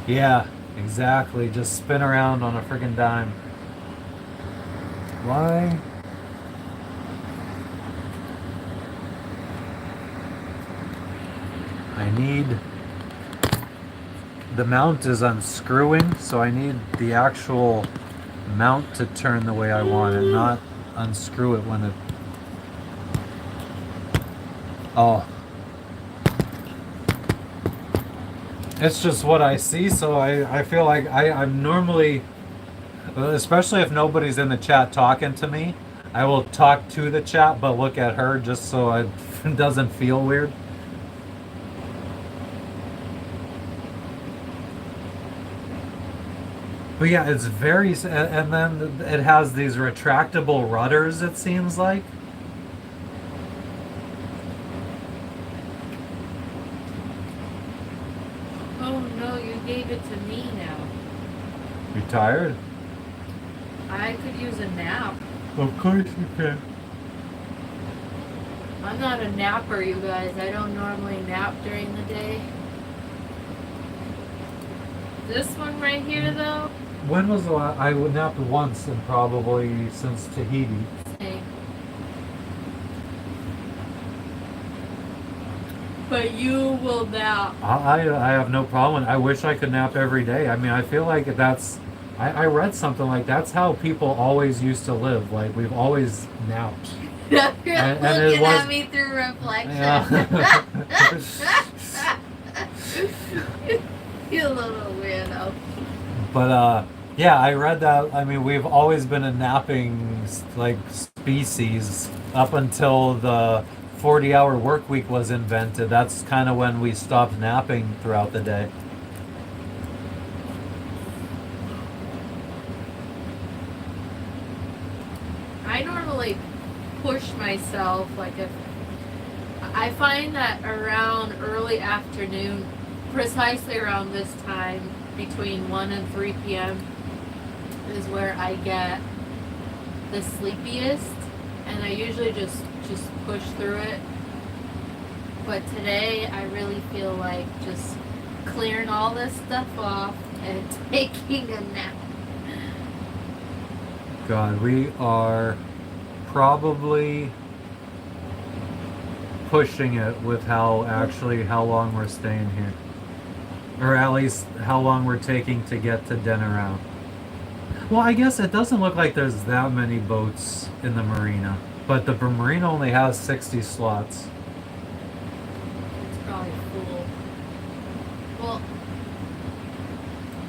Yeah, exactly. Just spin around on a freaking dime. Why? I need, the mount is unscrewing, so I need the actual mount to turn the way I want it, not unscrew it when it, oh. It's just what I see, so I feel like I'm normally, especially if nobody's in the chat talking to me, I will talk to the chat but look at her just so it doesn't feel weird. But yeah, it's very, and then it has these retractable rudders, it seems like. Oh no, you gave it to me now. You tired? I could use a nap. Of course you can. I'm not a napper, you guys. I don't normally nap during the day. This one right here, though. When was the last, I napped once and probably since Tahiti. Same. But you will nap. I have no problem. I wish I could nap every day. I mean, I feel like that's, I read something like that's how people always used to live. Like we've always napped. You're And looking it was, at me through reflection. yeah. You little weirdo. But yeah, I read that. I mean, we've always been a napping like species up until the 40-hour work week was invented. That's kind of when we stopped napping throughout the day. like push myself. Like if I find that around early afternoon, precisely around this time, between 1 and 3 p.m. is where I get the sleepiest, and I usually just push through it. But today I really feel like just clearing all this stuff off and taking a nap. God, we are probably pushing it with how long we're staying here. Or at least how long we're taking to get to Catamaran. Well, I guess it doesn't look like there's that many boats in the marina. But the marina only has 60 slots. It's probably full. Well,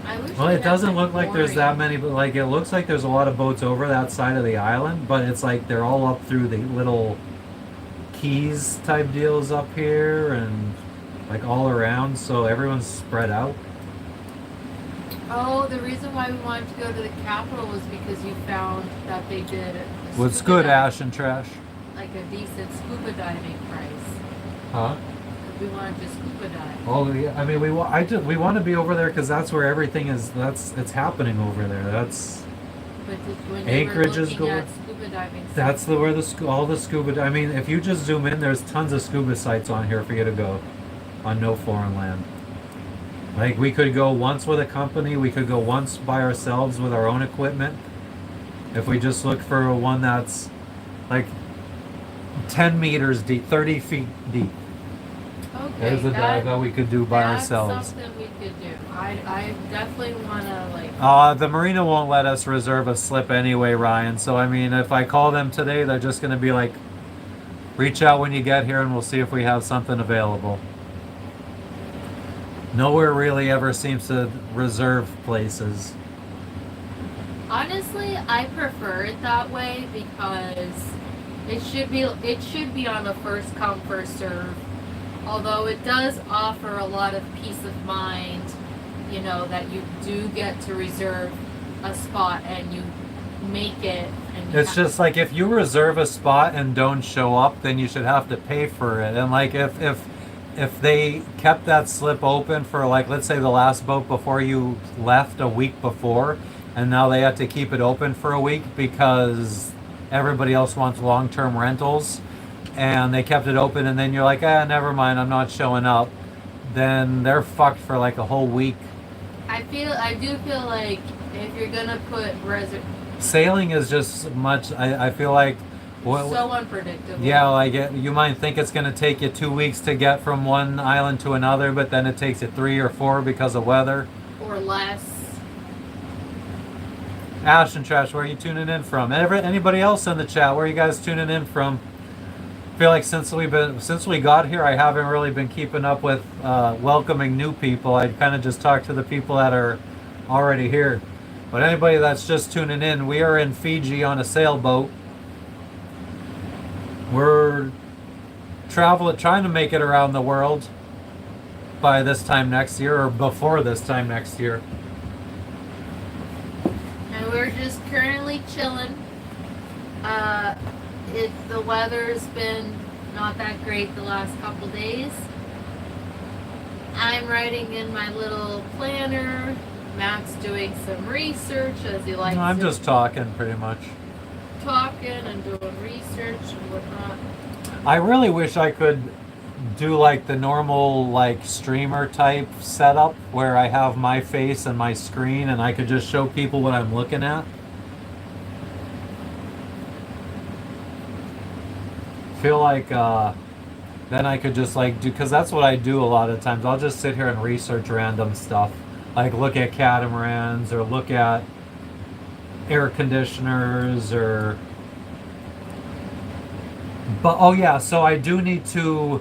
I wish Well, we it had doesn't some look like there's that mooring. many, but like it looks like there's a lot of boats over that side of the island, but it's like they're all up through the little keys type deals up here and like all around, so everyone's spread out. Oh, the reason why we wanted to go to the capital was because you found that they did What's scuba good, dive- Ash and Trash? like a decent scuba diving price. Huh? We wanted to scuba dive. Oh yeah, I mean we want to be over there because that's where everything is. It's happening over there. That's But when Anchorage they were is looking good. at scuba diving, that's where all the scuba. I mean, if you just zoom in, there's tons of scuba sites on here for you to go, on no foreign land. Like we could go once with a company, we could go once by ourselves with our own equipment. If we just look for one that's like 10 meters deep, 30 feet deep. okay, There's a dive that we could do by that's ourselves. something we could do. I definitely want to like. The marina won't let us reserve a slip anyway, Ryan. So, I mean, if I call them today, they're just going to be like, reach out when you get here and we'll see if we have something available. Nowhere really ever seems to reserve places. Honestly, I prefer it that way because it should be on a first come first serve. Although it does offer a lot of peace of mind, you know, that you do get to reserve a spot and you make it. And you It's just like if you reserve a spot and don't show up, then you should have to pay for it. And like if they kept that slip open for like let's say the last boat before you left a week before, and now they had to keep it open for a week because everybody else wants long-term rentals, and they kept it open, and then you're like, never mind, I'm not showing up. Then they're fucked for like a whole week. I do feel like if you're gonna put Sailing is just much. I feel like. so unpredictable. Yeah, like you might think it's going to take you 2 weeks to get from one island to another, but then it takes you 3 or 4 because of weather. Or less. Ash and Trash, where are you tuning in from? Anybody else in the chat? Where are you guys tuning in from? I feel like since we got here, I haven't really been keeping up with welcoming new people. I kind of just talk to the people that are already here. But anybody that's just tuning in, we are in Fiji on a sailboat. We're trying to make it around the world by this time next year, or before this time next year. And we're just currently chilling. The weather's been not that great the last couple days. I'm writing in my little planner. Matt's doing some research as he likes. I'm just talking pretty much. Talking and doing research and whatnot. I really wish I could do like the normal like streamer type setup where I have my face and my screen and I could just show people what I'm looking at. Feel like then I could just like do, because that's what I do a lot of times. I'll just sit here and research random stuff, like look at catamarans or look at air conditioners or. But oh yeah, so I do need to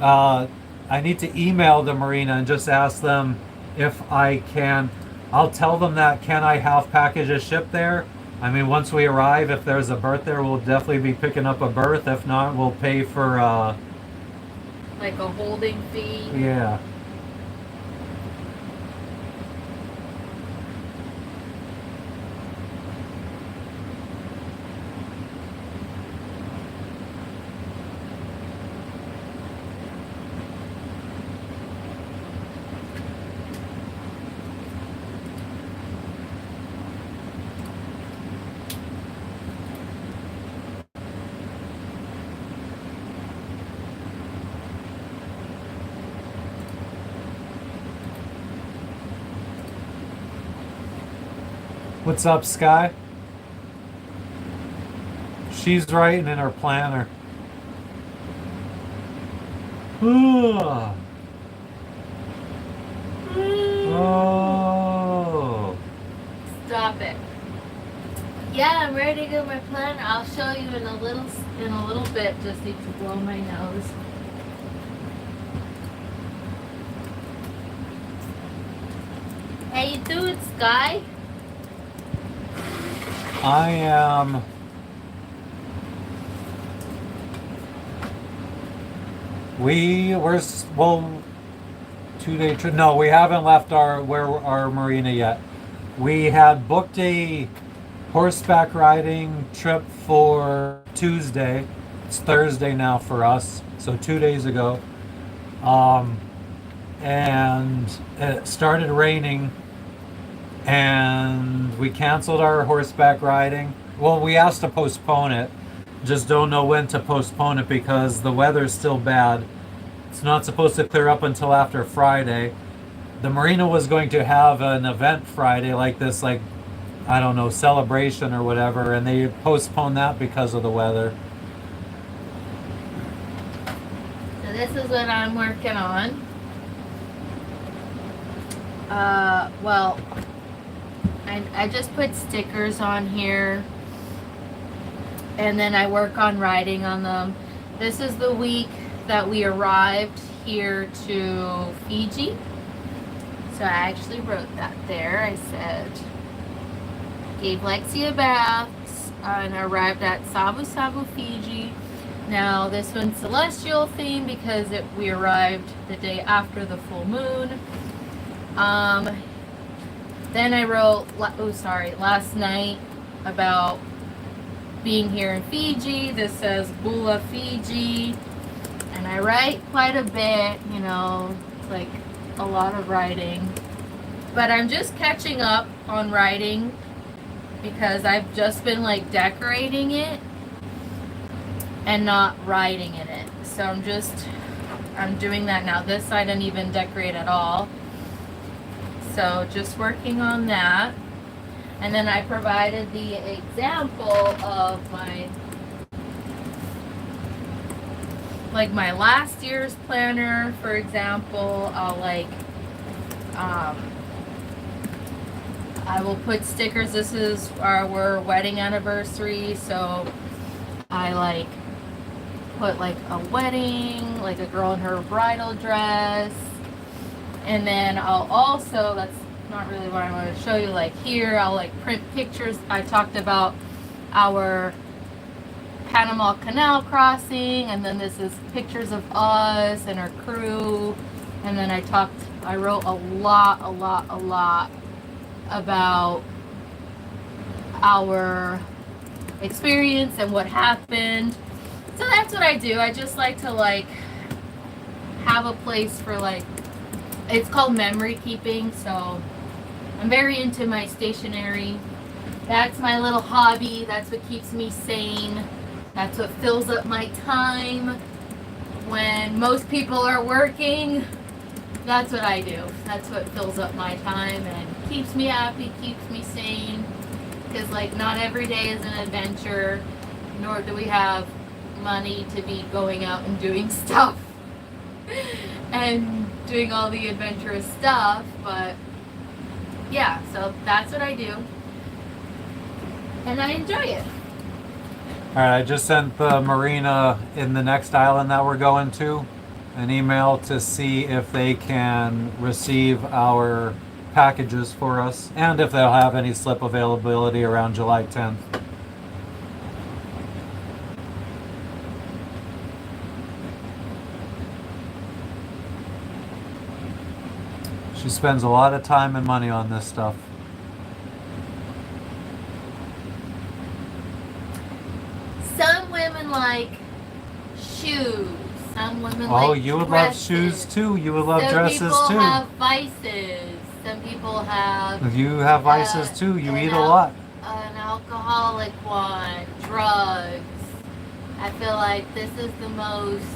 email the marina and just ask them if I can. I'll tell them that can I have packages shipped there. I mean, once we arrive, if there's a berth there, we'll definitely be picking up a berth. If not, we'll pay for like a holding fee. Yeah. What's up, Sky? She's writing in her planner. Ugh. Oh. Stop it. Yeah, I'm ready to get my planner. I'll show you in a little bit. Just need to blow my nose. How you doing, Sky? I am. Well, 2-day trip. No, we haven't left our marina yet. We had booked a horseback riding trip for Tuesday. It's Thursday now for us, so 2 days ago. And it started raining, and we canceled our horseback riding. Well, we asked to postpone it. Just don't know when to postpone it because the weather's still bad. It's not supposed to clear up until after Friday. The marina was going to have an event Friday like this, like, I don't know, celebration or whatever, and they postponed that because of the weather. So this is what I'm working on. Well, I just put stickers on here, and then I work on writing on them. This is the week that we arrived here to Fiji. So I actually wrote that there. I said, gave Lexi a bath and arrived at Savusavu, Fiji. Now this one's celestial theme because we arrived the day after the full moon. Then I wrote, last night about being here in Fiji. This says Bula, Fiji. And I write quite a bit, you know, it's like a lot of writing. But I'm just catching up on writing because I've just been like decorating it and not writing in it. So I'm doing that now. This I didn't even decorate at all. So just working on that. And then I provided the example of my last year's planner, for example. I will put stickers. This is our wedding anniversary, so I put a wedding, like a girl in her bridal dress. And then I'll also, that's not really what I want to show you, here I'll print pictures. I talked about our Panama Canal crossing, and then this is pictures of us and our crew. And then I wrote a lot about our experience and what happened. So that's what I do. I just like to have a place for it's called memory keeping. So I'm very into my stationery. That's my little hobby. That's what keeps me sane. That's what fills up my time when most people are working. That's what I do. That's what fills up my time and keeps me happy, keeps me sane. Because not every day is an adventure, nor do we have money to be going out and doing stuff and doing all the adventurous stuff. But yeah, so that's what I do, and I enjoy it. Alright, I just sent the marina in the next island that we're going to an email to see if they can receive our packages for us and if they'll have any slip availability around July 10th. She spends a lot of time and money on this stuff. Some women like shoes. Some women you would love shoes too. You would love dresses too. Some people have vices. Some people have... You have vices too. You eat a lot. An alcoholic one. Drugs. I feel like this is the most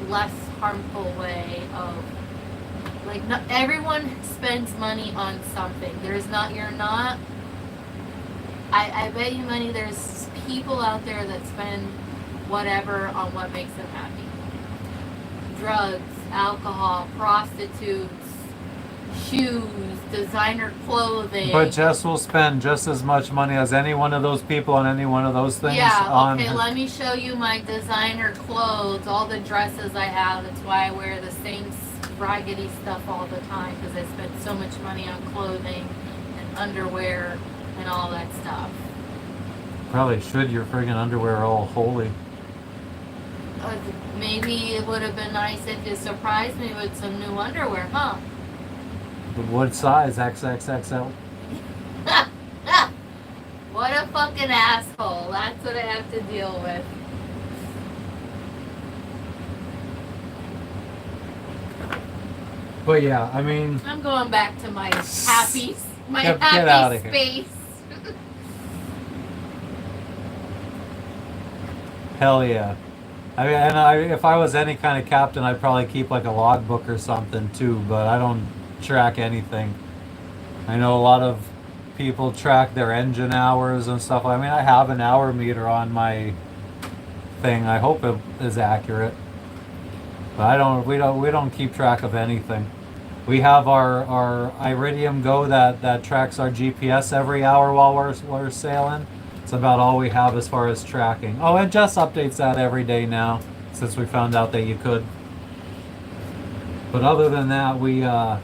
less harmful way of Like, not everyone spends money on something. You're not. I bet you money there's people out there that spend whatever on what makes them happy. Drugs, alcohol, prostitutes, shoes, designer clothing. But Jess will spend just as much money as any one of those people on any one of those things. Yeah, okay, let me show you my designer clothes, all the dresses I have. That's why I wear the same raggedy stuff all the time, because I spend so much money on clothing and underwear and all that stuff. Probably should. Your friggin' underwear are all holy. Maybe it would have been nice if you surprised me with some new underwear, huh? What size? XXXL? What a fucking asshole. That's what I have to deal with. But yeah, I mean, I'm going back to my happy Get outta here. space. hell yeah. I mean, if I was any kind of captain, I'd probably keep like a logbook or something too, but I don't track anything. I know a lot of people track their engine hours and stuff. I mean, I have an hour meter on my thing. I hope it is accurate. But we don't keep track of anything. We have our Iridium Go that tracks our GPS every hour while we're sailing. It's about all we have as far as tracking. Oh, and Jess updates that every day now, since we found out that you could. But other than that, we don't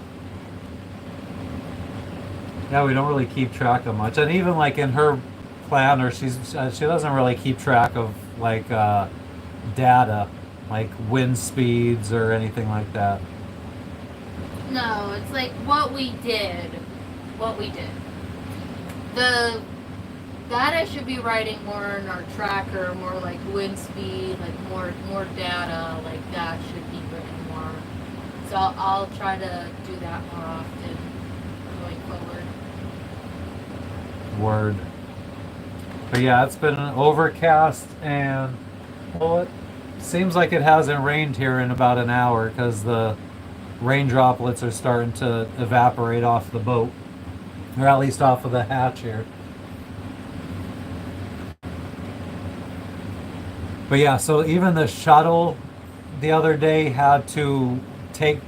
really keep track of much. And even like in her planner, she doesn't really keep track of like data, like wind speeds or anything like that. No, it's like what we did. That I should be writing more in our tracker, more like wind speed, like more data, like that should be written more. So I'll try to do that more often going forward. Word. But yeah, it's been overcast and well, it seems like it hasn't rained here in about an hour because the rain droplets are starting to evaporate off the boat, or at least off of the hatch here. But yeah, so even the shuttle the other day had to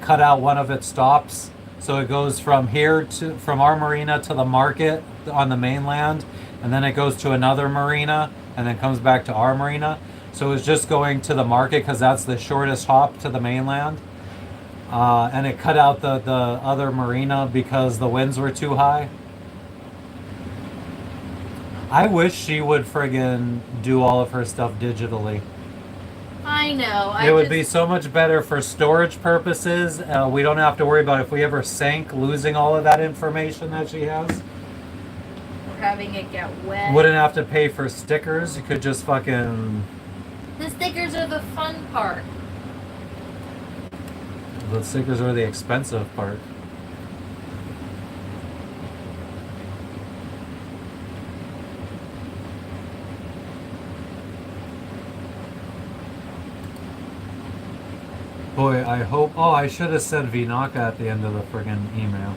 cut out one of its stops. So it goes from our marina to the market on the mainland, and then it goes to another marina, and then comes back to our marina. So it's just going to the market because that's the shortest hop to the mainland. And it cut out the other marina because the winds were too high. I wish she would friggin' do all of her stuff digitally. I know. It would be so much better for storage purposes. We don't have to worry about if we ever sank, losing all of that information that she has. Or having it get wet. Wouldn't have to pay for stickers. You could just fucking... The stickers are the fun part. The stickers are the expensive part. Boy, I hope... Oh, I should have said Vinaka at the end of the friggin' email.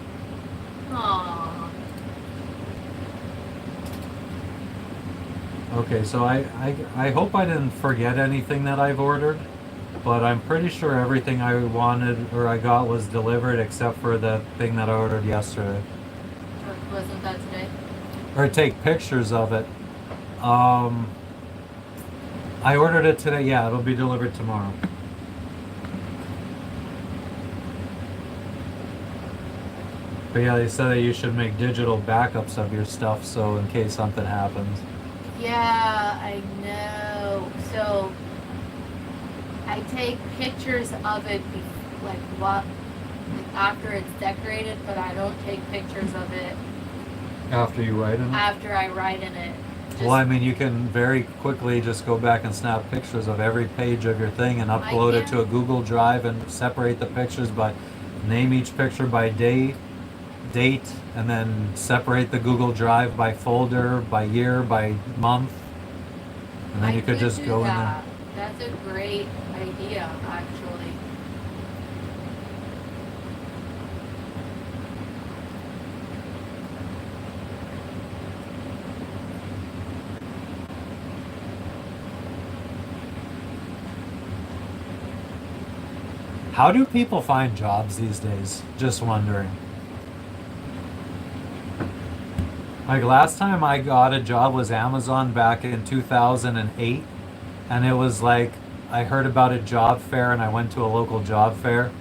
Aww. Okay, so I hope I didn't forget anything that I've ordered, but I'm pretty sure everything I wanted or I got was delivered except for the thing that I ordered yesterday. Wasn't that today? Or take pictures of it. I ordered it today. Yeah, it'll be delivered tomorrow. But yeah, they said that you should make digital backups of your stuff so in case something happens. Yeah, I know. So I take pictures of it after it's decorated, but I don't take pictures of it After you write in it? after I write in it. Well, I mean, you can very quickly just go back and snap pictures of every page of your thing and upload it to a Google Drive and separate the pictures by name each picture by date, and then separate the Google Drive by folder, by year, by month. And then you could just go in there. That's a great idea, actually. How do people find jobs these days? Just wondering. Like last time I got a job was Amazon back in 2008, and it was like I heard about a job fair and I went to a local job fair.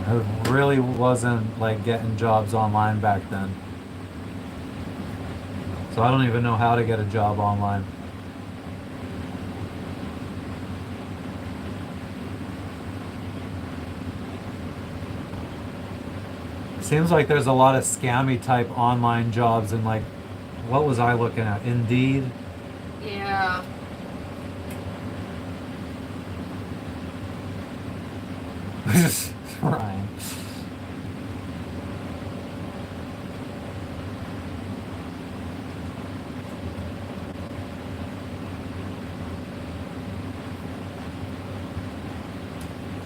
It really wasn't like getting jobs online back then. So I don't even know how to get a job online. Seems like there's a lot of scammy type online jobs and like, what was I looking at? Indeed. Yeah. Ryan.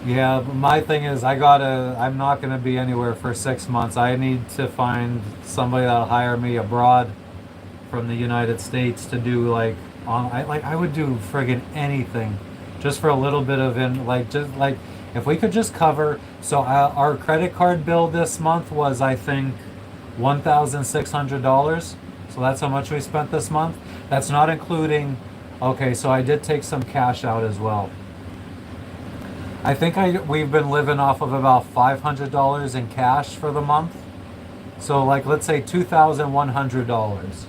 Yeah, but my thing is I'm not gonna be anywhere for 6 months. I need to find somebody that'll hire me abroad from the United States to do I would do friggin' anything just for a little bit of if we could just cover. So our credit card bill this month was, I think, $1,600. So that's how much we spent this month. That's not including. Okay, so I did take some cash out as well. I think we've been living off of about $500 in cash for the month. So like, let's say $2,100.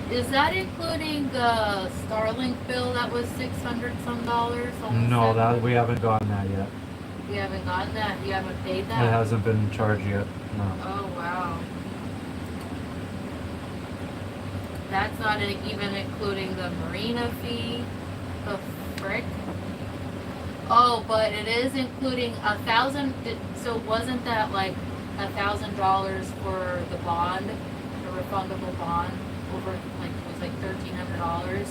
Is that including the Starlink bill that was $600 some dollars? No, that we haven't gotten that yet. You haven't gotten that? You haven't paid that? It hasn't been charged yet. No. Oh wow. That's not even including the marina fee. The frick. Oh, but it is including $1,000. So wasn't that like $1,000 for the bond, the refundable bond? Over it was like $1,300.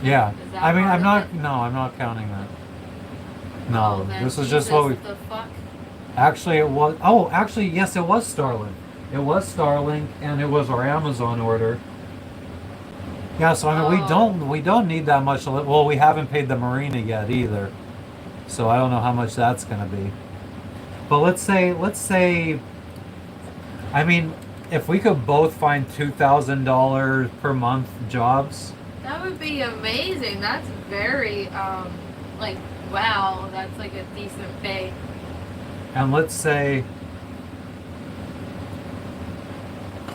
Yeah. Is that I mean, part I'm of not. it? No, I'm not counting that. Oh, No, then this is just what we. the fuck? Actually, it was. Oh, actually, yes, it was Starlink. It was Starlink, and it was our Amazon order. Yeah, so I mean, Oh. we don't need that much. Well, we haven't paid the marina yet either, so I don't know how much that's gonna be. But let's say, I mean, if we could both find $2,000 per month jobs. That would be amazing. That's very like wow. That's like a decent pay. And let's say,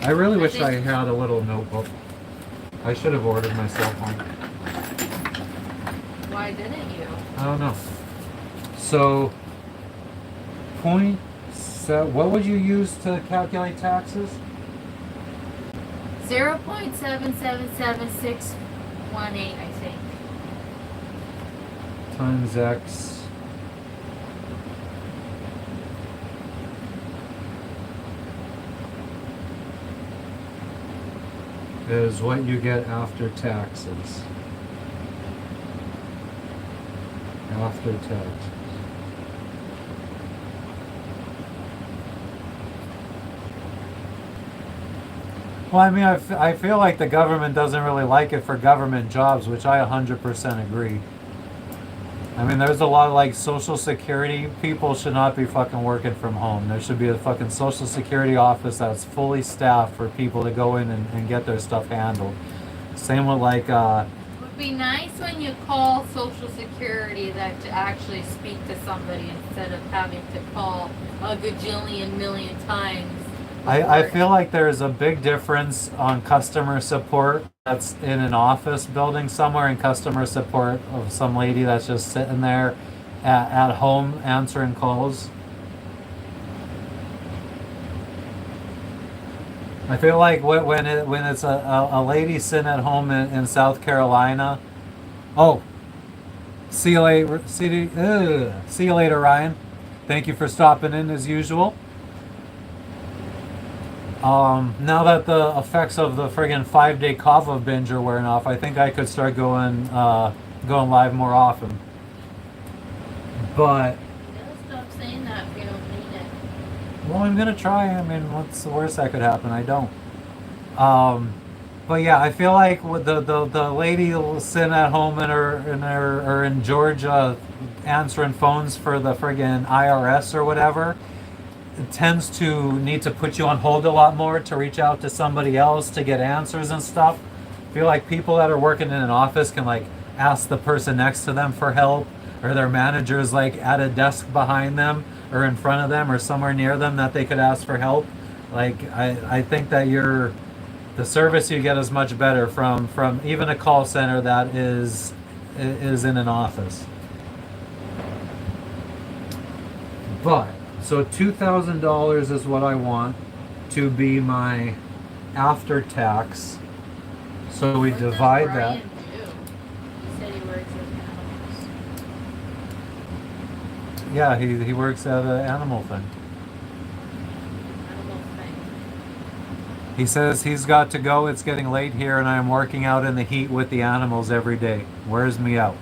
I really wish I think- had a little notebook. I should have ordered myself one. Why didn't you? I don't know. So, what would you use to calculate taxes? 0.777618, I think. Times X. Is what you get after taxes. After taxes. Well, I mean, I feel like the government doesn't really like it for government jobs, which I 100% agree. I mean, there's a lot of like Social Security people should not be fucking working from home. There should be a fucking Social Security office that's fully staffed for people to go in and get their stuff handled. Same with like, It would be nice when you call Social Security that to actually speak to somebody instead of having to call a gajillion million times. I feel like there's a big difference on customer support that's in an office building somewhere and customer support of some lady that's just sitting there at home answering calls. I feel like when it's a lady sitting at home in South Carolina. Oh, see you later. See you later, Ryan. Thank you for stopping in as usual. Now that the effects of the friggin' 5-day kava binge are wearing off, I think I could start going live more often. But Stop saying that if you don't mean it. well, I'm gonna try. I mean, what's the worst that could happen? I don't. But yeah, I feel like with the lady sitting at home or in Georgia answering phones for the friggin' IRS or whatever tends to need to put you on hold a lot more to reach out to somebody else to get answers and stuff. I feel like people that are working in an office can like ask the person next to them for help, or their manager's like at a desk behind them or in front of them or somewhere near them that they could ask for help. Like I think that the service you get is much better from even a call center that is in an office. But so $2,000 is what I want to be my after tax. So we What does divide Brian that. do? He said he works with animals. Yeah, he works at an animal thing. Animal thing. He says he's got to go. It's getting late here, and I'm working out in the heat with the animals every day. Wears me out.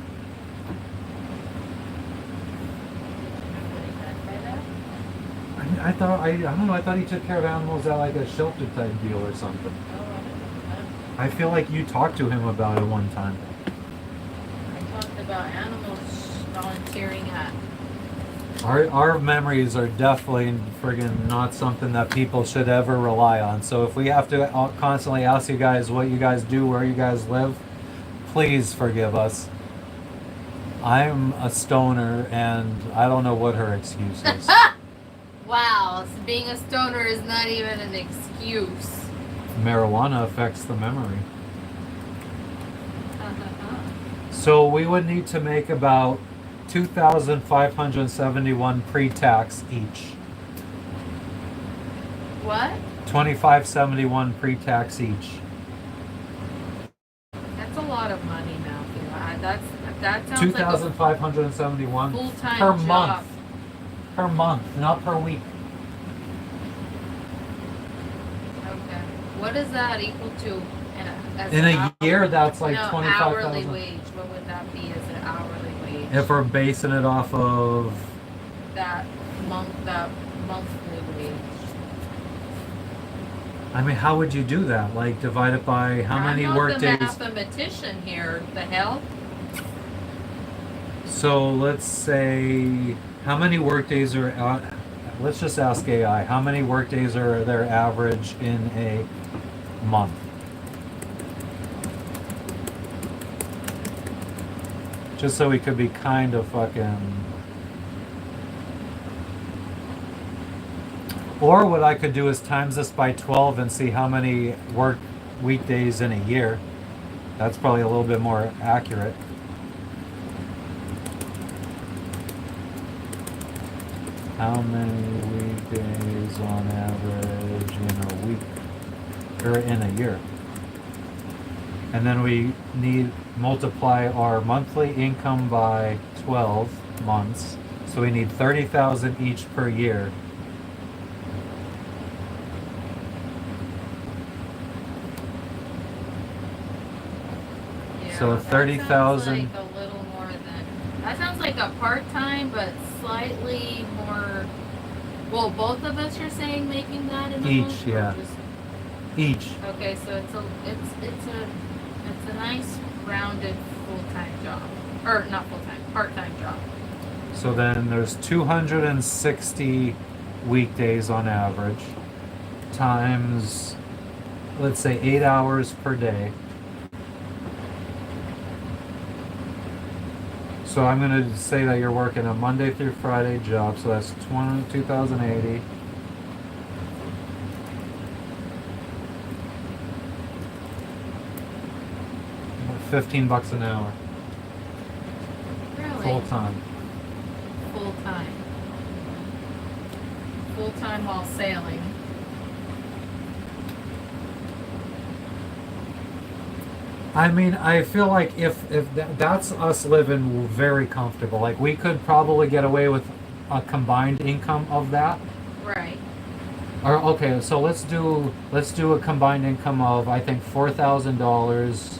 What he meant by that? I don't know. I thought he took care of animals at like a shelter type deal or something. Oh, I didn't know I feel like you talked to him about it one time. that. I talked about animals volunteering at. Our memories are definitely friggin' not something that people should ever rely on. So if we have to constantly ask you guys what you guys do, where you guys live, please forgive us. I'm a stoner and I don't know what her excuse is. Wow, so being a stoner is not even an excuse. Marijuana affects the memory. So we would need to make about 2,571 pre-tax each. What? 2571 pre-tax each. That's a lot of money, Matthew. That sounds 2,571 like a full-time per job. month. Per month, not per week. Okay. What does that equal to as In an a year, that's like no, 25,000. hourly wage. What would that be as an hourly wage? If we're basing it off of, that monthly wage. I mean, how would you do that? Like divide it by how many work I'm days? not the mathematician here. The hell? So let's say how many work days are? Let's just ask AI. How many work days are there average in a month? Just so we could be kind of fucking. Or what I could do is times this by 12 and see how many work weekdays in a year. That's probably a little bit more accurate. How many weekdays on average in a week or in a year? And then we need multiply our monthly income by 12 months. So we need 30,000 each per year. Yeah, So that 30,000 sounds like a little more than. That sounds like a part-time, but slightly more. Well, both of us are saying making that in a Each, month, or yeah. just- each. Okay, so it's a nice rounded full-time job, or not full-time, part-time job. So then there's 260 weekdays on average times, let's say 8 hours per day. So I'm going to say that you're working a Monday through Friday job, so that's 2,080. $15 an hour, Really? full time. Full-time. Full-time while sailing. I mean, I feel like if that's us living very comfortable. Like we could probably get away with a combined income of that. Right. Or okay, so let's do a combined income of I think $4,000.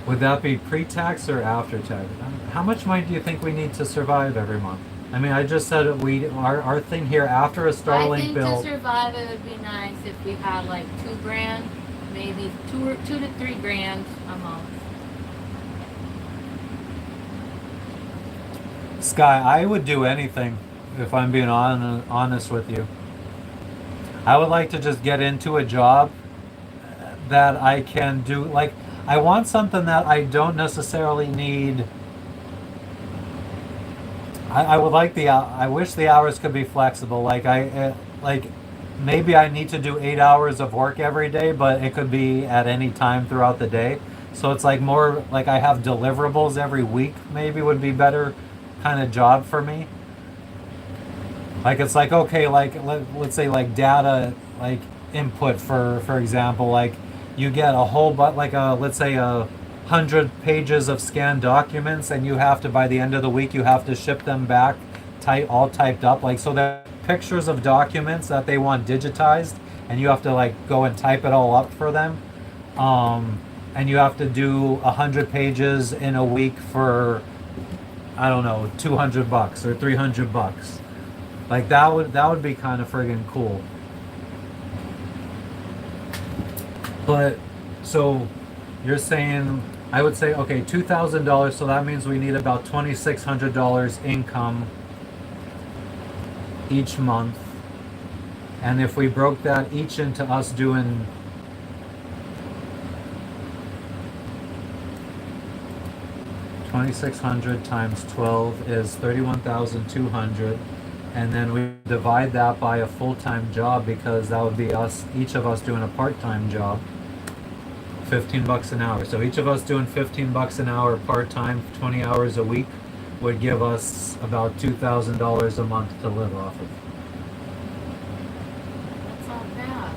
Would that be pre-tax or after tax? How much money do you think we need to survive every month? I mean, I just said our thing here after a I Starlink think bill. to survive, it would be nice if we had like 2 grand, maybe two to 3 grand a month. Sky, I would do anything if I'm being honest with you. I would like to just get into a job that I can do. Like, I want something that I don't necessarily need. I would like I wish the hours could be flexible. Like maybe I need to do 8 hours of work every day, but it could be at any time throughout the day. So it's like more like I have deliverables every week. Maybe would be better kind of job for me. Like it's like okay, like let's say like data like input for example, like you get a whole but like a let's say 100 pages of scanned documents, and you have to by the end of the week you have to ship them back, all typed up, like so that pictures of documents that they want digitized, and you have to like go and type it all up for them, and you have to do 100 pages in a week for I don't know $200 or $300. Like that would be kind of friggin' cool. But so you're saying I would say okay, $2,000. So that means we need about $2,600 income each month. And if we broke that each into us doing 2,600 times 12 is 31,200, and then we divide that by a full-time job because that would be us, each of us doing a part-time job. $15 an hour. So each of us doing $15 an hour part-time, 20 hours a week, would give us about $2,000 a month to live off of. That's not bad.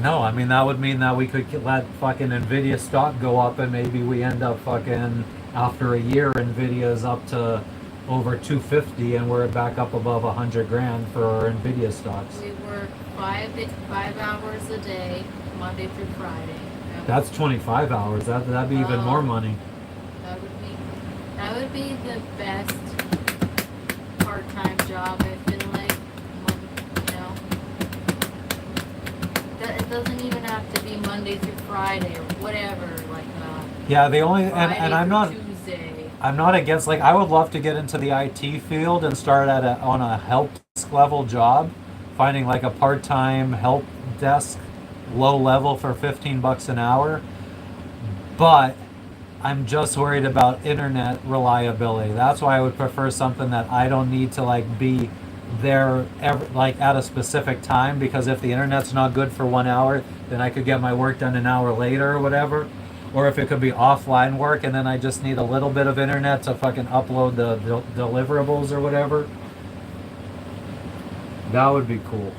No, I mean that would mean that we could let fucking Nvidia stock go up, and maybe we end up fucking after a year Nvidia's up to over 250, and we're back up above 100 grand for our Nvidia stocks. We work 5 hours a day, Monday through Friday. That's 25 hours. That'd be even more money. That would be the best part-time job. I feel like, you know, that it doesn't even have to be Monday through Friday or whatever. Like yeah, the only Friday and I'm not Tuesday. I'm not against, like I would love to get into the IT field and start on a help desk level job, finding like a part-time help desk low level for $15 an hour. But I'm just worried about internet reliability. That's why I would prefer something that I don't need to like be there like at a specific time, because if the internet's not good for 1 hour, then I could get my work done an hour later or whatever. Or if it could be offline work and then I just need a little bit of internet to fucking upload the deliverables or whatever. That would be cool.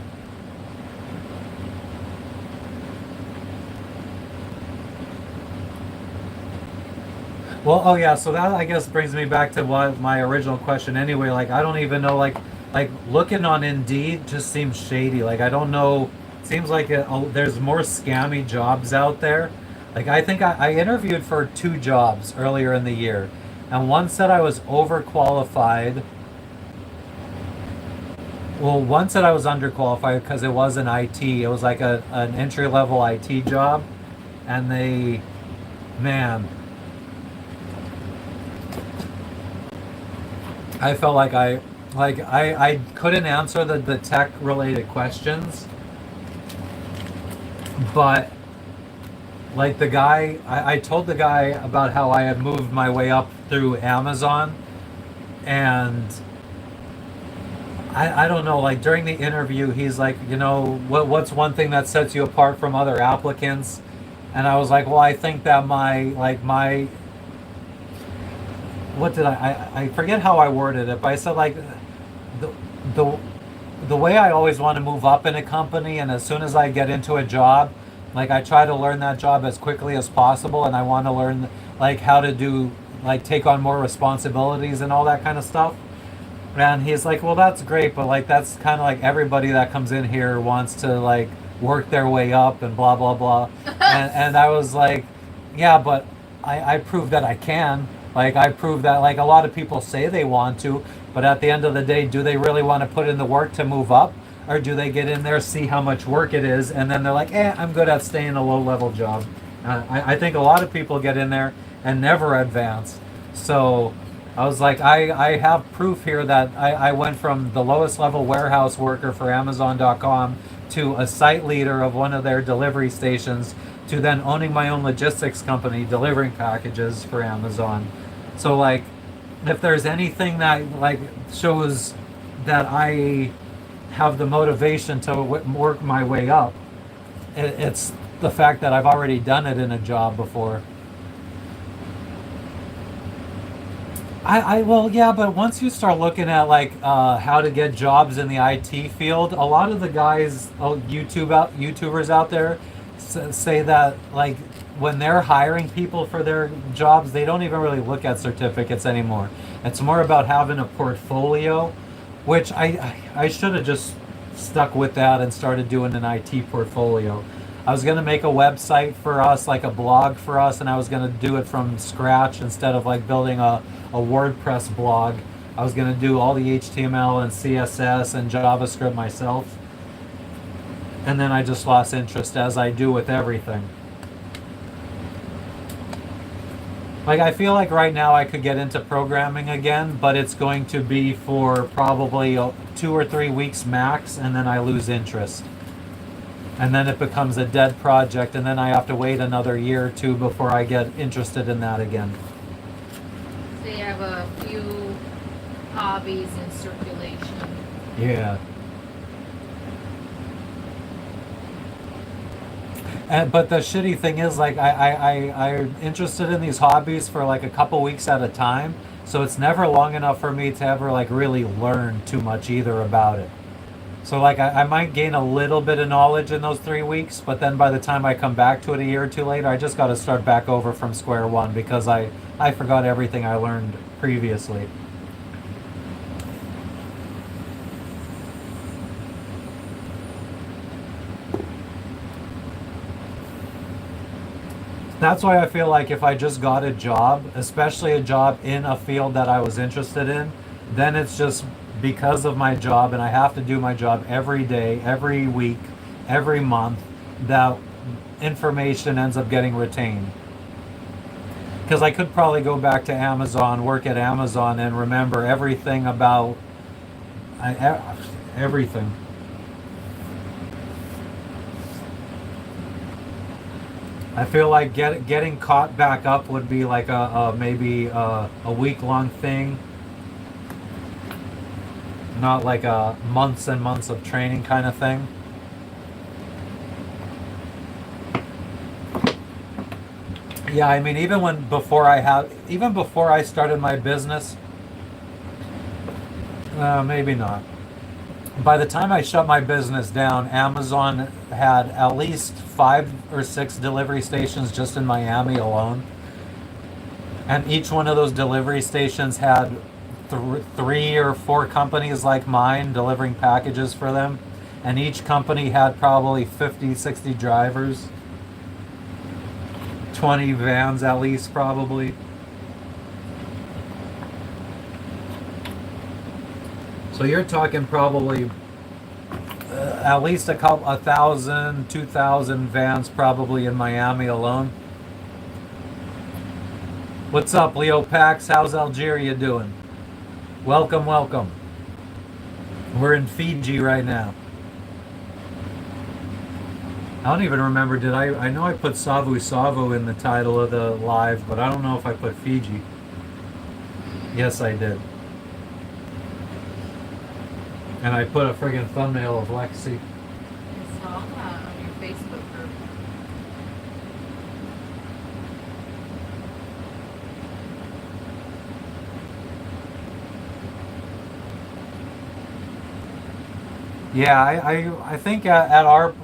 Well, oh yeah, so that I guess brings me back to what my original question anyway. Like I don't even know, like looking on Indeed just seems shady. Like I don't know, seems like there's more scammy jobs out there. Like I think I interviewed for 2 jobs earlier in the year, and one said I was overqualified. Well, one said I was underqualified because it was an IT. It was like an entry level IT job, and man, I felt like I couldn't answer the tech related questions, but like the guy, I told the guy about how I had moved my way up through Amazon, and I don't know, like during the interview he's like, you know, what's one thing that sets you apart from other applicants? And I was like, well, I think that my what did I forget how I worded it, but I said like the the way I always want to move up in a company, and as soon as I get into a job, like I try to learn that job as quickly as possible, and I want to learn like how to do like take on more responsibilities and all that kind of stuff. And he's like, well, that's great, but like that's kind of like everybody that comes in here wants to like work their way up and blah blah blah. And I was like, yeah, but I proved that I can. Like I proved that, like a lot of people say they want to, But at the end of the day, do they really want to put in the work to move up? Or do they get in there, see how much work it is, and then they're like, I'm good at staying in a low-level job. I think a lot of people get in there and never advance. So I was like, I have proof here that I went from the lowest level warehouse worker for Amazon.com to a site leader of one of their delivery stations to then owning my own logistics company delivering packages for Amazon. So like, if there's anything that like shows that I have the motivation to work my way up, it's the fact that I've already done it in a job before. Well, yeah, but once you start looking at like how to get jobs in the IT field, a lot of the guys, YouTubers out there, say that like when they're hiring people for their jobs, they don't even really look at certificates anymore. It's more about having a portfolio, which I should have just stuck with that and started doing an IT portfolio. I was going to make a website for us, like a blog for us, and I was going to do it from scratch instead of like building a WordPress blog. I was going to do all the HTML and CSS and JavaScript myself. And then I just lost interest, as I do with everything. Like, I feel like right now I could get into programming again, but it's going to be for probably 2 or 3 weeks max, and then I lose interest. And then it becomes a dead project, and then I have to wait another year or two before I get interested in that again. So you have a few hobbies in circulation. Yeah. But the shitty thing is, like, I'm interested in these hobbies for like a couple weeks at a time, so it's never long enough for me to ever like really learn too much either about it. So like I might gain a little bit of knowledge in those 3 weeks, but then by the time I come back to it a year or two later, I just got to start back over from square one because I forgot everything I learned previously. That's why I feel like if I just got a job, especially a job in a field that I was interested in, then it's just because of my job and I have to do my job every day, every week, every month, that information ends up getting retained. Because I could probably go back to Amazon, work at Amazon, and remember everything about everything. I feel like getting caught back up would be like maybe a week-long thing. Not like a months and months of training kind of thing. Yeah, I mean, even before I started my business, maybe not. By the time I shut my business down, Amazon had at least 5 or 6 delivery stations just in Miami alone. And each one of those delivery stations had 3 or 4 companies like mine delivering packages for them, and each company had probably 50, 60 drivers, 20 vans at least probably. So you're talking probably at least 1,000, 2,000 vans probably in Miami alone. What's up, Leo Pax? How's Algeria doing? Welcome, welcome. We're in Fiji right now. I don't even remember, I know I put Savusavu in the title of the live, but I don't know if I put Fiji. Yes, I did. And I put a friggin' thumbnail of Lexi. I saw that on your Facebook group. Yeah, I think at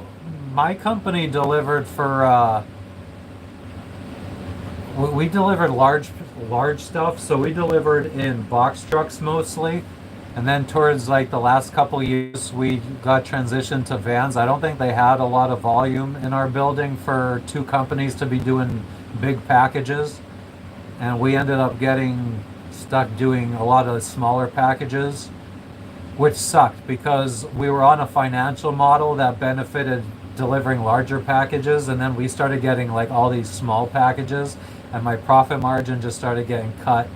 my company delivered for, we delivered large stuff, so we delivered in box trucks mostly. And then towards like the last couple years, we got transitioned to vans. I don't think they had a lot of volume in our building for 2 companies to be doing big packages. And we ended up getting stuck doing a lot of the smaller packages, which sucked because we were on a financial model that benefited delivering larger packages, and then we started getting like all these small packages, and my profit margin just started getting cut.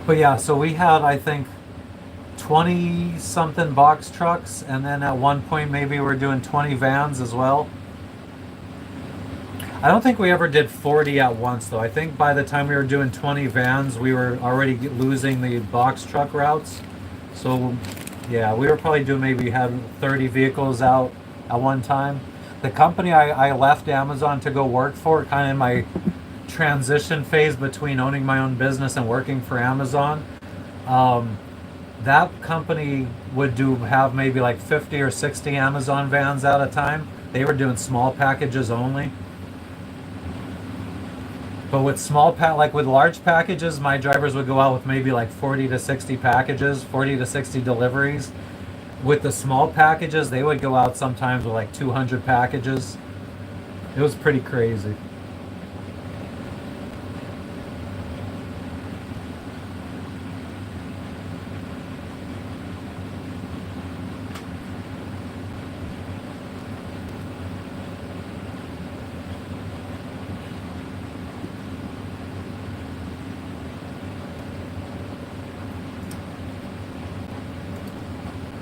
But yeah, so we had, I think, 20 something box trucks, and then at one point maybe we're doing 20 vans as well. I don't think we ever did 40 at once though. I think by the time we were doing 20 vans, we were already losing the box truck routes. So yeah, we were probably doing, maybe had 30 vehicles out at one time. The company I left Amazon to go work for, kind of in my transition phase between owning my own business and working for Amazon, that company would have maybe like 50 or 60 Amazon vans at a time. They were doing small packages only. But with like with large packages, my drivers would go out with maybe like 40 to 60 packages, 40 to 60 deliveries. With the small packages, they would go out sometimes with like 200 packages. It was pretty crazy.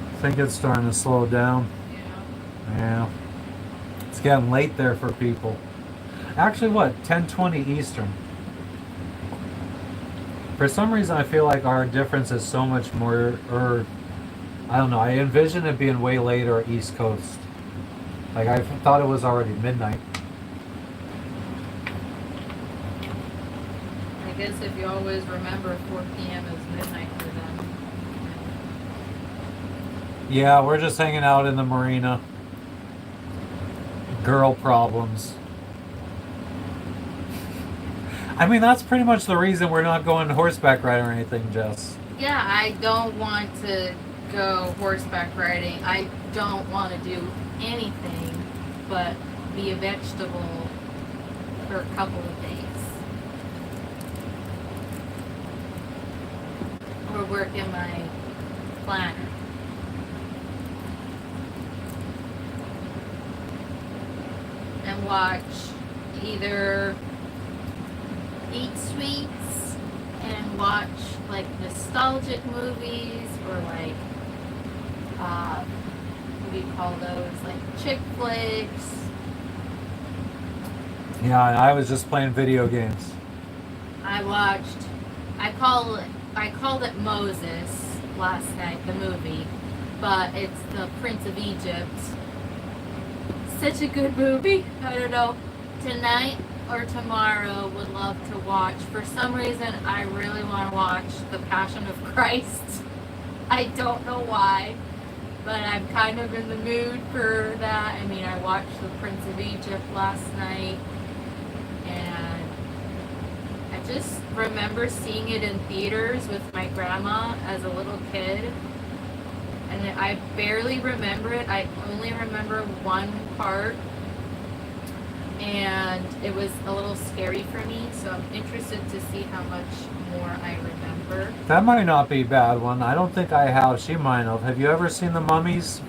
I think it's starting to slow down. Yeah. It's getting late there for people. Actually, what? 10:20 Eastern. For some reason, I feel like our difference is so much more, or I don't know. I envision it being way later East Coast. Like I thought it was already midnight. I guess if you always remember 4 p.m. is midnight for them. Yeah, we're just hanging out in the marina. Girl problems. I mean, that's pretty much the reason we're not going horseback riding or anything, Jess. Yeah, I don't want to go horseback riding. I don't want to do anything but be a vegetable for a couple of days. Or work in my planner. And watch either eat sweets and watch like nostalgic movies, or like what do you call those, like chick flicks. Yeah, I was just playing video games. I called it Moses last night, the movie, but it's the Prince of Egypt. Such a good movie. I don't know, tonight or tomorrow would love to watch. For some reason, I really want to watch The Passion of Christ. I don't know why, but I'm kind of in the mood for that. I mean, I watched The Prince of Egypt last night, and I just remember seeing it in theaters with my grandma as a little kid. And I barely remember it. I only remember one part, and it was a little scary for me, so I'm interested to see how much more I remember. That might not be a bad one. I don't think I have. She might have. Have you ever seen the Mummies?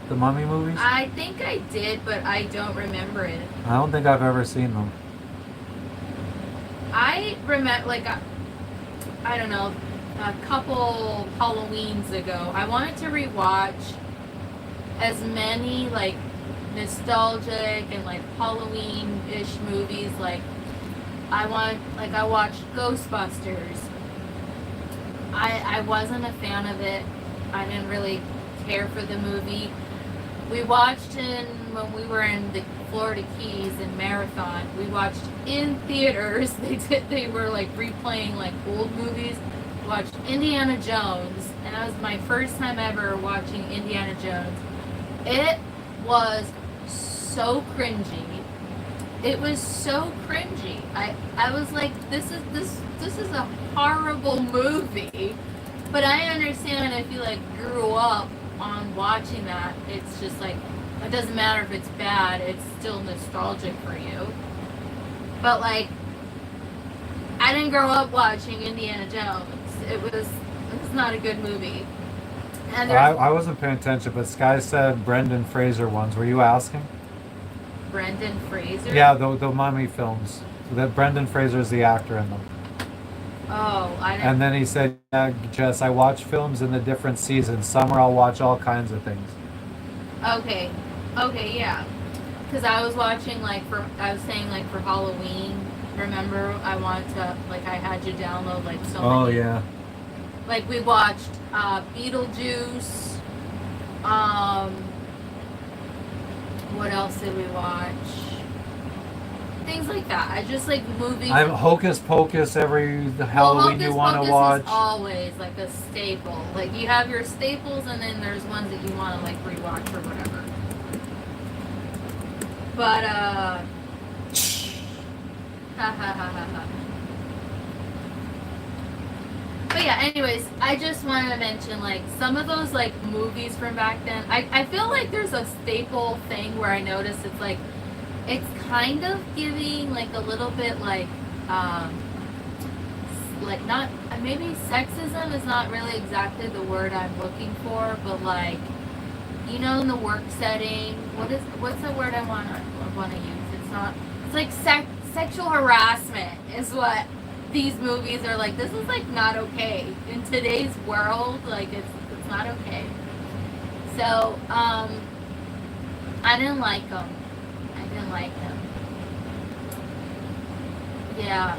The Mummy movies? I think I did, but I don't remember it. I don't think I've ever seen them. I remember, like, I don't know, a couple Halloweens ago, I wanted to rewatch as many like nostalgic and like Halloween-ish movies. Like I watched Ghostbusters. I wasn't a fan of it. I didn't really care for the movie. We watched when we were in the Florida Keys in Marathon. We watched in theaters. They were like replaying like old movies. Watched Indiana Jones, and that was my first time ever watching Indiana Jones. It was so cringy. It was so cringy. I was like, this is a horrible movie. But I understand if you like grew up on watching that, it's just like, it doesn't matter if it's bad, it's still nostalgic for you. But like, I didn't grow up watching Indiana Jones. It's not a good movie. And I wasn't paying attention, but Sky said Brendan Fraser ones. Were you asking? Brendan Fraser. Yeah, the mummy films. So that Brendan Fraser is the actor in them. Oh, I didn't. And then he said, yeah, Jess, I watch films in the different seasons. Summer, I'll watch all kinds of things. Okay, yeah. Because I was watching for Halloween. Remember, I had you download so many. Oh yeah. Like we watched Beetlejuice. What else did we watch? Things like that. I just like movies. I'm Hocus Pocus every Halloween you want to watch. Is always like a staple. Like you have your staples, and then there's ones that you want to rewatch or whatever. But ha ha ha ha ha. But yeah, anyways, I just wanted to mention some of those movies from back then. I feel like there's a staple thing where I noticed it's kind of giving a little bit not maybe sexism is not really exactly the word I'm looking for, but in the work setting, what's the word I want to use? It's sexual harassment is what these movies are like. This is not okay in today's world. It's not okay. So I didn't like them. Yeah.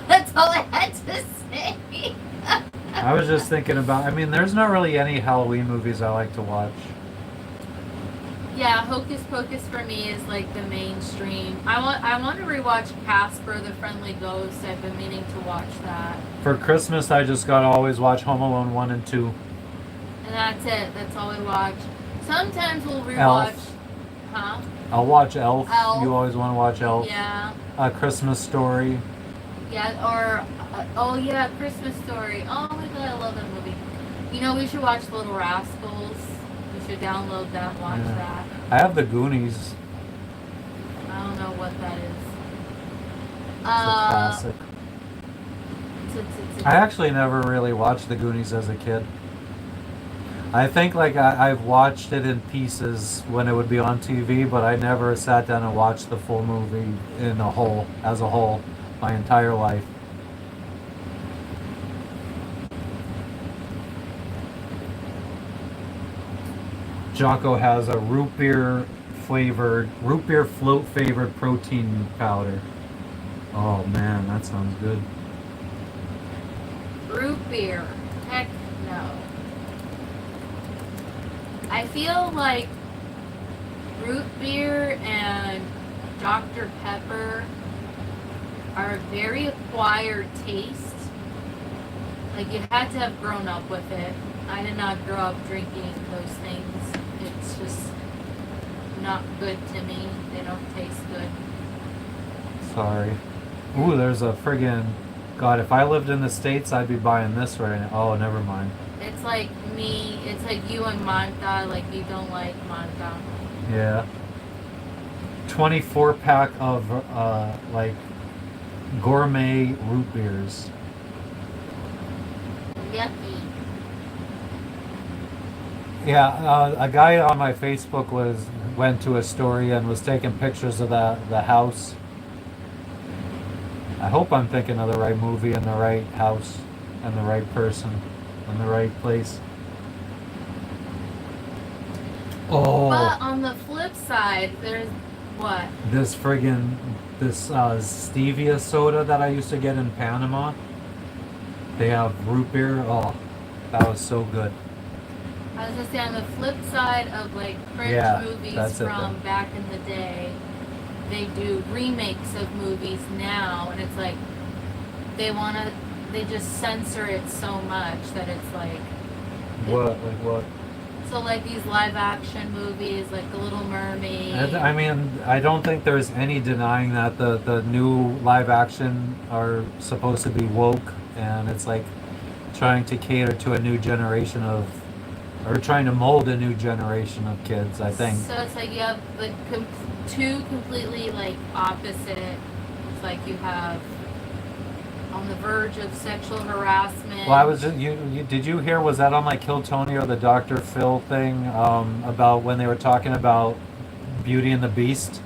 That's all I had to say. I was just thinking about, there's not really any Halloween movies I like to watch. Yeah, Hocus Pocus for me is the mainstream. I want to rewatch Casper the Friendly Ghost. I've been meaning to watch that. For Christmas, I just gotta always watch Home Alone 1 and 2. And that's it. That's all we watch. Sometimes we'll rewatch. Elf. Huh? I'll watch Elf. Elf. You always want to watch Elf. Yeah. Christmas Story. Yeah, or Christmas Story. Oh my god, I love that movie. We should watch Little Rascals. We should download that and watch that. I have the Goonies. I don't know what that is. It's a classic. I actually never really watched the Goonies as a kid. I think I've watched it in pieces when it would be on TV, but I never sat down and watched the full movie as a whole, my entire life. Jocko has a root beer float flavored protein powder. Oh man, that sounds good. Root beer. Heck no. I feel like root beer and Dr. Pepper are a very acquired taste. You had to have grown up with it. I did not grow up drinking those things. It's just not good to me. They don't taste good. Sorry. Ooh, there's a friggin'... God, if I lived in the States, I'd be buying this right now. Oh, never mind. It's like me. It's like you and Manta. You don't like Manta. Yeah. 24 pack of gourmet root beers. Yucky. Yeah, a guy on my Facebook went to Astoria and was taking pictures of the house. I hope I'm thinking of the right movie and the right house and the right person and the right place. Oh. But on the flip side, there's what? This stevia soda that I used to get in Panama. They have root beer. Oh, that was so good. I was gonna say on the flip side of cringe movies from back in the day, they do remakes of movies now, and it's they just censor it so much that it's What? What? So these live action movies, The Little Mermaid. I don't think there's any denying that the new live action are supposed to be woke, and it's trying to cater to a new generation or trying to mold a new generation of kids, I think. So it's you have two completely opposite like you have on the verge of sexual harassment. Well, I was just, you did you hear, was that on like Kill Tony or the Dr. Phil thing, about when they were talking about Beauty and the Beast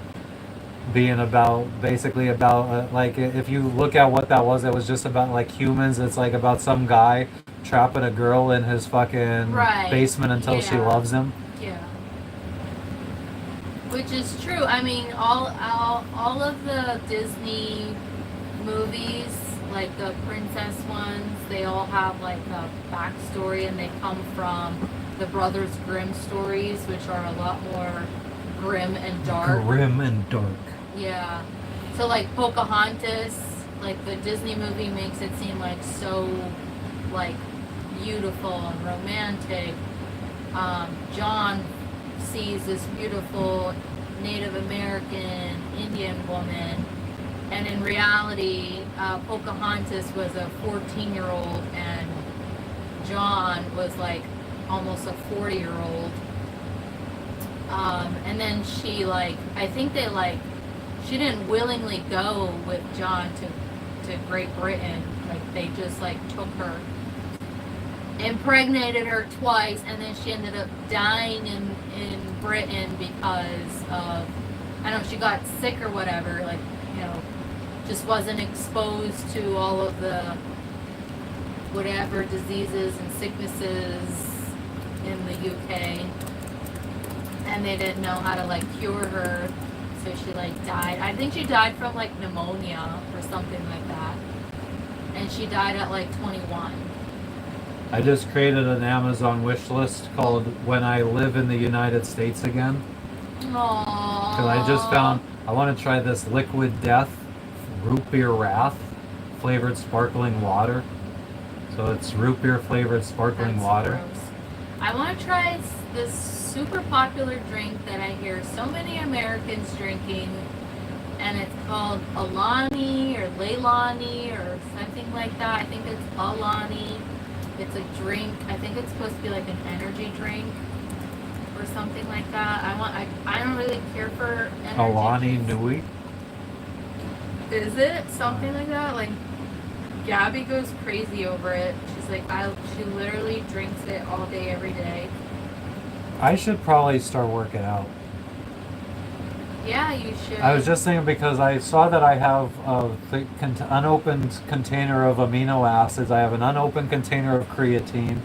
being about, basically about, like, if you look at what that was, it was just about like humans. It's like about some guy trapping a girl in his fucking Right. basement until she Yeah. loves him. Yeah. Which is true. I mean, all of the Disney movies, like the princess ones, they all have like a backstory, and they come from the Brothers Grimm stories, which are a lot more grim and dark. Grim and dark. Yeah. So like Pocahontas, like the Disney movie makes it seem like so like beautiful and romantic. John sees this beautiful Native American Indian woman, and in reality, Pocahontas was a 14-year-old, and John was like almost a 40-year-old. And then she like, I think they like, she didn't willingly go with John to Great Britain. Like they just like took her, impregnated her twice, and then she ended up dying in Britain because of, I don't know, she got sick or whatever, like, you know, just wasn't exposed to all of the whatever diseases and sicknesses in the UK, and they didn't know how to like cure her, so she like died. I think she died from like pneumonia or something like that, and she died at like 21. I just created an Amazon wish list called When I Live in the United States Again. Aww. Because I just found, I want to try this Liquid Death Root Beer Wrath flavored sparkling water. So it's root beer flavored sparkling That's water. gross. I want to try this super popular drink that I hear so many Americans drinking, and it's called Alani or Leilani or something like that. I think it's Alani. It's a drink. I think it's supposed to be like an energy drink or something like that. I don't really care for energy Alani drinks. Nui. Is it something like that? Like Gabby goes crazy over it. She's like, she literally drinks it all day, every day. I should probably start working out. Yeah, you should. I was just thinking because I saw that I have unopened container of amino acids. I have an unopened container of creatine.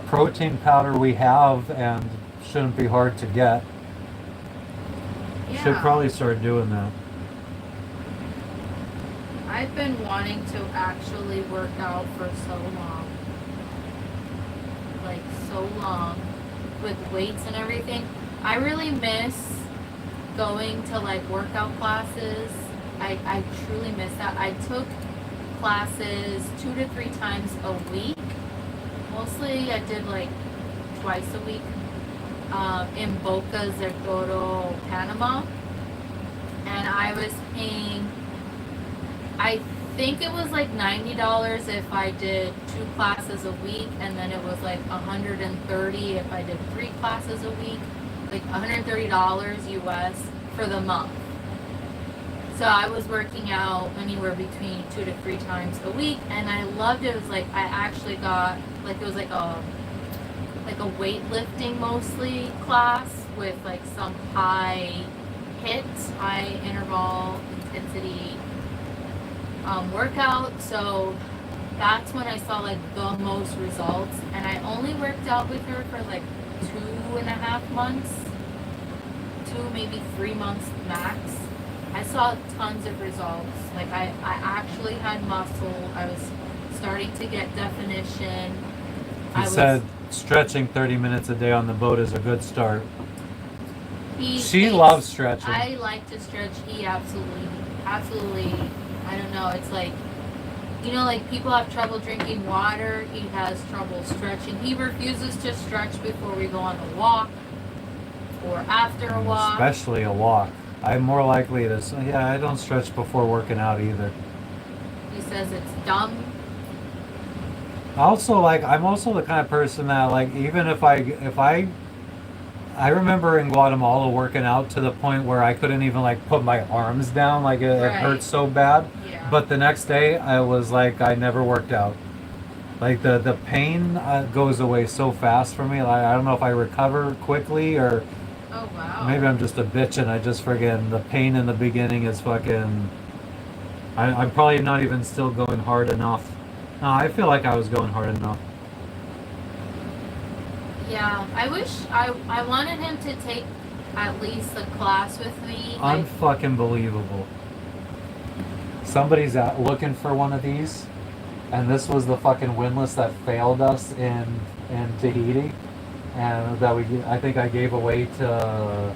Protein powder we have and shouldn't be hard to get. Yeah. Should probably start doing that. I've been wanting to actually work out for so long. Like, so long. With weights and everything. I really miss going to, like, workout classes. I truly miss that. I took classes 2 to 3 times a week. Mostly I did, like, twice a week. In Boca del Toro, Panama. And I was paying, I think it was like $90 if I did 2 classes a week, and then it was like $130 if I did 3 classes a week, like $130 US for the month. So I was working out anywhere between 2 to 3 times a week, and I loved it. It was like I actually got, like, it was like a weightlifting mostly class with like some high interval intensity workout. So that's when I saw like the most results, and I only worked out with her for like 2.5 months, 2 maybe 3 months max. I saw tons of results. Like I actually had muscle. I was starting to get definition. He said stretching 30 minutes a day on the boat is a good start. She loves stretching. I like to stretch. He absolutely, I don't know. It's like, you know, like people have trouble drinking water. He has trouble stretching. He refuses to stretch before we go on a walk or after a walk. Especially a walk. I'm more likely to, yeah, I don't stretch before working out either. He says it's dumb. Also, like, I'm also the kind of person that, like, even if I I remember in Guatemala working out to the point where I couldn't even like put my arms down, like it Right. hurt so bad. Yeah. But the next day, I was like, I never worked out. Like the pain goes away so fast for me. Like, I don't know if I recover quickly or Oh wow. maybe I'm just a bitch and I just friggin' the pain in the beginning is fucking. I'm probably not even still going hard enough. No, I feel like I was going hard enough. Yeah, I wish I wanted him to take at least a class with me. Like, Unfucking believable. Somebody's out looking for one of these, and this was the fucking windlass that failed us in Tahiti, and that I think I gave away to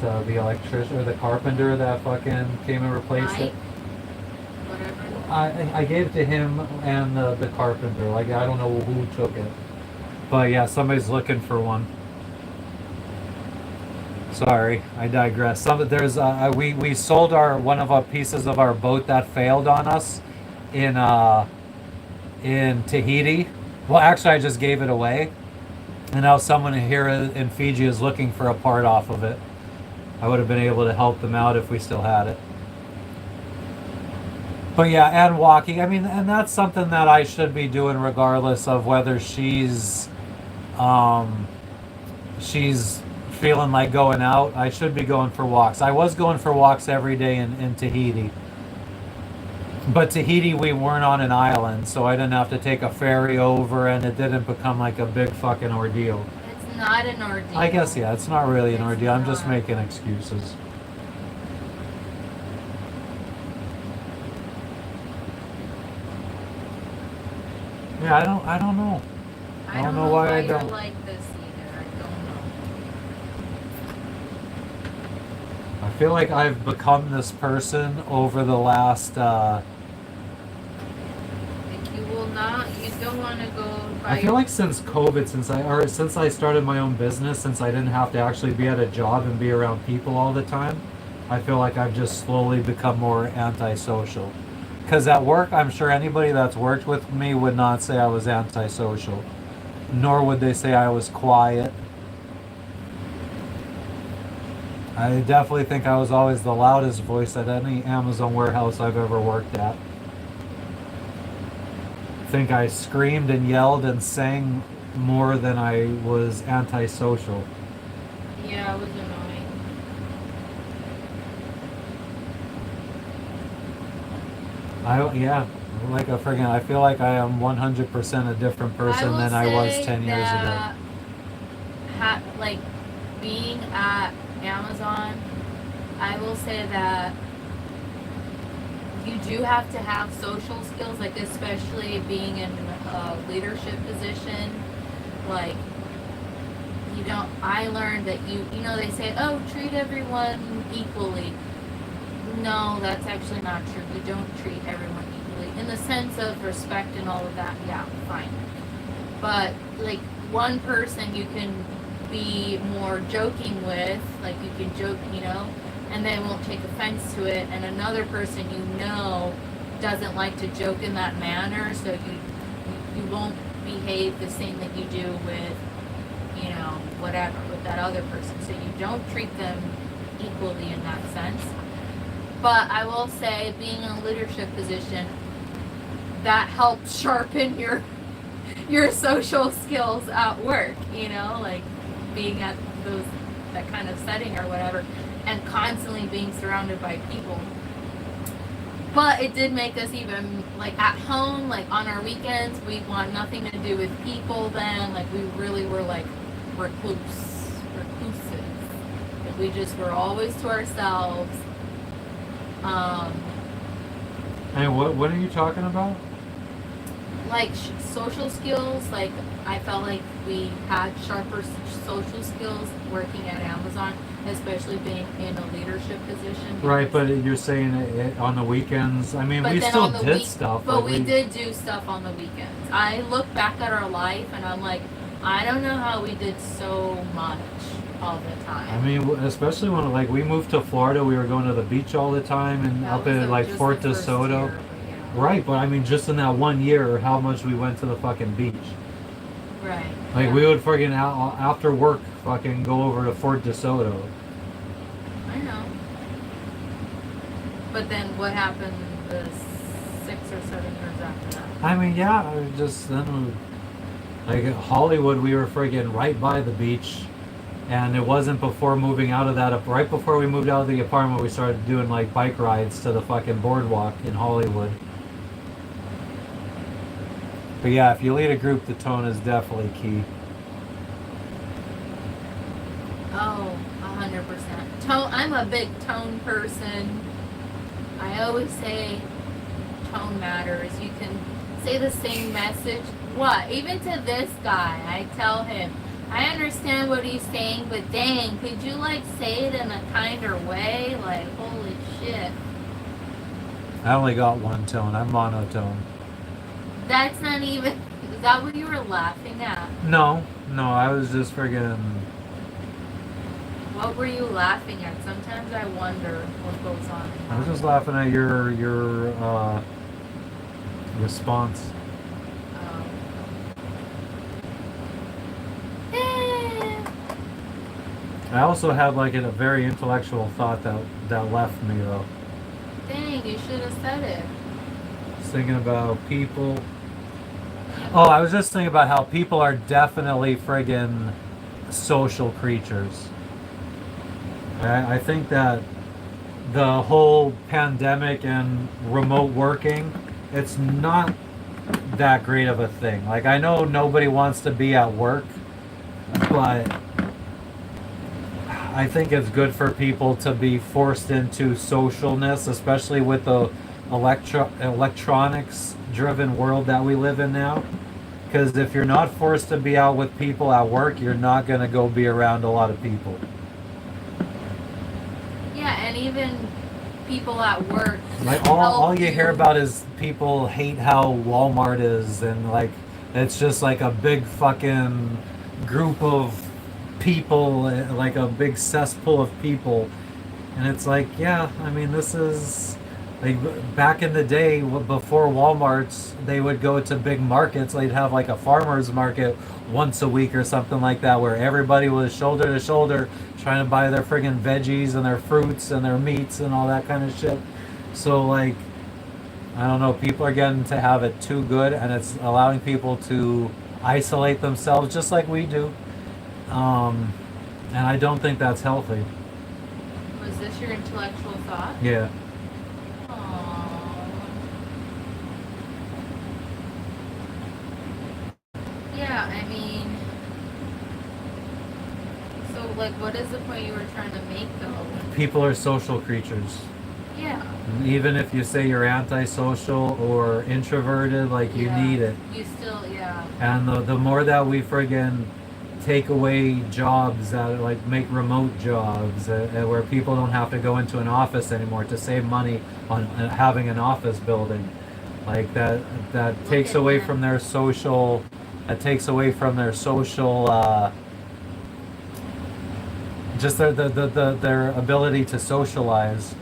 the electrician or the carpenter that fucking came and replaced it. Whatever. I gave it to him and the carpenter. Like I don't know who took it, but yeah, somebody's looking for one. Sorry, I digress. We sold one of our pieces of our boat that failed on us in Tahiti. Well, actually, I just gave it away, and now someone here in Fiji is looking for a part off of it. I would have been able to help them out if we still had it. But yeah, and walking. I mean, and that's something that I should be doing regardless of whether she's feeling like going out. I should be going for walks. I was going for walks every day in Tahiti. But Tahiti, we weren't on an island, so I didn't have to take a ferry over, and it didn't become like a big fucking ordeal. It's not an ordeal. I guess, yeah, it's not really an It's ordeal. I'm just not. making excuses. Yeah, I don't know. I don't know why I you're don't. like this either. I don't know. I feel like I've become this person over the last. Like you will not. You don't want to go. I feel like since COVID, since I started my own business, since I didn't have to actually be at a job and be around people all the time, I feel like I've just slowly become more antisocial. Because at work, I'm sure anybody that's worked with me would not say I was antisocial, nor would they say I was quiet. I definitely think I was always the loudest voice at any Amazon warehouse I've ever worked at. I think I screamed and yelled and sang more than I was antisocial. Yeah, it was annoying. Like a friggin', I feel like I am 100% a different person than I was 10 years ago. Like being at Amazon, I will say that you do have to have social skills, like especially being in a leadership position. Like I learned that they say, oh, treat everyone equally. No, that's actually not true. You don't treat everyone equally in the sense of respect and all of that. Yeah, fine. But like one person you can be more joking with, like you can joke, and they won't take offense to it, and another person doesn't like to joke in that manner, so you won't behave the same that you do with whatever with that other person, so you don't treat them equally in that sense. But I will say, being in a leadership position, that helps sharpen your social skills at work, like being at that kind of setting or whatever, and constantly being surrounded by people. But it did make us even, like at home, like on our weekends, we want nothing to do with people then. Like we really were like reclusive. Like we just were always to ourselves. And what are you talking about? Like social skills, like I felt like we had sharper social skills working at Amazon, especially being in a leadership position. Right, but you're saying it on the weekends. I mean, But we then still on the did week- stuff. But like we did do stuff on the weekends. I look back at our life and I'm like, I don't know how we did so much all the time. I mean, especially when like we moved to Florida, we were going to the beach all the time and That up was at like just Fort the first DeSoto. year, but yeah. Right, but I mean, just in that 1 year, how much we went to the fucking beach. Right. Like yeah. we would friggin' after work fucking go over to Fort DeSoto. I know. But then what happened the 6 or 7 years after that? I mean, yeah, I just then like at Hollywood, we were friggin' right by the beach, and it wasn't before moving out of that. Right before we moved out of the apartment, we started doing like bike rides to the fucking boardwalk in Hollywood. But yeah, if you lead a group, the tone is definitely key. Oh, 100%. Tone. I'm a big tone person. I always say tone matters. You can say the same message. What? Even to this guy, I tell him, I understand what he's saying, but dang, could you like say it in a kinder way? Like, holy shit. I only got one tone. I'm monotone. That's not even. Is that what you were laughing at? No, I was just friggin'. What were you laughing at? Sometimes I wonder what goes on. I was just laughing at your response. Eh. I also had like a very intellectual thought that left me though. Dang, you should have said it. Just thinking about people. Oh, I was just thinking about how people are definitely friggin' social creatures. I think that the whole pandemic and remote working, it's not that great of a thing. Like I know nobody wants to be at work, but I think it's good for people to be forced into socialness, especially with the electronics driven world that we live in now. Because if you're not forced to be out with people at work, you're not going to go be around a lot of people. Yeah, and even people at work. Like all you hear about is people hate how Walmart is, and like it's just like a big fucking group of people, like a big cesspool of people. And it's like, yeah, I mean, this is like back in the day before Walmart's, they would go to big markets. They'd have like a farmer's market once a week or something like that, where everybody was shoulder to shoulder trying to buy their friggin' veggies and their fruits and their meats and all that kind of shit. So like, I don't know, people are getting to have it too good, and it's allowing people to isolate themselves just like we do. And I don't think that's healthy. Was this your intellectual thought? Yeah. Aww. Yeah, I mean, so like, what is the point you were trying to make though? People are social creatures. Yeah. Even if you say you're antisocial or introverted, like you Yeah. need it. You still, yeah. And the more that we friggin' take away jobs that like make remote jobs where people don't have to go into an office anymore to save money on having an office building, like that takes away from their social. That takes away from their social. Just their ability to socialize.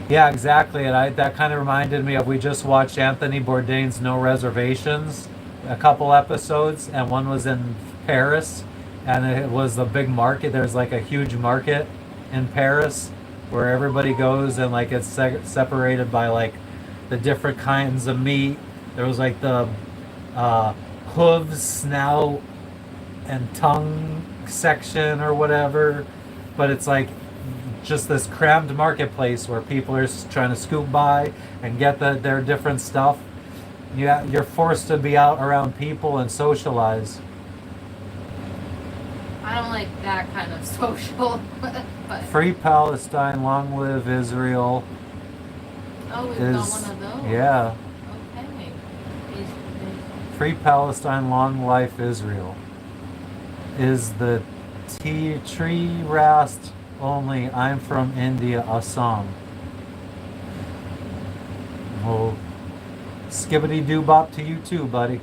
Yeah, exactly. And that kind of reminded me of, we just watched Anthony Bourdain's No Reservations, a couple episodes, and one was in Paris, and it was the big market. There's like a huge market in Paris where everybody goes, and like it's separated by like the different kinds of meat. There was like the hooves, snout, and tongue section or whatever, but it's like just this crammed marketplace where people are trying to scoop by and get their different stuff. Yeah, you're forced to be out around people and socialize. I don't like that kind of social. But Free Palestine, long live Israel. oh, we've got one of those. Yeah. Okay. Free Palestine, long life Israel. Is the tree rast only. I'm from India, Assam. Well, skibbity doo bop to you too, buddy.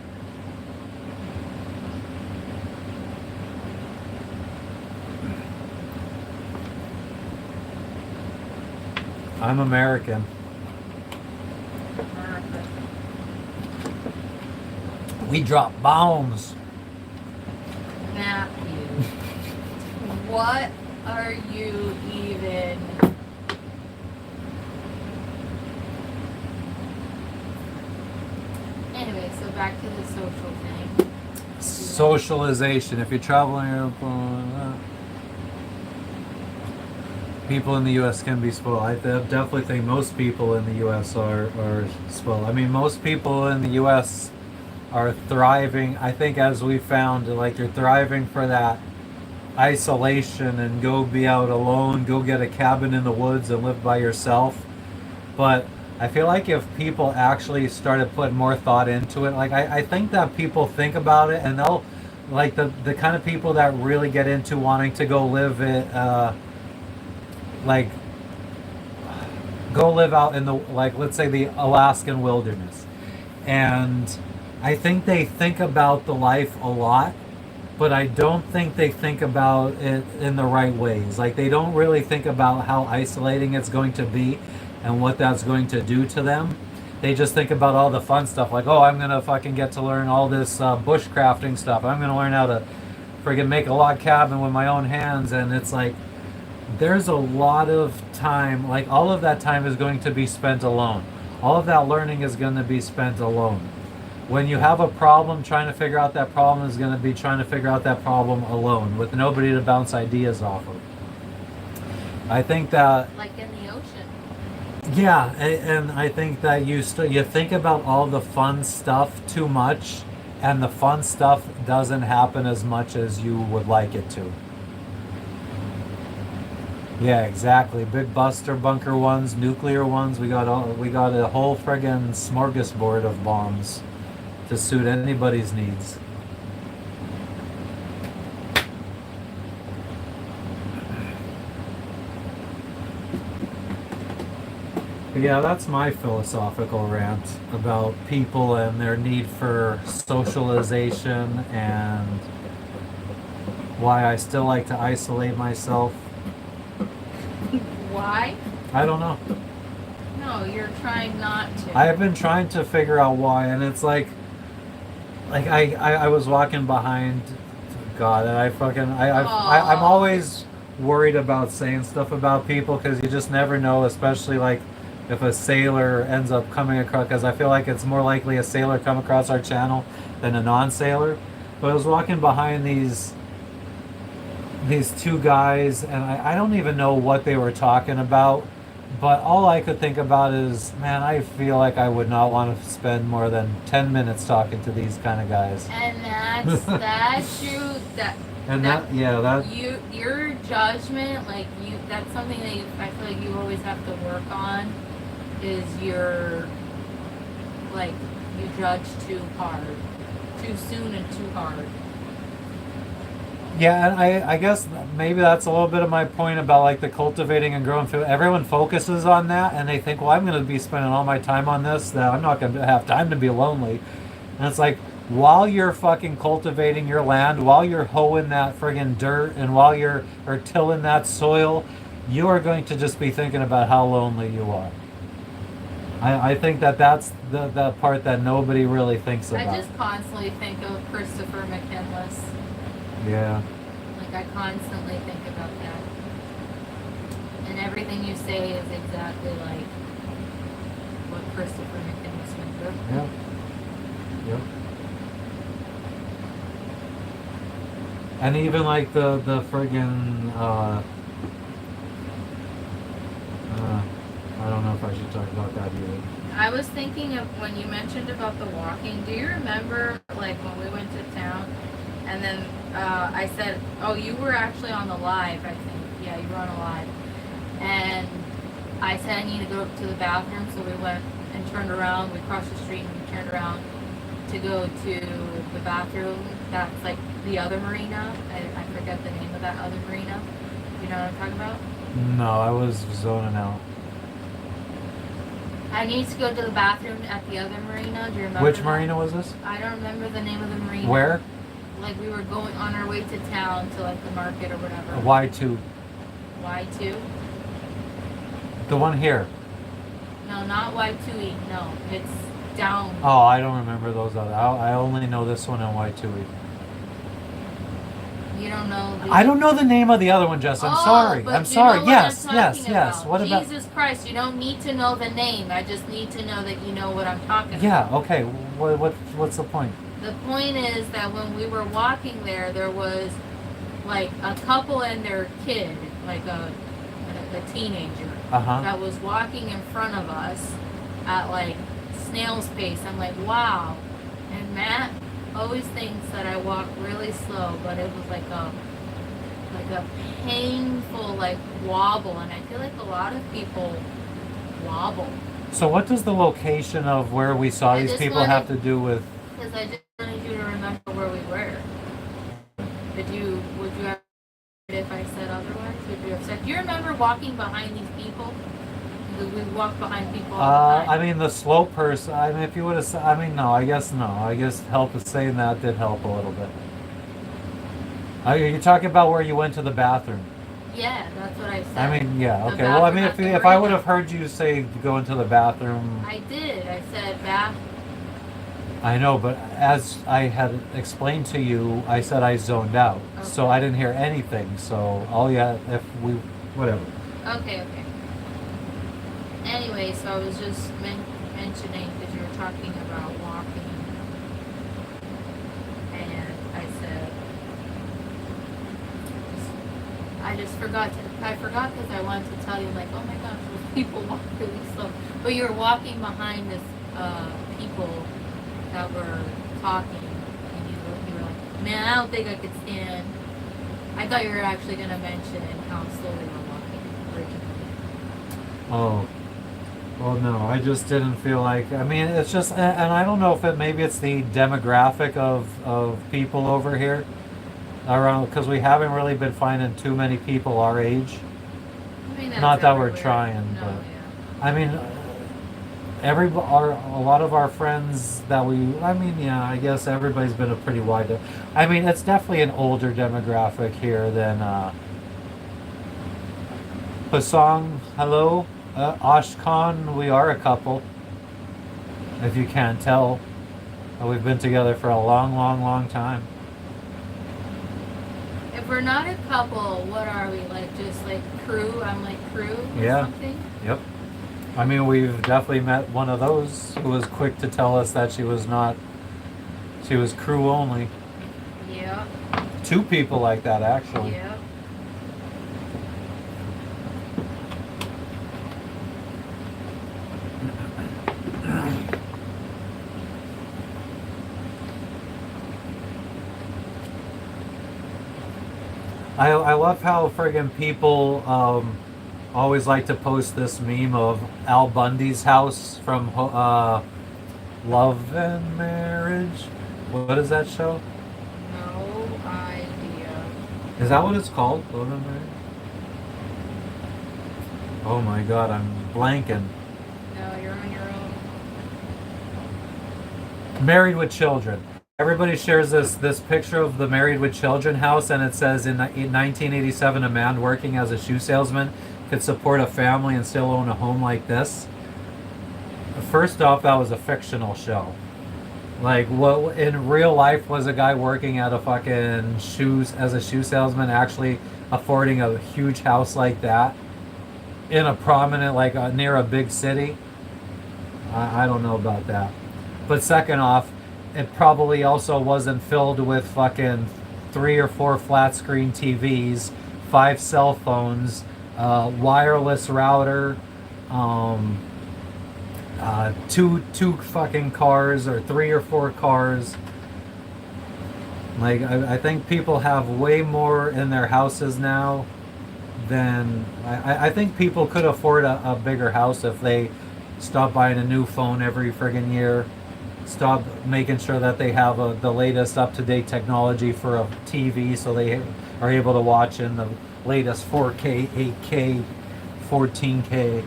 I'm American. We drop bombs. Matthew, what are you even? Anyway, so back to the social thing. Socialization. If you're traveling, people in the U.S. can be spoiled. I definitely think most people in the U.S. are spoiled. I mean, most people in the U.S. are thriving. I think, as we found, like, you're thriving for that isolation and go be out alone, go get a cabin in the woods and live by yourself. But I feel like if people actually started putting more thought into it, like, I think that people think about it and they'll, like, the kind of people that really get into wanting to go live it, like, go live out in the, like, let's say the Alaskan wilderness. And I think they think about the life a lot, but I don't think they think about it in the right ways. Like, they don't really think about how isolating it's going to be and what that's going to do to them. They just think about all the fun stuff, like, oh, I'm gonna fucking get to learn all this bushcrafting stuff. I'm gonna learn how to friggin' make a log cabin with my own hands. And it's like, there's a lot of time, like, all of that time is going to be spent alone. All of that learning is going to be spent alone. When you have a problem, trying to figure out that problem is going to be trying to figure out that problem alone, with nobody to bounce ideas off of. I think that, Like in the ocean. yeah, and I think that you think about all the fun stuff too much, and the fun stuff doesn't happen as much as you would like it to. Yeah, exactly. Big buster bunker ones, nuclear ones. We got a whole friggin' smorgasbord of bombs to suit anybody's needs. But yeah, that's my philosophical rant about people and their need for socialization and why I still like to isolate myself. Why? I don't know. No, you're trying not to. I have been trying to figure out why, and it's like I was walking behind God, and I'm always worried about saying stuff about people, because you just never know, especially like if a sailor ends up coming across, because I feel like it's more likely a sailor come across our channel than a non-sailor. But I was walking behind these two guys, and I don't even know what they were talking about, but all I could think about is, man, I feel like I would not want to spend more than 10 minutes talking to these kind of guys. And that's true. Your judgment, like, that's something that I feel like you always have to work on, is you judge too hard, too soon and too hard. Yeah, and I guess maybe that's a little bit of my point about, like, the cultivating and growing food. Everyone focuses on that, and they think, well, I'm going to be spending all my time on this, that I'm not going to have time to be lonely. And it's like, while you're fucking cultivating your land, while you're hoeing that friggin' dirt, and while you're tilling that soil, you are going to just be thinking about how lonely you are. I think that's the part that nobody really thinks about. I just constantly think of Christopher McKinless. Yeah. Like, I constantly think about that. And everything you say is exactly like what Christopher McKinless went through. Yeah. Yep. And even like the friggin' I don't know if I should talk about that either. I was thinking of when you mentioned about the walking. Do you remember, like, when we went to town, and then I said, oh, you were actually on the live, I think. Yeah, you were on a live. And I said I need to go to the bathroom, so we went and turned around. We crossed the street and we turned around to go to the bathroom. That's like the other marina. I forget the name of that other marina. You know what I'm talking about? No, I was zoning out. I need to go to the bathroom at the other marina. Do you remember? Which that? marina was this? I don't remember the name of the marina. Where? Like, we were going on our way to town to, like, the market or whatever. Y2. Y2? The one here. No, not Y2E. No, it's down. Oh, I don't remember those other. I only know this one in Waitui. You don't know. I don't know the name of the other one, Jess. I'm sorry. But I'm you sorry. know what Yes, I'm yes, talking yes. about. What about? Jesus Christ! You don't need to know the name. I just need to know that you know what I'm talking about. Yeah. Okay. What's the point? The point is that when we were walking there was like a couple and their kid, like a teenager, that was walking in front of us at like snail's pace. I'm like, wow. And Matt always thinks that I walk really slow, but it was like a painful like wobble, and I feel like a lot of people wobble. So what does the location of where we saw these people have to do with? Because I just wanted you to remember where we were. Would you have if I said otherwise? Would you have said? Do you remember walking behind these people? Because we walk behind people all the time. I mean, the slow person. I mean, if you would have said, I mean, no. I guess help with saying that did help a little bit. Are you talking about where you went to the bathroom? Yeah, that's what I said. I mean, yeah, The okay. Well, I mean, bathroom if I would have heard you say go into the bathroom. I did. I said bath. I know, but as I had explained to you, I said I zoned out. Okay. So I didn't hear anything. So, whatever. Okay. Anyway, so I was just mentioning because you were talking about walking, and I said, I just forgot. I forgot because I wanted to tell you, like, oh my gosh, those people walk really slow. But you were walking behind this people that were talking, and you were like, man, I don't think I could stand. I thought you were actually going to mention how slow they were walking originally. Oh. Well, no, I just didn't feel like. I mean, it's just, and I don't know if maybe it's the demographic of people over here around, because we haven't really been finding too many people our age. I mean, that's Not that we're everywhere. trying, No, but yeah. I mean, a lot of our friends that I guess everybody's been a pretty wide. I mean, it's definitely an older demographic here than Pasong. Hello. Ashkan, we are a couple. If you can't tell, we've been together for a long time. If we're not a couple, what are we? Like just like crew? I'm like crew or something? Yep. I mean, we've definitely met one of those who was quick to tell us that she was crew only. Yeah. Two people like that, actually. Yeah. I love how friggin' people always like to post this meme of Al Bundy's house from Love and Marriage. What is that show? No idea. Is that what it's called? Love and Marriage? Oh my god, I'm blanking. No, you're on your own. Married with Children. Everybody shares this picture of the Married with Children house, and it says in 1987 a man working as a shoe salesman could support a family and still own a home like this. First off, that was a fictional show. Like, what in real life was a guy working at a fucking as a shoe salesman actually affording a huge house like that in a prominent, like near a big city? I don't know about that. But second off, it probably also wasn't filled with fucking 3 or 4 flat screen TVs, 5 cell phones, wireless router, two fucking cars, or 3 or 4 cars. Like, I think people have way more in their houses now than I think people could afford a bigger house if they stop buying a new phone every friggin' year. Stop making sure that they have the latest up-to-date technology for a TV, so they are able to watch in the latest 4K, 8K, 14K.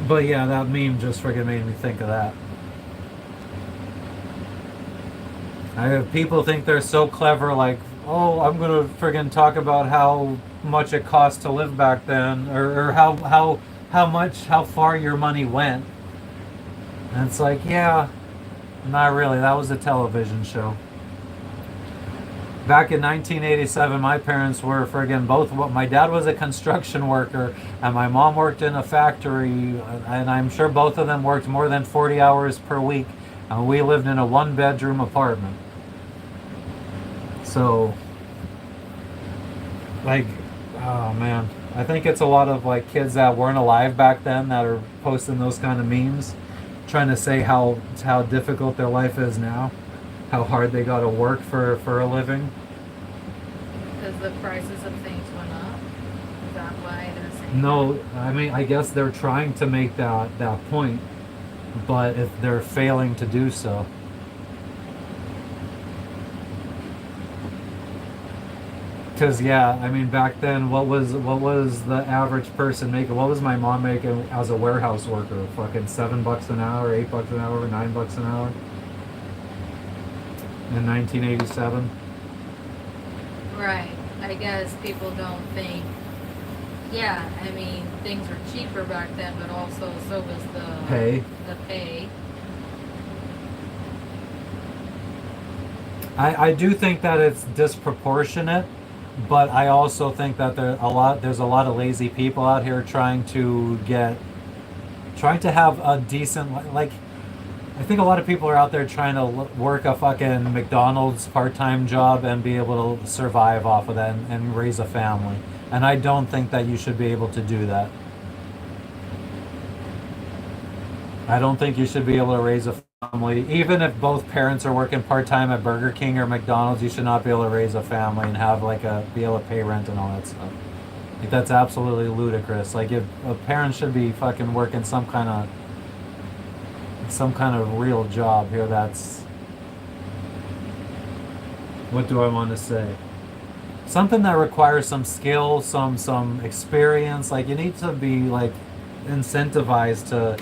But yeah, that meme just friggin' made me think of that. People think they're so clever, like, oh, I'm gonna friggin' talk about how much it cost to live back then, or how how far your money went. And it's like, yeah, not really. That was a television show. Back in 1987, my parents were friggin' both. My dad was a construction worker, and my mom worked in a factory, and I'm sure both of them worked more than 40 hours per week. And we lived in a one-bedroom apartment. So, like, oh man, I think it's a lot of like kids that weren't alive back then that are posting those kind of memes, trying to say how difficult their life is now, how hard they got to work for a living. Because the prices of things went up. Is that why they're saying? No, I mean, I guess they're trying to make that point, but if they're failing to do so. Because yeah, I mean, back then, what was the average person making? What was my mom making as a warehouse worker? Fucking $7 an hour, $8 an hour, $9 an hour in 1987. Right. I guess people don't think. Yeah, I mean, things were cheaper back then, but also so was the Pay. The pay. I do think that it's disproportionate, but I also think that there's a lot of lazy people out here trying to have a decent, like, I think a lot of people are out there trying to work a fucking McDonald's part-time job and be able to survive off of that and raise a family. And I don't think that you should be able to do that. I don't think you should be able to raise a family. Even if both parents are working part-time at Burger King or McDonald's, you should not be able to raise a family and have be able to pay rent and all that stuff. Like, that's absolutely ludicrous. Like, if a parent should be fucking working some kind of real job here. That's, what do I want to say? Something that requires some skill, some experience. Like, you need to be like incentivized to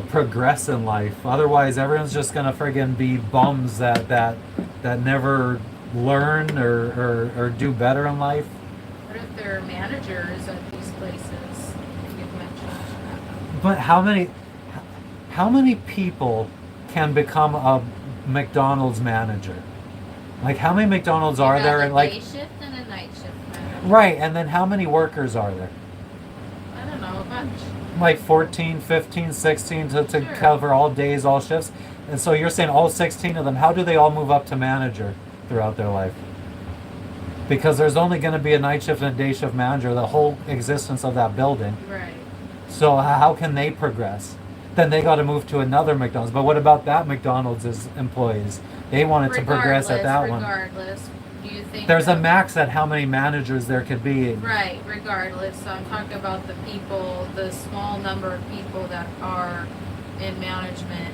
progress in life. Otherwise, everyone's just gonna friggin' be bums that never learn or do better in life. What if they're managers at these places that you've mentioned? But how many people can become a McDonald's manager? Like, how many McDonald's are there? And like, day shift and a night shift manager. right, and then how many workers are there? I don't know, a bunch. Like 14, 15, 16 to Sure. cover all days, all shifts. And so you're saying all 16 of them, how do they all move up to manager throughout their life? Because there's only going to be a night shift and a day shift manager the whole existence of that building. Right. So how can they progress? Then they got to move to another McDonald's. But what about that McDonald's employees? They wanted to progress at that one. Regardless, do you think There's a that- max at how many managers there could be. Right, regardless. So I'm talking about the people, the small number of people that are in management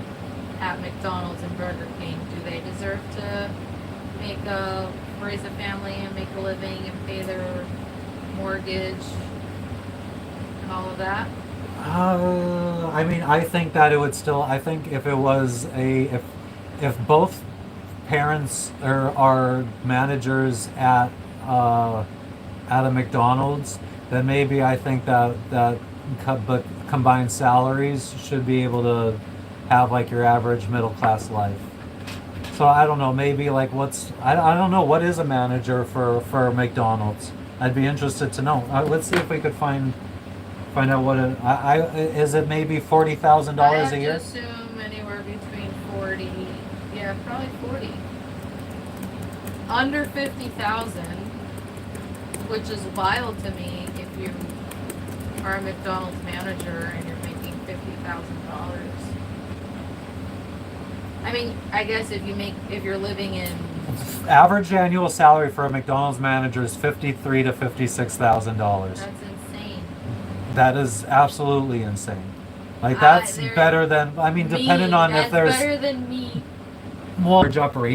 at McDonald's and Burger King. Do they deserve to raise a family and make a living and pay their mortgage and all of that? I mean, I think that it would still. I think if it was if both parents are managers at a McDonald's, then maybe I think that combined salaries should be able to have like your average middle class life. So I don't know. Maybe like I don't know what is a manager for McDonald's. I'd be interested to know. Let's see if we could find out what is it maybe $40,000 a year? I have to assume anywhere between 40, yeah, probably 40. Under 50,000, which is wild to me if you are a McDonald's manager and you're making $50,000. I mean, I guess if you're living in Average annual salary for a McDonald's manager is $53,000 to $56,000. that's insane. That is absolutely insane. Like, that's better than, I mean, depending on if there's better than me. large operation.